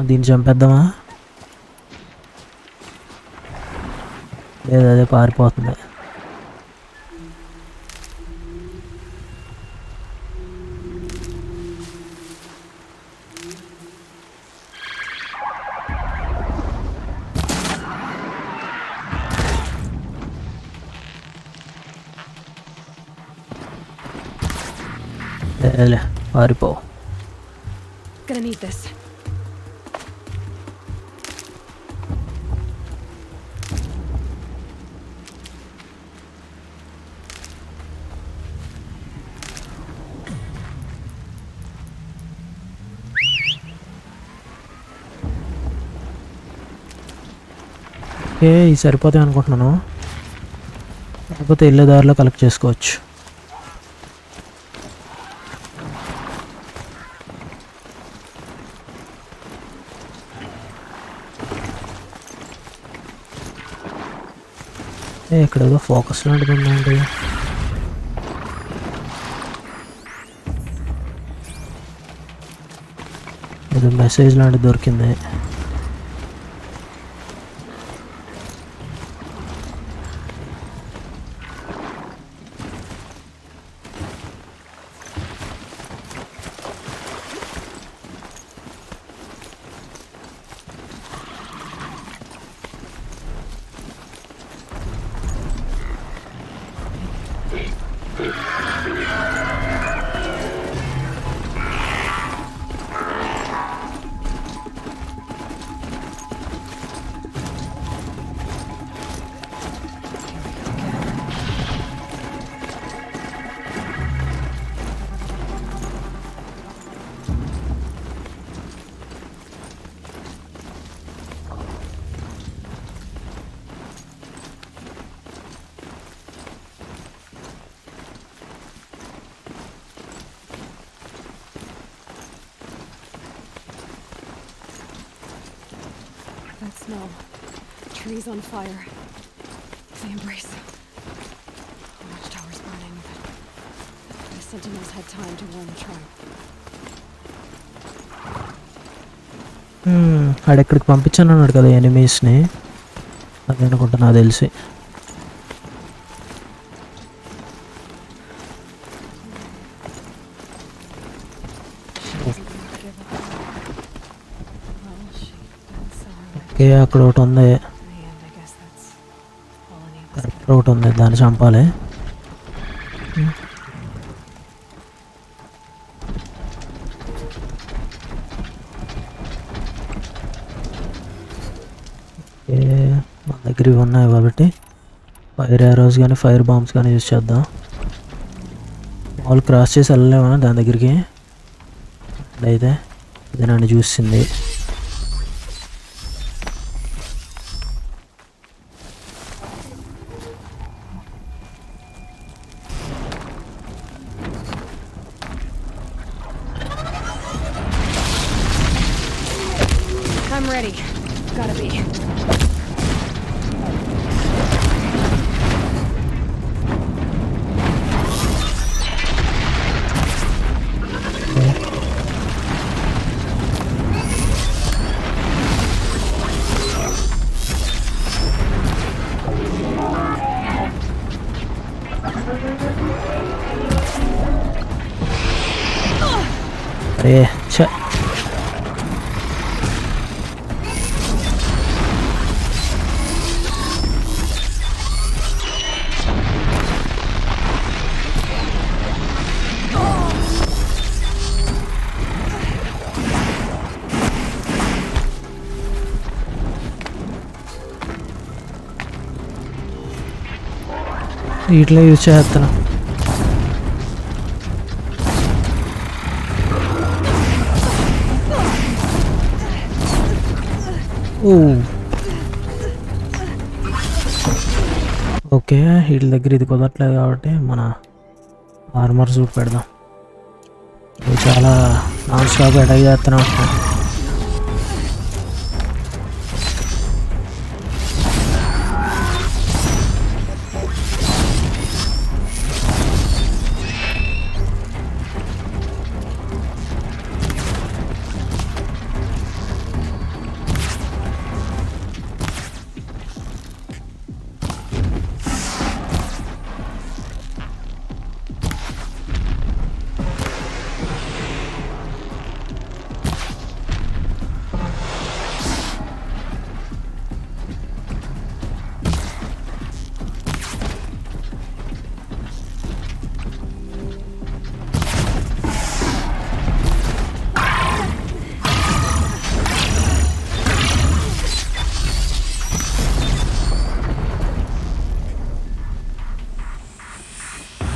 దీన్ని చంపేద్దామా? లేదు, అదే పారిపోతుంది. పారిపో. Gonna need this. ఓకే, ఇది సరిపోతాయి అనుకుంటున్నాను. లేకపోతే వెళ్ళే దారిలో కలెక్ట్ చేసుకోవచ్చు. ఇక్కడ ఏదో ఫోకస్ లాంటిది ఉందండి. ఏదో మెసేజ్ లాంటిది దొరికింది. That snow. Trees on fire. The embrace. Watchtower's burning, but the sentinels had time to warn the tribe. ఆడెక్కడికి పంపించాను అన్నాడు కదా ఎనిమీస్ని. అదే అనుకుంటా నాకు తెలిసి. ఓకే అక్కడ ఒకటి ఉంది, కరెక్ట్ ఒకటి ఉంది, దాన్ని చంపాలి. మన దగ్గర ఇవి ఉన్నాయి కాబట్టి ఫైర్ యారోస్ కానీ ఫైర్ బాంబ్స్ కానీ యూజ్ చేద్దాం. వాళ్ళు క్రాస్ చేసి వెళ్ళలేమా దాని దగ్గరికి? అయితే ఇది నన్ను చూసింది. I'm ready. Gotta be. అరే ఛ, వీటిలో యూజ్ చేస్తాను. ఓకే వీటి దగ్గర ఇది కుదరట్లేదు కాబట్టి మన ఆర్మర్ సూట్ పెడదాం. ఇది చాలా నాన్ స్టాప్ అటాక్ చేస్తున్నాం.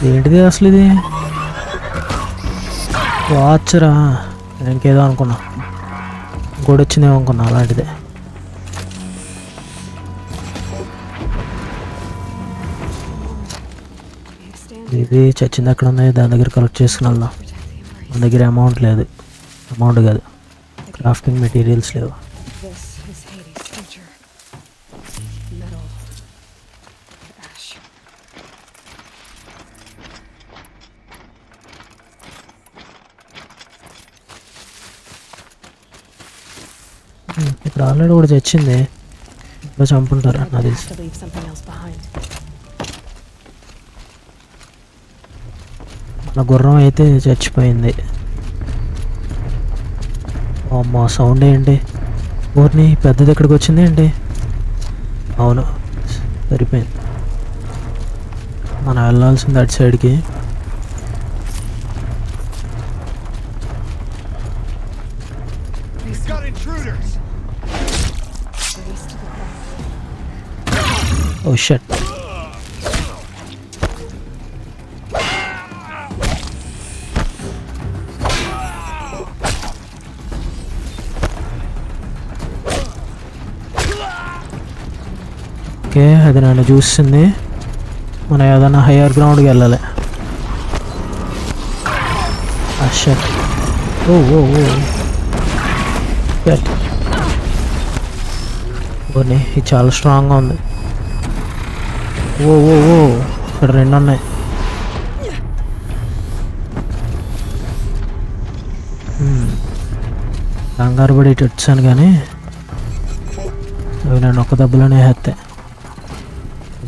ఏంటిది అసలు ఇది? వాచరా? ఇంకేదో అనుకున్నా, ఇంకోటి వచ్చిందేమో అనుకున్నా అలాంటిదే. ఇది చచ్చింది అక్కడ ఉంది, దాని దగ్గర కలెక్ట్ చేసుకుని వెళ్దాం. మన దగ్గర అమౌంట్ లేదు, అమౌంట్ కాదు, క్రాఫ్టింగ్ మెటీరియల్స్ లేవు. ఇక్కడ ఆల్రెడీ కూడా తెచ్చింది, ఇంకా చంపుంటారా నాకు తెలిసి. To leave something else behind. మన గుర్రం అయితే చచ్చిపోయింది. అమ్మా సౌండ్ ఏంటి? ఊరిని పెద్దది ఎక్కడికి వచ్చింది ఏంటి? అవును సరిపోయింది, మనం వెళ్ళాల్సింది అటు సైడ్కి. He's got intruders. ఓ షట్. ఓకే అది నన్ను చూస్తుంది, మనం ఏదైనా హయ్యర్ గ్రౌండ్కి వెళ్ళాలి. షట్. ఓ ఓ ఓ షట్. ఓని ఇది చాలా స్ట్రాంగ్గా ఉంది. ఓ ఓ ఓ ఇక్కడ రెండు ఉన్నాయి. కంగారు పడి ఇటు వచ్చాను కానీ అవి నన్ను ఒక్క దెబ్బలోనే వేస్తాయి,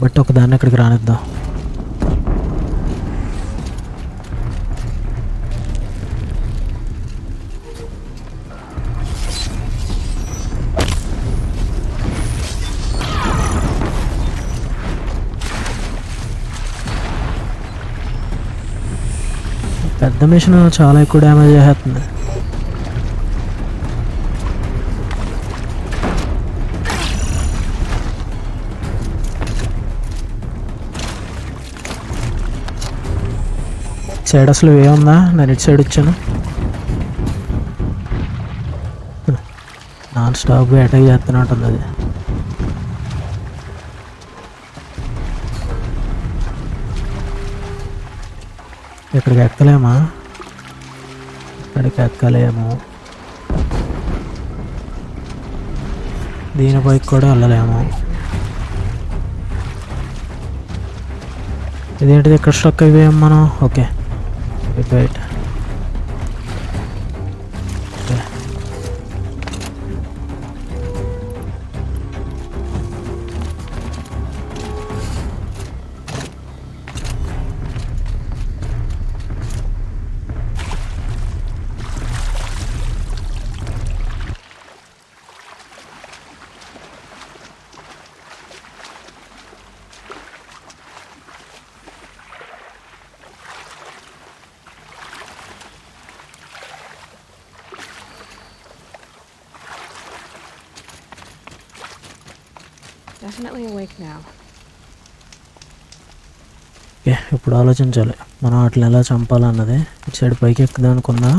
బట్ ఒకదాన్ని ఇక్కడికి రానిద్దాం. పెద్ద మిషన్ చాలా ఎక్కువ డ్యామేజ్ చేస్తుంది. సైడ్ అసలు ఏముందా? నేను ఇటు సైడ్ వచ్చాను, నాన్ స్టాప్గా అటాక్ చేస్తూనే ఉంటుంది అది. ఇక్కడికి ఎక్కలేమా? ఇక్కడికి ఎక్కలేము, దీనిపైకి కూడా వెళ్ళలేము. ఇదేంటిది ఇక్కడ స్ట్రక్ అయిపోయాం మనం? Okay wait. Definitely awake now. Okay ఇప్పుడు ఆలోచించాలి మనం అట్లా ఎలా చంపాలన్నది. ఇటు సైడ్ పైకి ఎక్కుదాం అనుకున్నా,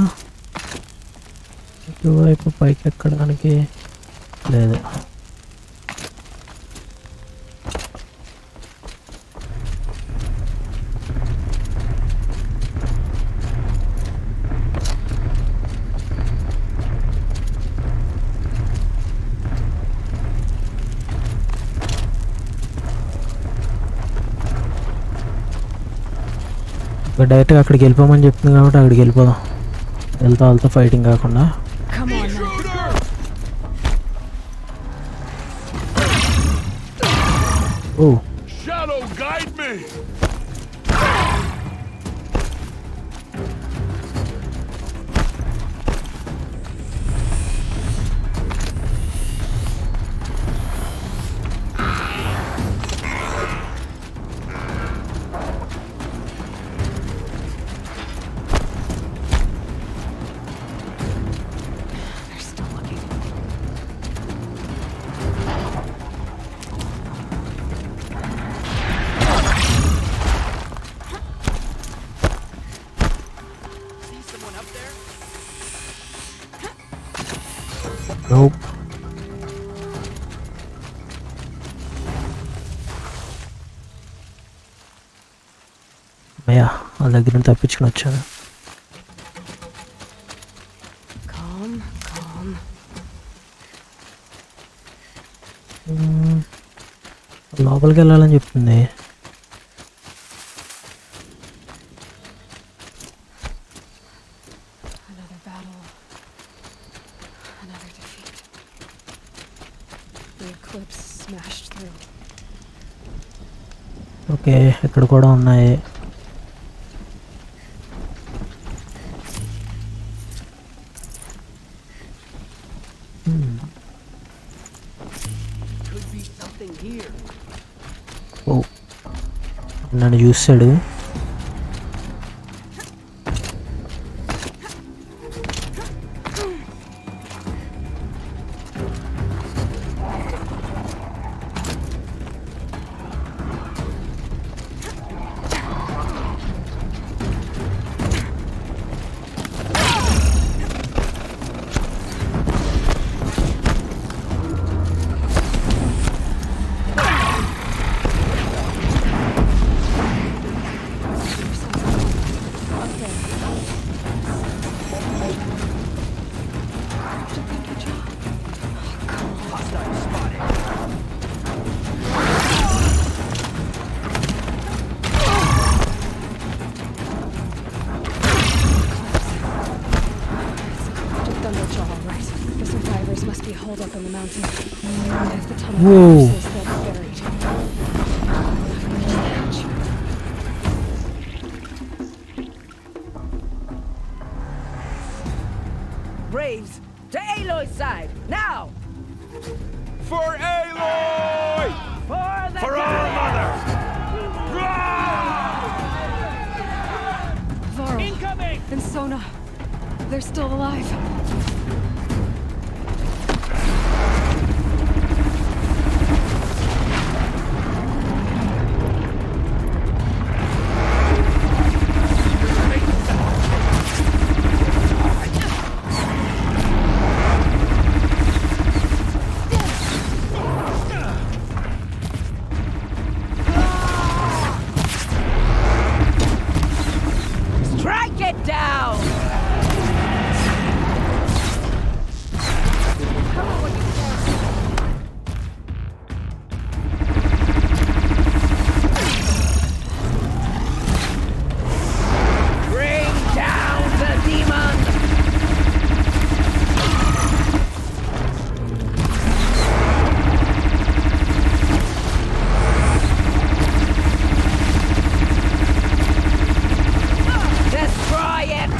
ఇటువైపు పైకి ఎక్కడానికి లేదు. డైరెక్ట్గా అక్కడికి వెళ్ళిపోమని చెప్తుంది కాబట్టి అక్కడికి వెళ్ళిపోదాం, వెళ్తా వాళ్ళతో ఫైటింగ్ కాకుండా. Come on now. Oh Shadow, guide me. Nope. అయ్యా వాళ్ళ దగ్గర నుంచి తప్పించుకుని వచ్చాను. Calm, calm. లోపలికి వెళ్ళాలని చెప్తుంది. Another battle. Another defeat. clips smashed through. Okay ఇక్కడ కూడా ఉన్నాయి. ఓ నన్ను చూసాడు. Whoa. Braves, to Aloy's side, now! For Aloy! For our mother! Varl Incoming! and Sona, they're still alive. Strike it down! Bring down the demon! Destroy it!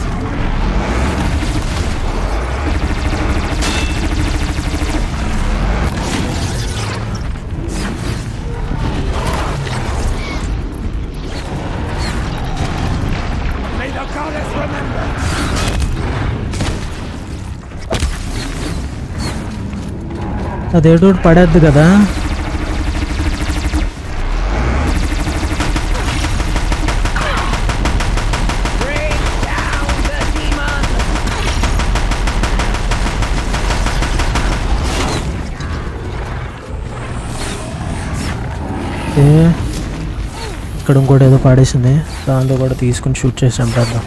May the goddess remember! అదేదో పడేద్దు కదా. Bring down the demon! ఇక్కడ ఇంకోటి ఏదో పాడేసింది, దాంతో కూడా తీసుకుని shoot చేసి చంపేద్దాం.